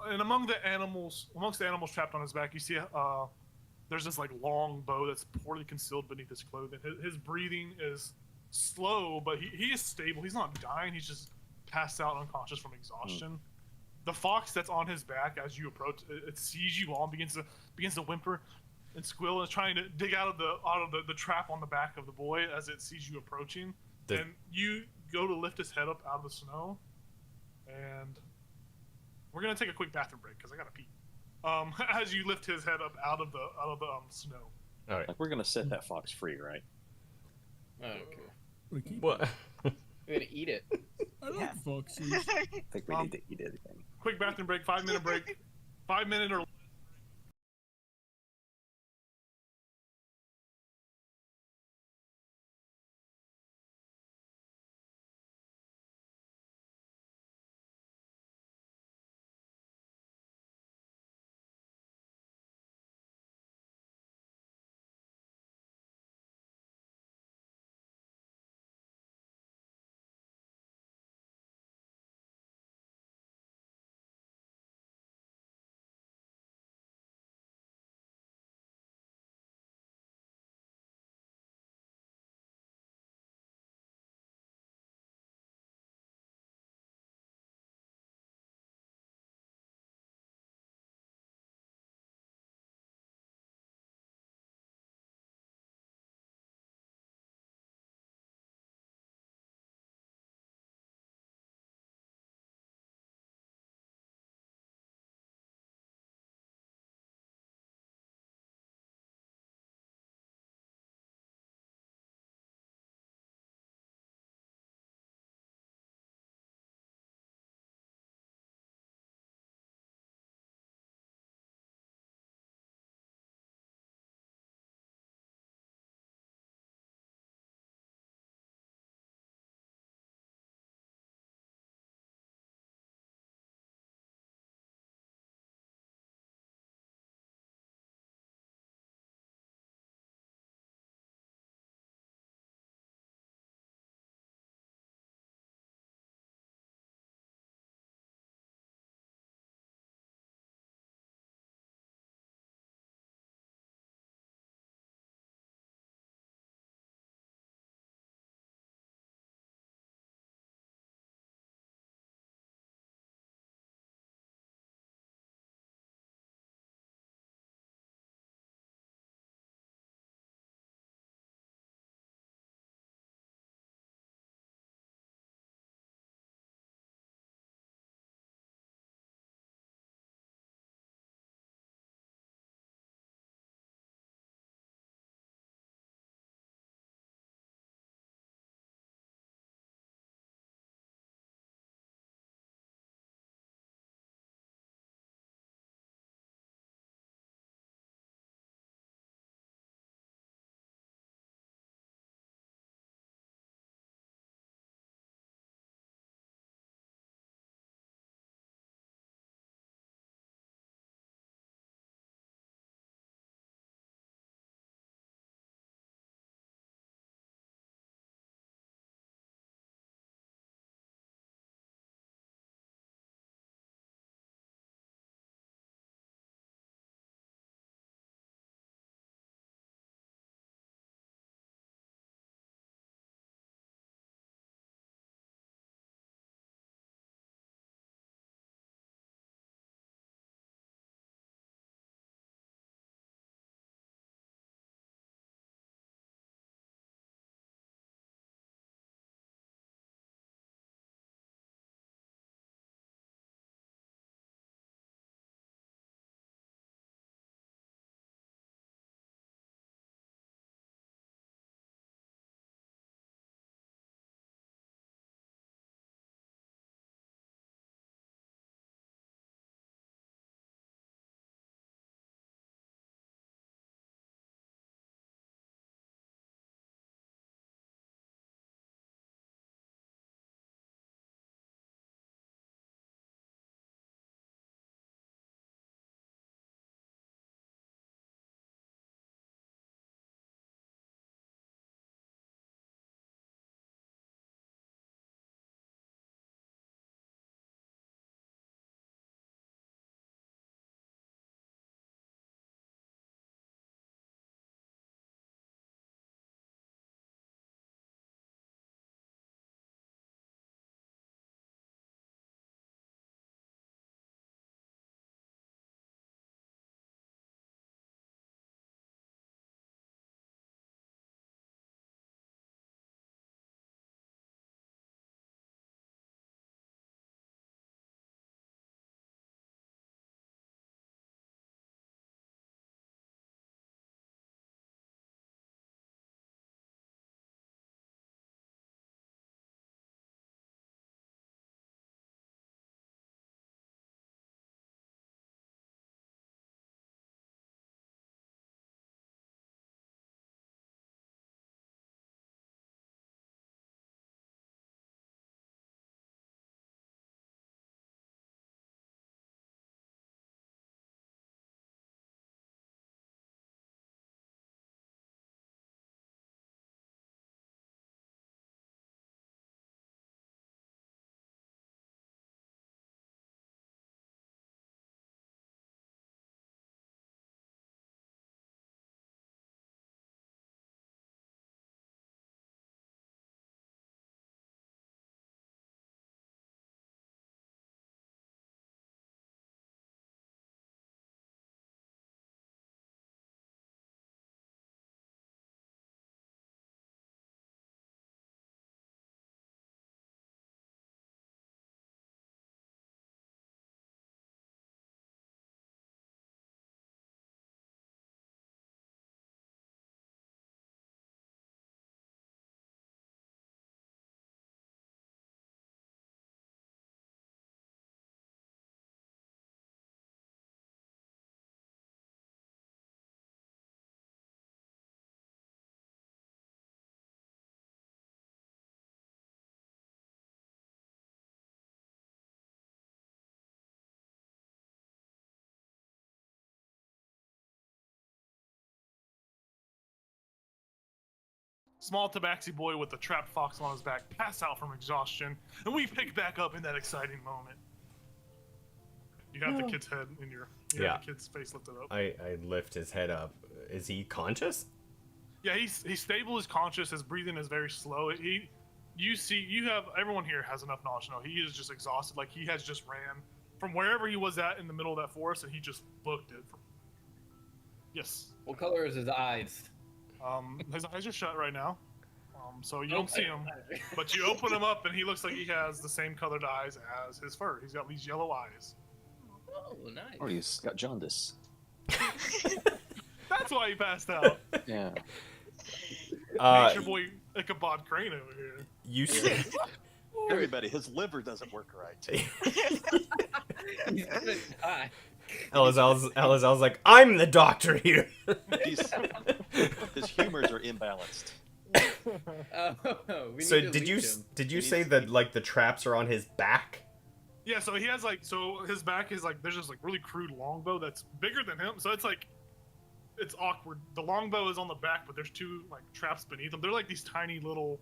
And amongst the animals trapped on his back, you see there's this like long bow that's poorly concealed beneath his clothing. His breathing is slow, but he is stable. He's not dying. He's just passed out unconscious from exhaustion. The fox that's on his back as you approach, it sees you all and begins to whimper and squeal and is trying to dig out of the trap on the back of the boy as it sees you approaching. And you go to lift his head up out of the snow, and we're gonna take a quick bathroom break because I gotta pee. As you lift his head up out of the snow.
All right.
Like we're gonna set that fox free, right?
I don't care.
Wanna keep
What?
We're gonna eat it.
I like foxes.
I think we need to eat it again.
Quick bathroom break, 5-minute break. 5-minute or small tabaxi boy with a trapped fox on his back pass out from exhaustion, and we pick back up in that exciting moment. You have the kid's head in your... You have the kid's face lifted up.
I lift his head up. Is he conscious?
Yeah, he's stable, he's conscious, his breathing is very slow. Everyone here has enough knowledge to know he is just exhausted. Like, he has just ran from wherever he was at in the middle of that forest, and he just booked it. Yes.
What color is his eyes?
His eyes are shut right now, so you don't see him. But you open him up, and he looks like he has the same colored eyes as his fur. He's got these yellow eyes.
Oh, nice.
Or he's got jaundice.
That's why he passed out.
Yeah.
Nature boy Ichabod Crane over here.
You said...
Everybody, his liver doesn't work right.
He's gonna die.
Elazal's like, I'm the doctor here.
His humors are imbalanced.
So did you say that like the traps are on his back?
Yeah, so he has his back is like, there's this like really crude longbow that's bigger than him, so it's like, it's awkward. The longbow is on the back, but there's two like traps beneath them. They're like these tiny little,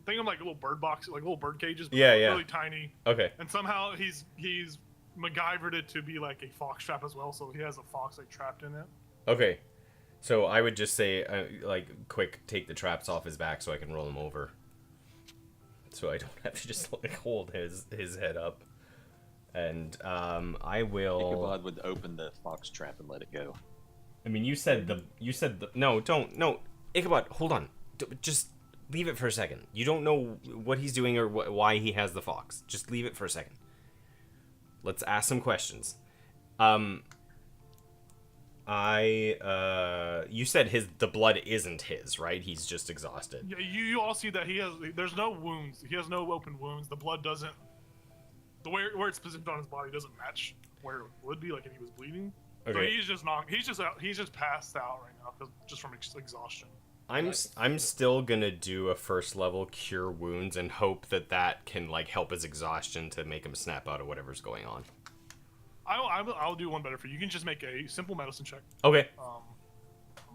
think of like little bird boxes, like little bird cages, but really tiny.
Okay.
And somehow he's MacGyvered it to be like a fox trap as well, so he has a fox like trapped in it.
Okay. So I would just say, like, quick, take the traps off his back so I can roll him over. So I don't have to just like hold his head up. And I will.
Ichabod would open the fox trap and let it go.
I mean, you said no, Ichabod, hold on. Just leave it for a second. You don't know what he's doing or why he has the fox. Just leave it for a second. Let's ask some questions. You said the blood isn't his, right? He's just exhausted.
Yeah, you all see that there's no wounds. He has no open wounds. The blood doesn't, where it's positioned on his body doesn't match where it would be, like if he was bleeding. Okay. So he's just passed out right now just from exhaustion.
I'm still gonna do a first level cure wounds and hope that can like help his exhaustion to make him snap out of whatever's going on.
I'll do one better for you. You can just make a simple medicine check.
Okay.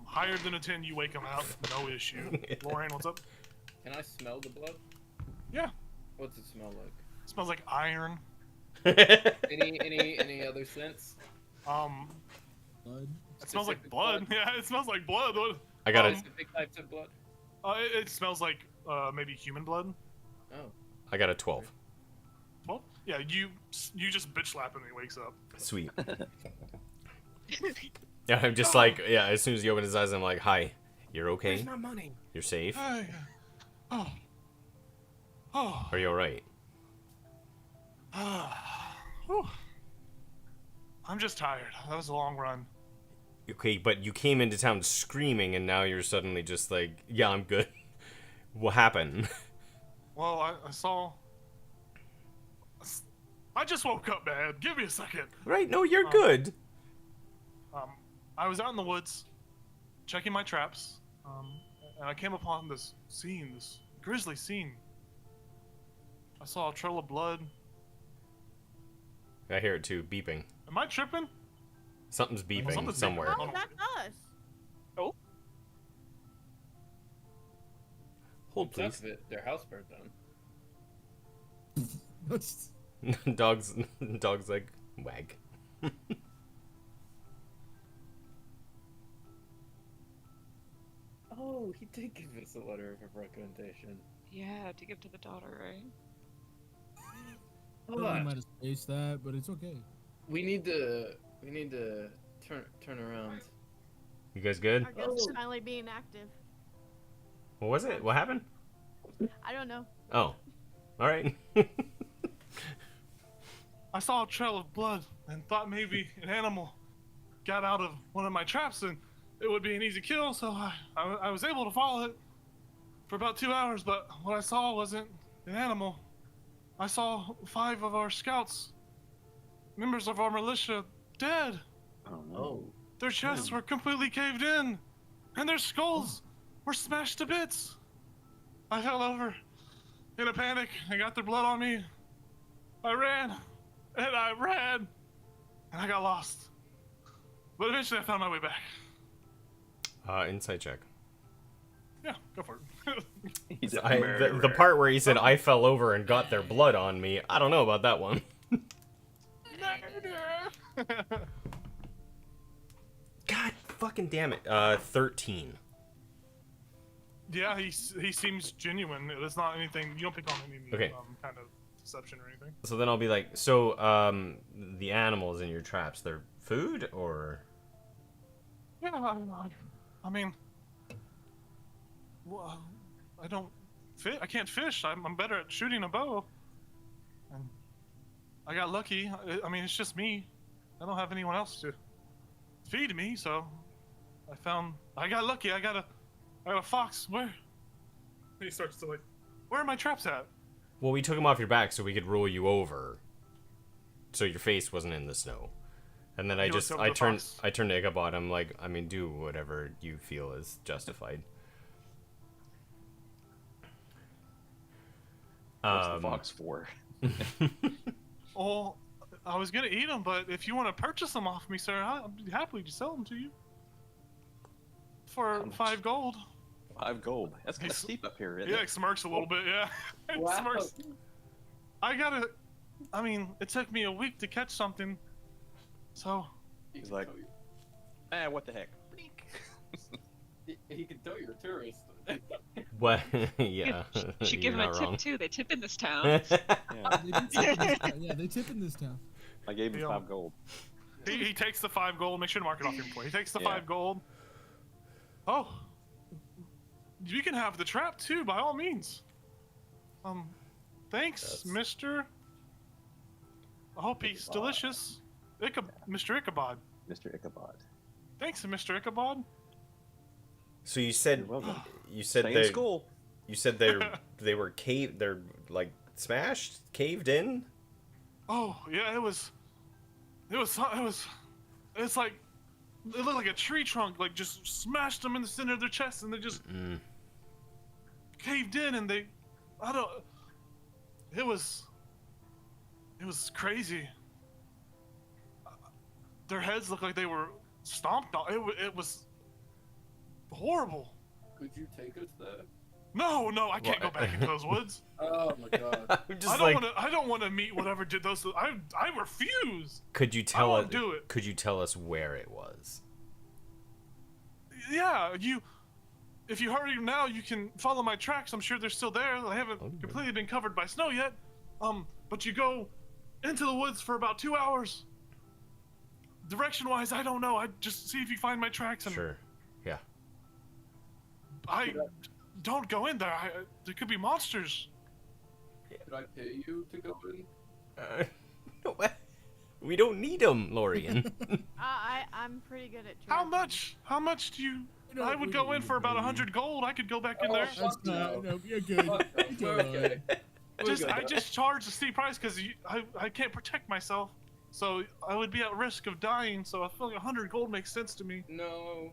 Higher than a 10, you wake him out. No issue. Lorraine, what's up?
Can I smell the blood?
Yeah.
What's it smell like?
It smells like iron.
Any other scents?
Blood.
It smells like blood. Yeah, it smells like blood.
I got it.
Specific types of blood?
It smells like maybe human blood.
Oh.
I got a 12.
12? Yeah, you just bitch slap him and he wakes up.
Sweet. Yeah, I'm just like, yeah, as soon as he opens his eyes, I'm like, hi, you're okay?
Where's my money?
You're safe?
Oh.
Are you alright?
I'm just tired. That was a long run.
Okay, but you came into town screaming, and now you're suddenly just like, yeah, I'm good. What happened?
Well, I just woke up, man. Give me a second.
Right, no, you're good.
I was out in the woods, checking my traps, and I came upon this scene, this grisly scene. I saw a trail of blood.
I hear it too, beeping.
Am I tripping?
Something's beeping
Something's
somewhere.
beeping.
Oh, that's us.
Oh.
Hold, please.
Their house burned down.
That's...
Dog's like, wag.
Oh, he did give us a letter of recommendation.
Yeah, to give to the daughter, right?
Hold
I
on.
might have spaced that, but it's okay.
We need to turn around.
You guys good?
Our guest is finally being active.
What was it? What happened?
I don't know.
Oh. Alright.
I saw a trail of blood and thought maybe an animal got out of one of my traps and it would be an easy kill, so I was able to follow it for about 2 hours, but what I saw wasn't an animal. I saw 5 of our scouts, members of our militia, dead.
Oh no.
Oh.
Their chests were completely caved in, and their skulls were smashed to bits. I fell over in a panic and got their blood on me. I ran, and I got lost. But eventually I found my way back.
Insight check.
Yeah, go for it.
He's a
The
murderer.
part where he said I fell over and got their blood on me, I don't know about that one. God fucking damn it. 13.
Yeah, he seems genuine. It's not anything. You don't pick on any
Okay.
kind of deception or anything.
So then I'll be like, so the animals in your traps, they're food or?
Yeah, I mean, well, I don't I can't fish. I'm better at shooting a bow. And I got lucky. I mean, it's just me. I don't have anyone else to feed me, so I got lucky. I got a fox. Where? He starts to like, where are my traps at?
Well, we took them off your back so we could roll you over, so your face wasn't in the snow. And then I turned to Ichabod. I'm like, I mean, do whatever you feel is justified.
What's the fox for?
Oh, I was gonna eat them, but if you want to purchase them off me, sir, I'll be happy to sell them to you for 5 gold.
5 gold. That's kind of steep up here, isn't
Yeah,
it?
it smirks a little bit. Yeah, it
Wow.
smirks. I mean, it took me a week to catch something, so.
He's like, what the heck?
He can tell you're a tourist.
What? Yeah.
Should
you're
give him a
not
tip
wrong.
too. They tip in this town.
Yeah,
They do tip in this town. Yeah, they tip in this town.
I gave him
Yeah.
5 gold.
He takes the 5 gold. Make sure to mark it off your employee. He takes the
Yeah.
5 gold. Oh, you can have the trap too, by all means. Thanks,
That's-
Mister. I hope he's
Ichabod.
delicious. Mr. Ichabod.
Mr. Ichabod.
Thanks, Mr. Ichabod.
So you said
You're welcome.
you said
Same
they
school.
you said they were they're like smashed, caved in.
Oh yeah, it's like it looked like a tree trunk, like just smashed them in the center of their chest, and they just caved in, and it was crazy. Their heads looked like they were stomped on. It was horrible.
Could you take us there?
No, I can't go back into those woods.
Oh my god.
I'm just like,
I don't want to meet whatever did those. I refuse.
could you tell us?
won't do it.
Could you tell us where it was?
Yeah, if you hurry now, you can follow my tracks. I'm sure they're still there. They haven't completely been covered by snow yet. But you go into the woods for about 2 hours. Direction-wise, I don't know. I just see if you find my tracks. And
Sure. Yeah.
I don't go in there. There could be monsters.
Could I pay you to go in?
No, we don't need them, Lorian.
I'm pretty good at
How
tracking.
much? How much do you?
You know,
I would
we
go
don't
in
need
for about
money.
100 gold. I could go back in
Oh,
there.
That's
Fuck
not,
no.
no, you're good.
Fuck no.
You're
We're
good.
okay.
I just charge a steep price because I can't protect myself, so I would be at risk of dying. So I feel like 100 gold makes sense to me.
No,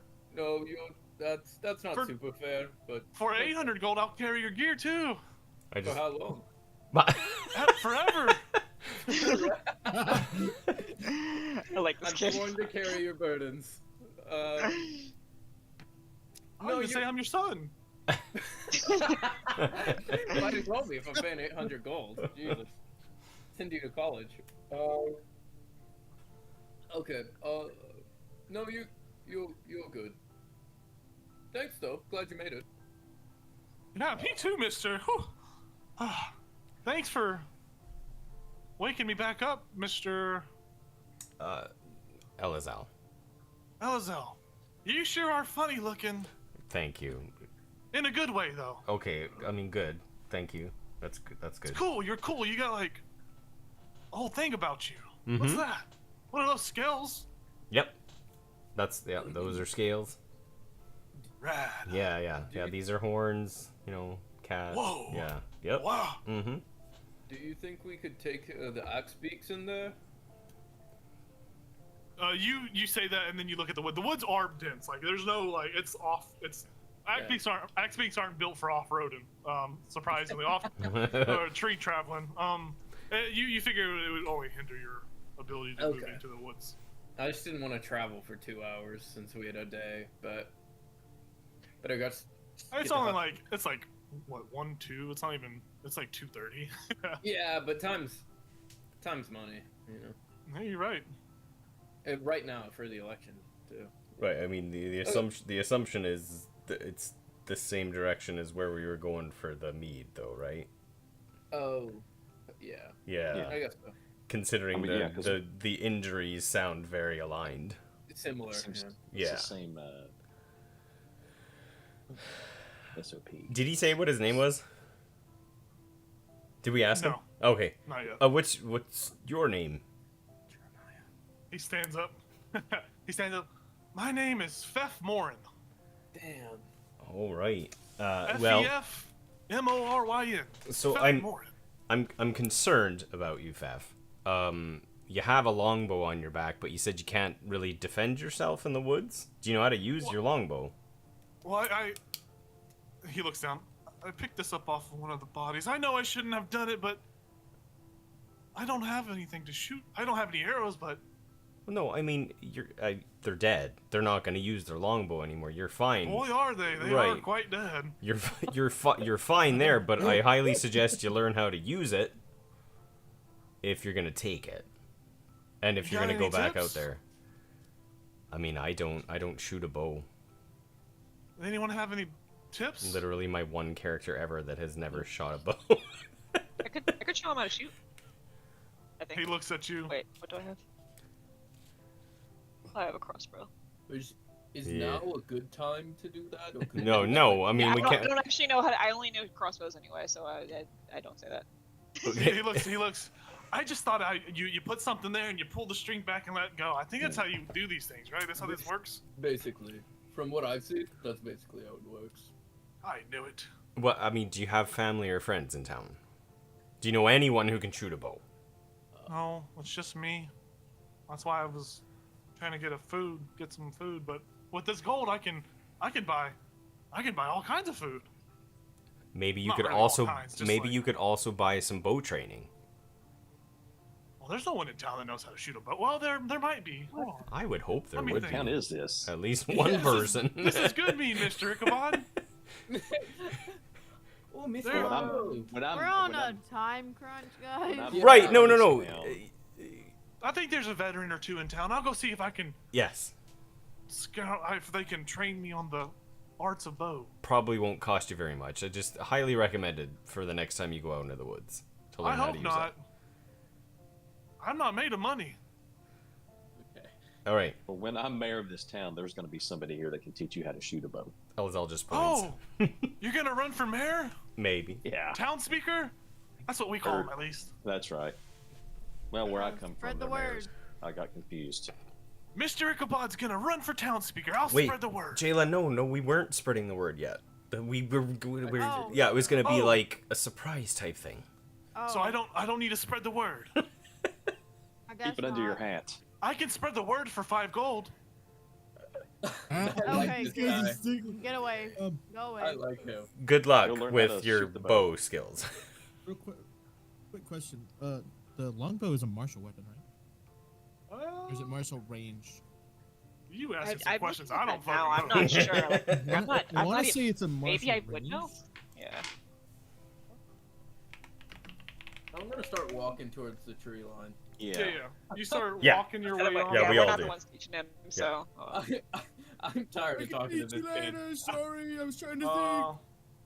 that's not
For-
super fair. But
For 800 gold, I'll carry your gear too.
I
for
just.
how long?
Forever.
I like this
I'm
kid.
going to carry your burdens.
I would say I'm your son.
Might as well be if I'm paying 800 gold. Jesus. Send you to college. Okay. No, you're good. Thanks though. Glad you made it.
Yeah, me too, mister. Whew. Thanks for waking me back up, Mr.
Elazal.
Elazel. You sure are funny looking.
Thank you.
In a good way, though.
Okay, I mean, good. Thank you. That's good. That's good.
It's cool. You're cool. You got, like, a whole thing about you.
Mhm.
What's that? What are those scales?
Yep. Those are scales.
Rad.
Yeah. These are horns. You know, cat.
Whoa.
Yeah. Yep.
Wow.
Mm-hmm.
Do you think we could take the axe beaks in there?
You say that, and then you look at the wood. The woods are dense. Like, there's no, like, it's off. It's axe beaks aren't built for off-roading. Surprisingly, or tree traveling. You figure it would only hinder your ability to move
Okay.
into the woods.
I just didn't want to travel for 2 hours since we had a day, but I guess
It's
Get
only
the-
like it's like what 1, 2. It's not even. It's like 2:30.
Yeah, but time's money, you know.
Hey, you're right.
Right now for the election too.
Right. I mean, the assumption is that it's the same direction as where we were going for the mead, though, right?
Oh, yeah.
Yeah.
I guess so.
Considering
I mean, yeah, 'cause-
the injuries sound very aligned.
It's similar.
It's
Yeah.
the same SOP.
Did he say what his name was? Did we ask him?
No.
Okay.
Not yet.
What's your name?
He stands up. He stands up. My name is Fef Morin.
Damn.
All right.
F-E-F-M-O-R-Y-N.
So
Fef Morin.
I'm concerned about you, Faf. You have a longbow on your back, but you said you can't really defend yourself in the woods. Do you know how to use your longbow?
Well, he looks down. I picked this up off of one of the bodies. I know I shouldn't have done it, but I don't have anything to shoot. I don't have any arrows, but
Well, no, I mean they're dead. They're not going to use their longbow anymore. You're fine.
boy, are they? They
Right.
are quite dead.
You're fine there, but I highly suggest you learn how to use it if you're going to take it. And if
You
you're
got
going to go
any
back out
tips?
there. I mean, I don't shoot a bow.
Anyone have any tips?
Literally my one character ever that has never shot a bow.
I could show him how to shoot. I think.
He looks at you.
Wait, what do I have? I have a crossbow.
Is
Yeah.
now a good time to do that? Or could-
No, I mean
Yeah,
we
I
can't.
don't actually know how to. I only know crossbows anyway, so I don't say that.
He looks. I just thought you put something there and you pull the string back and let it go. I think that's how you do these things, right? That's how this works.
Basically, from what I've seen, that's basically how it works.
I knew it.
What I mean, do you have family or friends in town? Do you know anyone who can shoot a bow?
No, it's just me. That's why I was trying to get some food. But with this gold, I can buy all kinds of food.
Maybe you
Not
could
really all
also
kinds, just
maybe
like-
you could also buy some bow training.
Well, there's no one in town that knows how to shoot a bow. Well, there might be. Hold on.
I would hope there
Let me
would
think.
be
What town is this?
at least one person.
This is good, me, Mr. Ichabod.
Oh, Miss
There-
Rose.
We're on a time crunch, guys.
Yeah.
Right? No.
Now.
I think there's a veteran or two in town. I'll go see if I can
Yes.
scout if they can train me on the arts of bow.
Probably won't cost you very much. I just highly recommended for the next time you go out into the woods to learn
I
how to
hope
use
not. I'm not made of money.
Okay.
it. All right,
Well, when I'm mayor of this town, there's going to be somebody here that can teach you how to shoot a bow.
I'll just points.
Oh, you're gonna run for mayor?
Maybe.
Yeah,
Town speaker? That's what we call him, at least.
that's right. Well, where I come
Spread
from,
the
the mayors,
word.
I got confused.
Mr. Ichabod's gonna run for town speaker. I'll
Wait,
spread the word.
Jayla, no, we weren't spreading the word yet. We were
Oh.
yeah, it was gonna be
Oh.
like a surprise type thing.
Oh,
So I don't need to spread the word.
I guess
Keep it under your
not.
hat.
I can spread the word for 5 gold.
I like
Okay,
this
You guys
guy.
are sticking-
Get away.
Um,
Go
I
away.
like him.
Good luck
You'll learn how
with
to
your
shoot the
bow
bow.
skills.
real quick question. The longbow is a martial weapon, right? Or is it martial range?
You asking some
I've
questions
looked
I
at
don't
that now.
fucking
I'm
know.
not sure. Like, I'm not.
I
I'm
want
not
to
even,
say it's a martial
maybe I would
range.
know. Yeah.
I'm gonna start walking towards the tree line.
Yeah. You start
Yeah.
walking your
Instead
way
of,
on.
Yeah, we
we're
all
not
do.
the ones teaching him. So.
I'm tired
I
of
can
talking to
meet you
this kid.
later. Sorry, I was trying to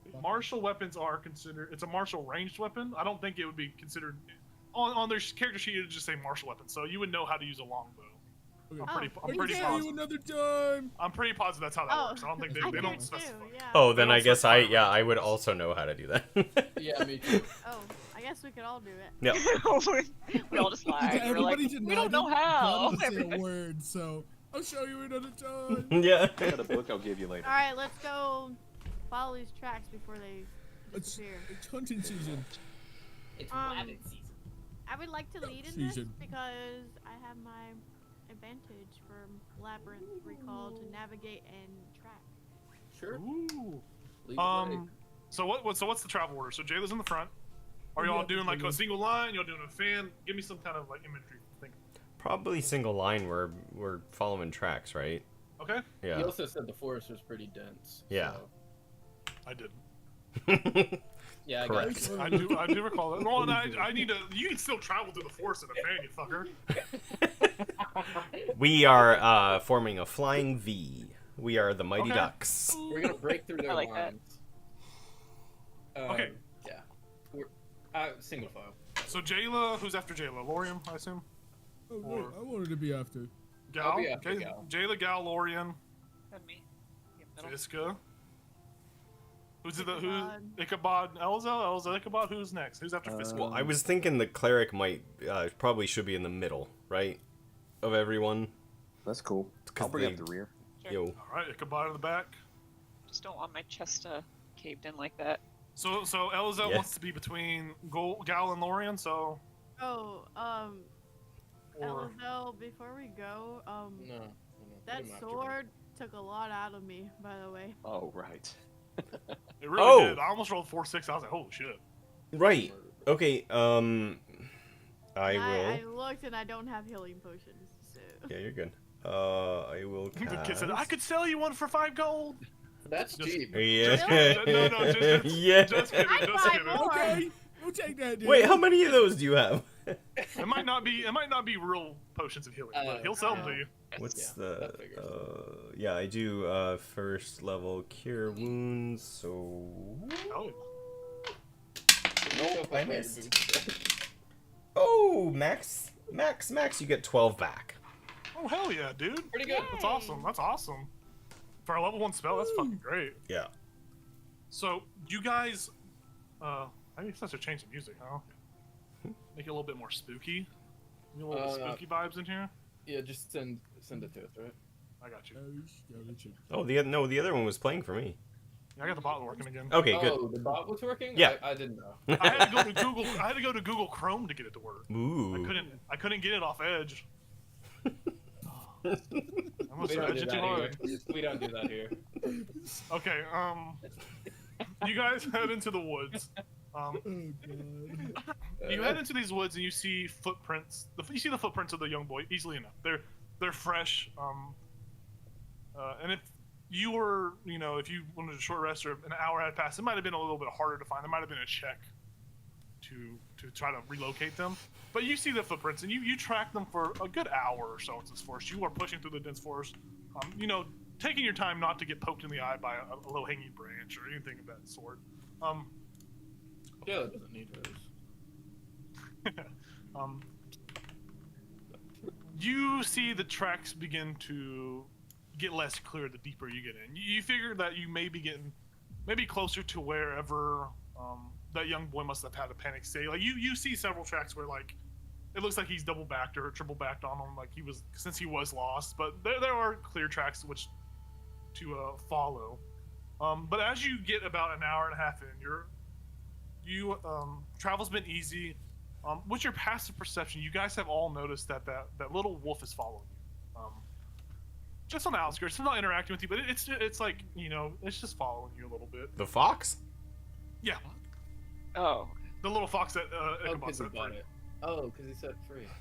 think.
Martial weapons are considered. It's a martial ranged weapon. I don't think it would be considered. On their character sheet, it would just say martial weapon, so you would know how to use a longbow.
Okay.
I'm pretty
I can
positive.
tell you another time.
I'm pretty positive that's how that
Oh,
works. I don't think they
I
don't
do
specify.
too. Yeah.
Oh, then
They
I
don't
guess
specify
I would
ranges.
also know how to do that.
Yeah, me too.
Oh, I guess we could all do it.
Yeah.
we all just lied. We're
Everybody
like,
did
we
not
don't know how.
say a word, so I'll show you another time.
Yeah.
I got a book I'll give you later.
All right, let's go follow these tracks before they
It's,
disappear.
it's hunting season.
It's
rabbit season. I would like to lead in this
Season.
because I have my advantage from Labyrinth Recall to navigate and track.
Sure.
Ooh.
Lead the way.
So what's the travel order? So Jayla's in the front. Are y'all doing like a single line? Y'all doing a fan? Give me some kind of like imagery thing.
Probably single line. We're following tracks, right?
Okay.
Yeah.
He also said the forest was pretty dense.
Yeah.
So.
I didn't.
Yeah, I
Correct.
got you.
I do recall that. Well, and I need to. You can still travel through the forest in a fan, you fucker.
We are forming a flying V. We are the Mighty
Okay.
Ducks.
We're gonna break through their
I like that.
lines.
Okay.
Yeah. We're single file.
So Jayla, who's after Jayla? Lorian, I assume.
Oh, no,
Or-
I wanted to be after.
Gal.
I'll be after
Okay.
Gal.
Jayla, Gal, Lorian,
And me. Yep, middle.
Fiska. Who's
Ichabod.
Ichabod? Elza, Ichabod. Who's next? Who's after Fiska?
Well, I was thinking the cleric might probably should be in the middle, right? Of everyone.
That's cool.
'Cause
I'll bring
they-
up the rear.
Sure.
Yo.
All right, Ichabod in the back.
Just don't want my chest caved in like that.
So Elza
Yeah.
wants to be between Gal and Lorian. So
Oh,
or
Elzel, before we go,
No.
that sword took a lot out of me, by the way.
Oh, right.
it really
Oh.
did. I almost rolled 4-6. I was like, holy shit.
Right. Okay. I
And I
will.
looked and I don't have healing potions, so.
Yeah, you're good. I will
The kid said, I
cast.
could sell you one for 5 gold.
That's
Just-
cheap.
Yeah.
No, just
Yeah.
Just kidding.
I'd
Just
buy
kidding.
more.
Okay, we'll take that, dude.
Wait, how many of those do you have?
It might not be real potions of healing, but he'll sell them to you.
What's
Yeah, that figures.
yeah, I do first level cure wounds, so
Oh,
Nope,
I missed. Oh, max, you get 12 back.
oh hell yeah, dude.
Pretty good.
That's awesome. That's awesome. For a level 1 spell, that's fucking great.
Yeah.
So you guys, I guess I should change the music, huh? Make it a little bit more spooky. You a little spooky vibes in here.
Yeah, just send it to us, right?
I got you.
Oh, the other one was playing for me.
Yeah, I got the bot working again.
Okay, good.
Oh, the bot was working?
Yeah.
I didn't know.
I had to go to Google. I had to go to Google Chrome to get it to work.
Ooh.
I couldn't get it off Edge. I must
We
have
don't do
edged it too
that
hard.
here. We don't do that here.
Okay, you guys head into the woods. You head into these woods and you see footprints. You see the footprints of the young boy easily enough. They're fresh. And if you were, if you wanted a short rest or an hour had passed, it might have been a little bit harder to find. There might have been a check to try to relocate them. But you see the footprints and you track them for a good hour or so into this forest. You are pushing through the dense forest. Taking your time not to get poked in the eye by a low-hanging branch or anything of that sort.
Yeah, it doesn't need hers.
You see the tracks begin to get less clear the deeper you get in. You figure that you may be getting maybe closer to wherever that young boy must have had a panic state. Like you see several tracks where like it looks like he's double backed or triple backed on them, like he was lost. But there are clear tracks which to follow. But as you get about an hour and a half in, travel's been easy. With your passive perception, you guys have all noticed that little wolf is following you. Just on the outskirts. It's not interacting with you, but it's like, it's just following you a little bit.
The fox?
Yeah.
Oh.
The little fox that
Oh,
Ichabod
because he
set
bought
free.
it. Oh, because he set free. Ah,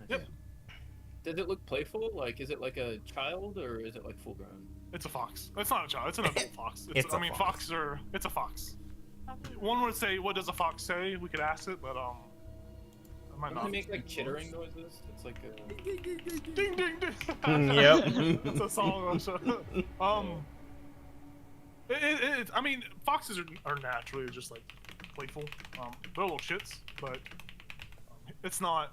Yep.
yeah. Does it look playful? Like, is it like a child or is it like full grown?
It's a fox. It's not a child. It's an adult fox.
It's a fox.
Foxes are. It's a fox. One would say, "What does a fox say?" We could ask it, but I might
Doesn't
not.
it make like chittering noises? It's like a...
Ding ding ding.
Yep.
That's a song. I mean, foxes are naturally just like playful. They're little shits, but it's not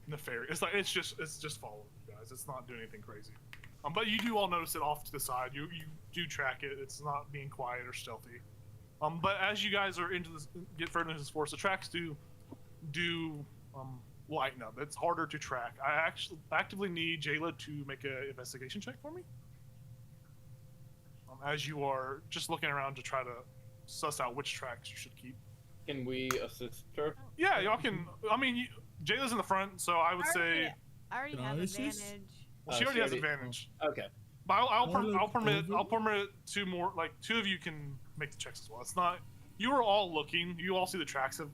nefarious. It's just following you guys. It's not doing anything crazy. But you do all notice it off to the side. You do track it. It's not being quiet or stealthy. But as you guys are get further into this forest, the tracks do lighten up. It's harder to track. I actually actively need Jayla to make an investigation check for me. As you are just looking around to try to suss out which tracks you should keep.
Can we assist her?
Yeah, y'all can. I mean, Jayla's in the front, so I would say
I already
Can
have
I assist?
advantage.
she already has advantage.
Okay.
But I'll permit
over?
two more. Like 2 of you can make the checks as well. It's not. You are all looking. You all see the tracks of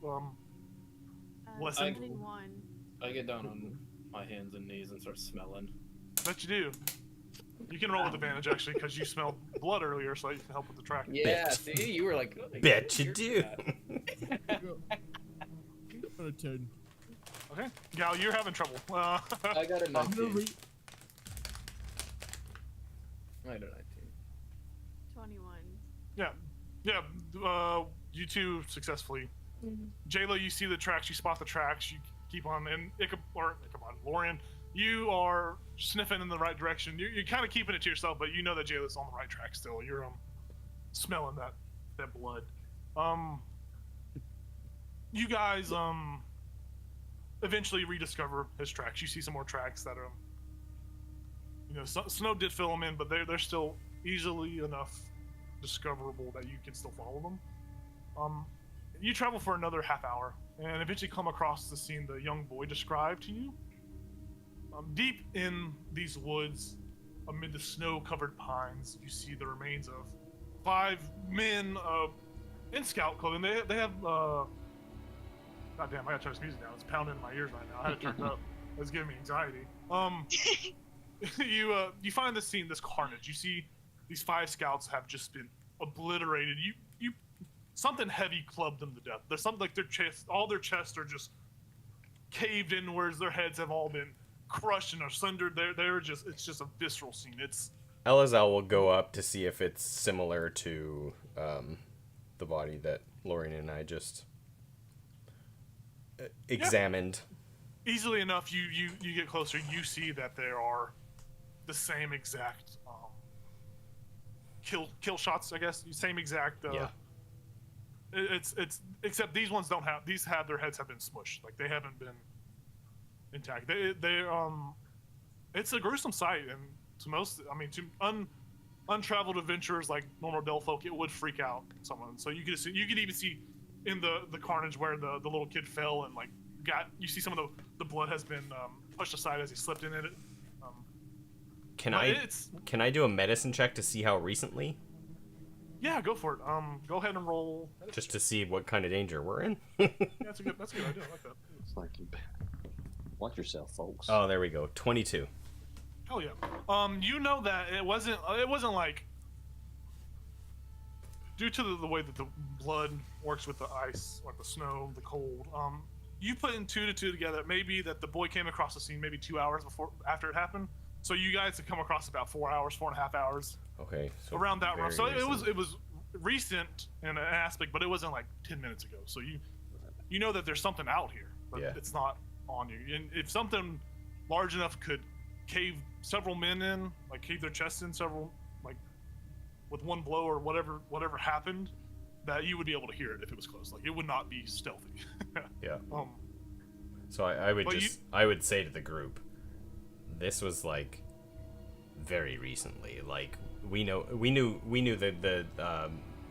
Listen.
71.
I get down on my hands and knees and start smelling.
Bet you do. You can roll with advantage actually because you smelled blood earlier, so you can help with the tracking.
Yeah,
Bet.
see, you were like, oh,
Bet you
you're
do.
Got a 10.
Okay, Gal, you're having trouble.
I got a
I'm gonna
19.
re-
I got a 19.
21.
yeah. You two successfully. Jayla, you see the tracks, you spot the tracks, you keep on, and Lorian, you are sniffing in the right direction. You're kind of keeping it to yourself, but you know that Jayla's on the right track still. You're smelling that blood. You guys eventually rediscover his tracks. You see some more tracks that are, snow did fill them in, but they're still easily enough discoverable that you can still follow them. You travel for another half hour and eventually come across the scene the young boy described to you. Deep in these woods, amid the snow-covered pines, you see the remains of 5 men in scout clothing. They have goddamn, I gotta turn this music down. It's pounding in my ears right now. I had to turn it up. It's giving me anxiety. You find this scene, this carnage. You see these 5 scouts have just been obliterated. You something heavy clubbed them to death. There's something like all their chests are just caved inwards. Their heads have all been crushed and are sundered. It's just a visceral scene.
Elazar will go up to see if it's similar to the body that Lorian and I just examined.
Yeah. Easily enough, you get closer. You see that there are the same exact kill shots. I guess same exact.
Yeah.
It's except these ones don't have. These their heads have been smushed. Like they haven't been intact. It's a gruesome sight, and to untraveled adventurers like normal Dell folk, it would freak out someone. So you could even see in the carnage where the little kid fell and you see some of the blood has been pushed aside as he slipped in it.
Can I do a medicine check to see how recently?
Yeah, go for it. Go ahead and roll.
Just to see what kind of danger we're in.
Yeah, that's a good idea. I like that.
It's like, watch yourself, folks.
Oh, there we go. 22.
Hell yeah. You know that it wasn't like due to the way that the blood works with the ice, like the snow, the cold. You put in 2 to 2 together. Maybe that the boy came across the scene maybe 2 hours after it happened. So you guys have come across about 4.5 hours.
Okay. So
around that run. So
recent.
it was recent in an aspect, but it wasn't like 10 minutes ago. So you know that there's something out here, but it's not on you. And if something large enough could cave several men in, like cave their chests in several, like with one blow or whatever happened, that you would be able to hear it if it was close. Like it would not be stealthy.
Yeah. So I would say to the group, this was like very recently. Like we knew that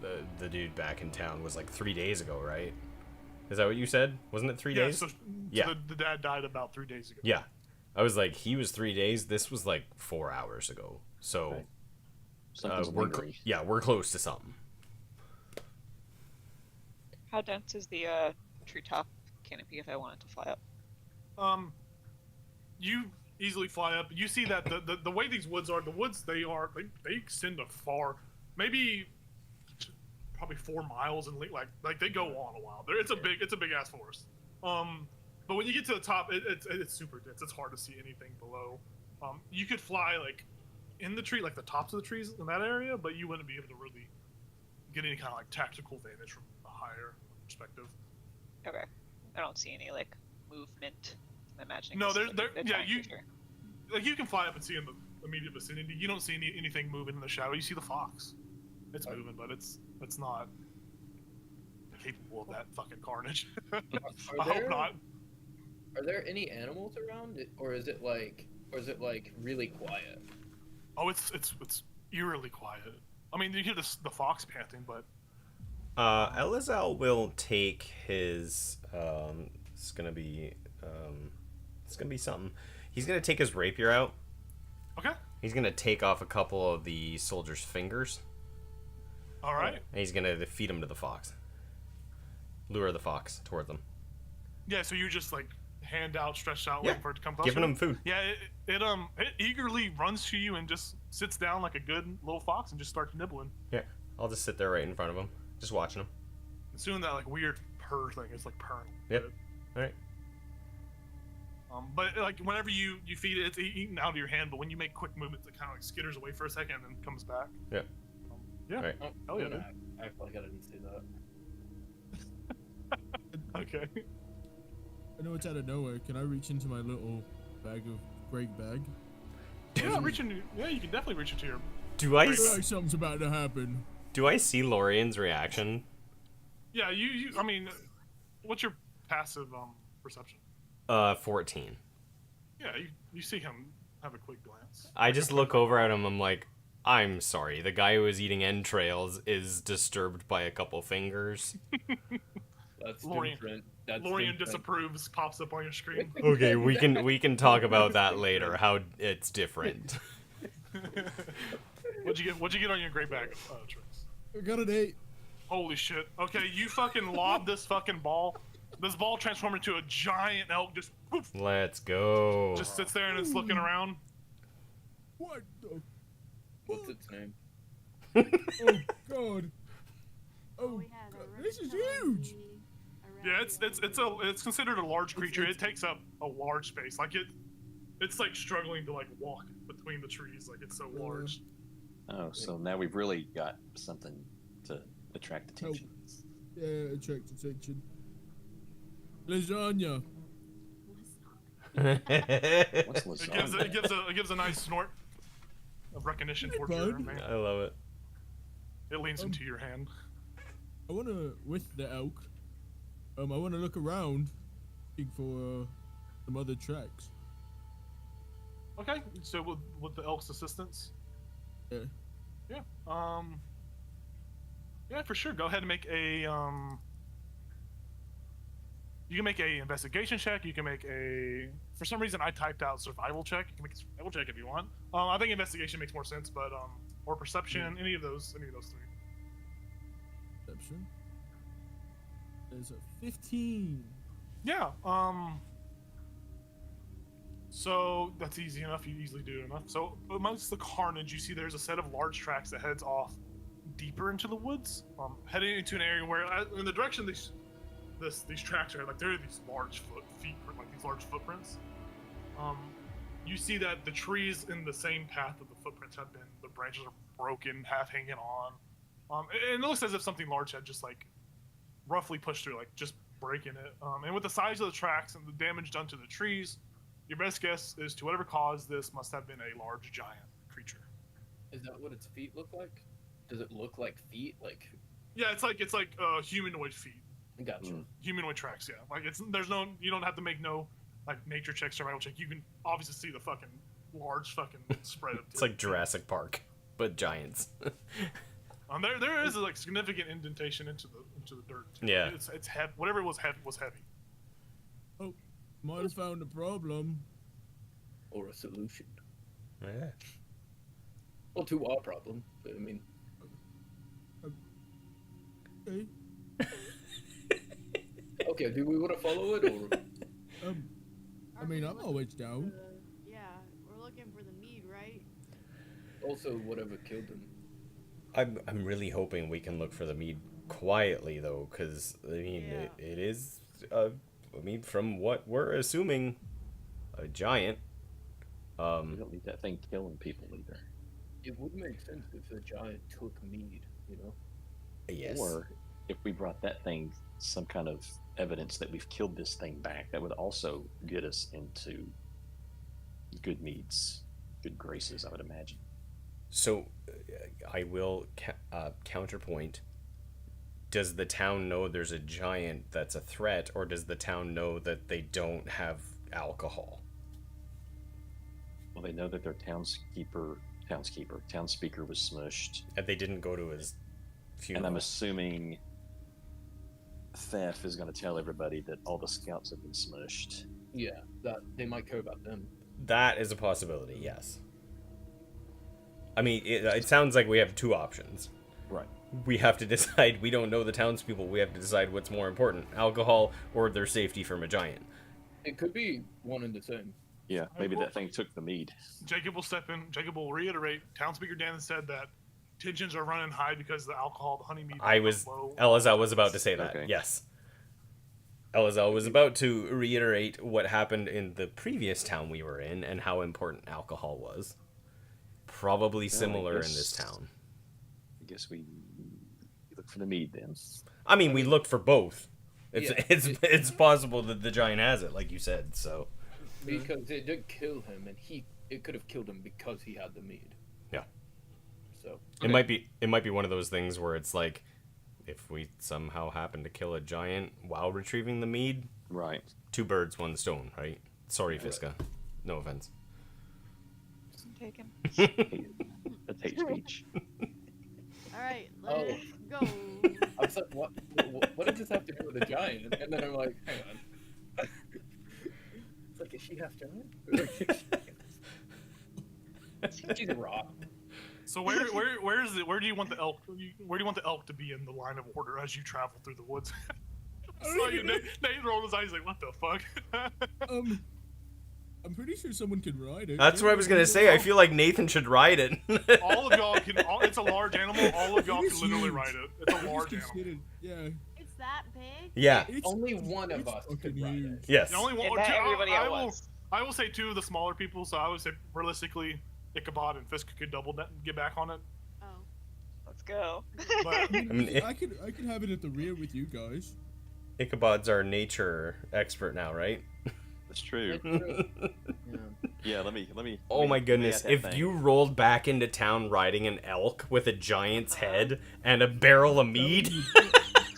the dude back in town was like 3 days ago, right? Is that what you said? Wasn't it 3 days?
So the dad died about 3 days ago.
Yeah. I was like, he was 3 days. This was like 4 hours ago. So we're close to something.
How dense is the treetop canopy if I wanted to fly up?
You easily fly up. You see that the way these woods are, they extend a far, maybe probably 4 miles in length. Like they go on a while. It's a big ass forest. But when you get to the top, it's super dense. It's hard to see anything below. You could fly like in the tree, like the tops of the trees in that area, but you wouldn't be able to really get any kind of like tactical vantage from a higher perspective.
Okay, I don't see any like movement. I'm imagining.
No,
this is
there.
like a
Yeah,
giant
you
creature.
like you can fly up and see in the immediate vicinity. You don't see anything moving in the shadow. You see the fox. It's moving, but it's not capable of that fucking carnage. I hope not.
Are there any animals around it, or is it like really quiet?
Oh, it's eerily quiet. I mean, you hear the fox panting, but
Elazar will take his it's gonna be something. He's gonna take his rapier out.
Okay.
He's gonna take off a couple of the soldiers' fingers.
All right.
And he's gonna feed them to the fox. Lure the fox toward them.
Yeah, so you're just like hand out, stretched out,
Yeah,
waiting for it to come closer.
giving him food.
Yeah, it eagerly runs to you and just sits down like a good little fox and just starts nibbling.
Yeah, I'll just sit there right in front of him, just watching him.
It's doing that like weird purr thing. It's like purring.
Yep. All right.
But like whenever you feed it, it's eating out of your hand. But when you make quick movements, it kind of like skitters away for a second and then comes back.
Yeah.
Yeah.
Right.
Hell yeah, dude.
I feel like I didn't see that.
Okay.
I know it's out of nowhere. Can I reach into my little bag of Greg bag?
Yeah, you can definitely reach into your.
Do I
I feel like something's about to happen.
see Lorian's reaction?
Yeah, you. I mean, what's your passive perception?
14.
Yeah, you see him have a quick glance.
I just look over at him. I'm like, I'm sorry. The guy who is eating entrails is disturbed by a couple fingers.
That's
Lorian-
different. That's
Lorian
different.
disapproves, pops up on your screen.
Okay, we can talk about that later. How it's different.
What'd you get on your great bag of tricks?
I got an 8.
Holy shit. Okay, you fucking lob this fucking ball. This ball transforms into a giant elk, just poof,
Let's go.
just sits there and it's looking around.
What the?
What's its name?
Oh god. Oh,
We had
god.
a
This is
reptile
huge.
Yeah, it's considered a large creature. It takes up a large space. Like it's like struggling to like walk between the trees. Like it's so large.
Oh, so now we've really got something to attract attention.
Yeah, attract attention. Lasagna.
What's
It gives
lasagna?
it gives a nice snort of recognition
Hey,
towards your
bud.
man.
I love it.
It leans into your hand.
I wanna, with the elk, I wanna look around, looking for some other tracks.
Okay, so with the elk's assistance.
Yeah.
Yeah. Yeah, for sure. Go ahead and make a You can make a investigation check. You can make a. For some reason, I typed out survival check. You can make a survival check if you want. I think investigation makes more sense, but or perception, any of those three.
Perception. There's a 15.
Yeah. So that's easy enough. You easily do it enough. So amongst the carnage, you see there's a set of large tracks that heads off deeper into the woods, heading into an area where, in the direction these tracks are, like there are these large these large footprints. You see that the trees in the same path that the footprints have been, the branches are broken, half hanging on. And it looks as if something large had just like roughly pushed through, like just breaking it. And with the size of the tracks and the damage done to the trees, your best guess is to whatever caused this must have been a large giant creature.
Is that what its feet look like? Does it look like feet? Like,
Yeah, it's like humanoid feet,
gotcha.
humanoid tracks. Yeah, like you don't have to make no like nature check, survival check. You can obviously see the fucking large fucking spread of.
It's like Jurassic Park, but giants.
There is like significant indentation into the dirt. Too.
Yeah.
It's heavy. Whatever it was heavy.
Oh, might have found a problem.
Or a solution.
Yeah.
Well, to our problem. I mean,
Okay.
okay. Do we want to follow it, or
I mean, I'm always down.
Yeah, we're looking for the mead, right?
also whatever killed him?
I'm really hoping we can look for the mead quietly though, because I mean
Yeah.
it is. I mean, from what we're assuming, a giant.
We don't need that thing killing people either.
It would make sense if the giant took mead, you know?
Yes.
Or if we brought that thing some kind of evidence that we've killed this thing back, that would also get us into good meads, good graces, I would imagine.
So, I will counterpoint. Does the town know there's a giant that's a threat, or does the town know that they don't have alcohol?
Well, they know that their townspeaker was smushed,
And they didn't go to his funeral.
and I'm assuming Theft is going to tell everybody that all the scouts have been smushed.
Yeah, that they might care about them.
That is a possibility, yes. I mean, it sounds like we have two options.
Right.
We have to decide. We don't know the townspeople. We have to decide what's more important: alcohol or their safety from a giant.
It could be one and the same.
Yeah, maybe that thing took the mead.
Jacob will step in. Jacob will reiterate. Town Speaker Dan said that tensions are running high because the alcohol, the honey mead.
Elazar was about to say that.
Okay.
Yes. Elazar was about to reiterate what happened in the previous town we were in and how important alcohol was. Probably similar in this town.
I guess we look for the mead then.
I mean, we looked for both.
Yeah.
It's possible that the giant has it, like you said. So
Because it did kill him, and it could have killed him because he had the mead.
yeah,
So
it might be one of those things where it's like, if we somehow happen to kill a giant while retrieving the mead,
Right.
2 birds, 1 stone, right? Sorry, Fiska. No offense.
Taken.
That's hate speech.
Alright, let's go.
I was like, what does this have to do with a giant? And then I'm like, hang on. It's like, is she half giant? She's a rock.
So where do you want the elk? Where do you want the elk to be in the line of order as you travel through the woods? So Nate rolled his eyes like, what the fuck?
I'm pretty sure someone can ride it.
That's what I was gonna say. I feel like Nathan should ride it.
All of y'all can. It's a large animal. All of y'all
It is
can literally
huge.
ride it. It's a large animal.
Considered- Yeah.
It's that big?
Yeah.
It's,
Only one of
it's
us could
fucking
ride
huge.
it.
Yes.
The only one.
Yeah, not everybody at
I will.
once.
I will say 2 of the smaller people. So I would say realistically, Ichabod and Fisk could double that and get back on it.
Oh.
Let's go.
But
I mean,
I mean,
I could have it at the rear with you guys.
Ichabod's our nature expert now, right?
That's true.
Yeah.
Yeah, let me.
Oh my goodness,
add that
if
thing.
you rolled back into town riding an elk with a giant's head and a barrel of mead.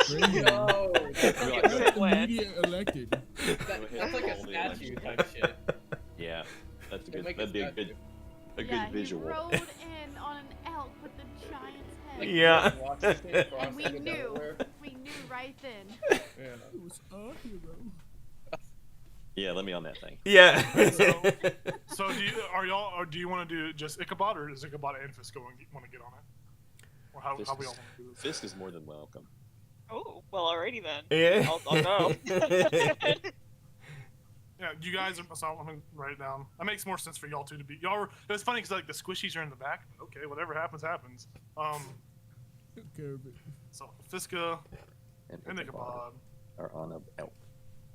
Bring it.
No,
Good win.
Immediate elected.
that's like a
All the
statue
election.
type shit.
Yeah, that's a
They
good.
make
That'd be a
statue.
good
Yeah,
visual.
he rode in on an elk with a giant's head.
Yeah.
Washington,
And we
crossing
knew.
Delaware.
We knew right then.
Yeah.
It was our hero.
Yeah, let me on that thing.
Yeah.
so do you want to do just Ichabod, or does Ichabod and Fisk want to get on it? Or how we all want to do this?
Fisk is more than welcome.
Oh, well, alrighty then.
Yeah.
I'll go.
Yeah, you guys are. So I'm gonna write it down. That makes more sense for y'all two to be. Y'all. It's funny because like the squishies are in the back. Okay, whatever happens, happens.
Took care of it.
So Fiska and Ichabod.
Are on a elk.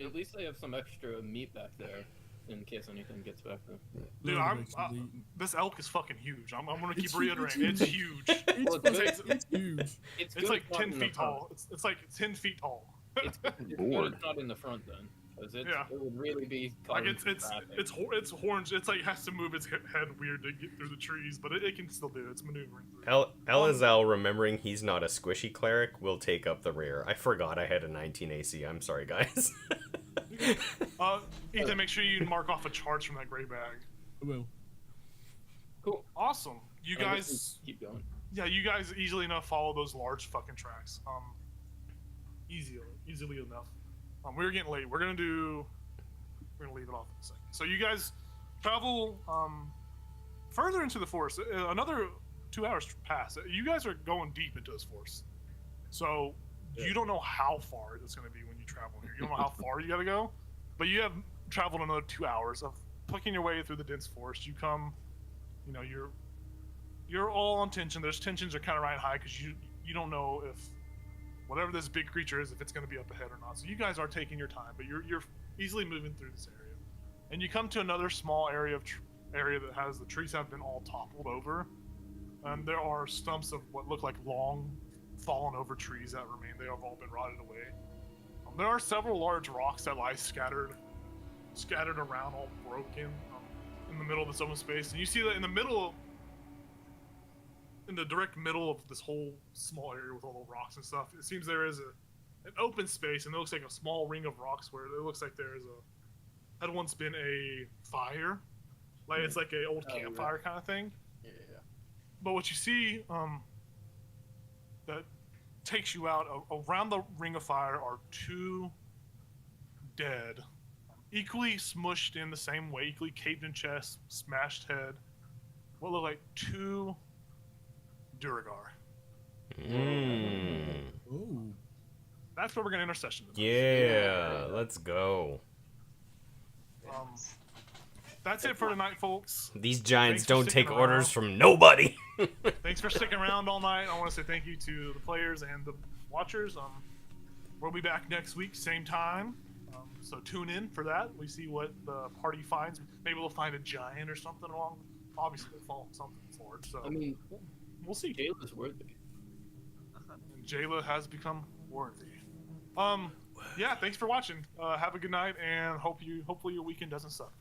At least they have some extra meat back there in case anything gets back there.
Dude,
Love actually.
this elk is fucking huge. I'm gonna keep
It's
reiterating.
huge.
It's huge.
It's,
Well, it's
fucking- it's huge.
It's
It's
good
like
not
10
in the
feet
front.
tall. It's like 10 feet tall.
It's good
Bored.
it's not in the front then, because it
Yeah.
would really be.
Like
causing traffic.
it's horns. It's like it has to move its head weird to get through the trees, but it can still do it. It's maneuvering through.
Elazar, remembering he's not a squishy cleric, will take up the rear. I forgot I had a 19 AC. I'm sorry, guys.
Ethan, make sure you mark off a charge from that gray bag.
I will.
Cool.
Awesome. You
I guess
guys,
we keep going.
yeah, you guys easily enough follow those large fucking tracks. Easily enough. We're getting late. We're gonna leave it off in a second. So you guys travel further into the forest. Another 2 hours pass. You guys are going deep into this forest. So you don't know how far it's gonna be when you travel here. You don't know how far you gotta go, but you have traveled another 2 hours of plucking your way through the dense forest. You come, you're all on tension. There's tensions are kind of riding high because you don't know if whatever this big creature is, if it's going to be up ahead or not. So you guys are taking your time, but you're easily moving through this area, and you come to another small area area that has the trees have been all toppled over, and there are stumps of what look like long fallen over trees that remain. They have all been rotted away. There are several large rocks that lie scattered around, all broken, in the middle of this open space. And you see that in the direct middle of this whole small area with all the rocks and stuff, it seems there is an open space, and it looks like a small ring of rocks where it looks like there is had once been a fire, like it's like an old campfire kind of thing.
Yeah.
But what you see that takes you out around the ring of fire are 2 dead, equally smushed in the same way, equally caved in chest, smashed head. What look like 2 Duragar.
Oh.
That's where we're gonna intercession.
Yeah, let's go.
That's it for tonight, folks.
These giants
Thanks for
don't take
sticking
orders
around.
from nobody.
Thanks for sticking around all night. I want to say thank you to the players and the watchers. We'll be back next week, same time. So tune in for that. We see what the party finds. Maybe we'll find a giant or something along. Obviously, we'll fall something forward. So
I mean,
we'll see.
Jayla's worthy.
And Jayla has become worthy. Yeah, thanks for watching. Have a good night, and hopefully your weekend doesn't suck.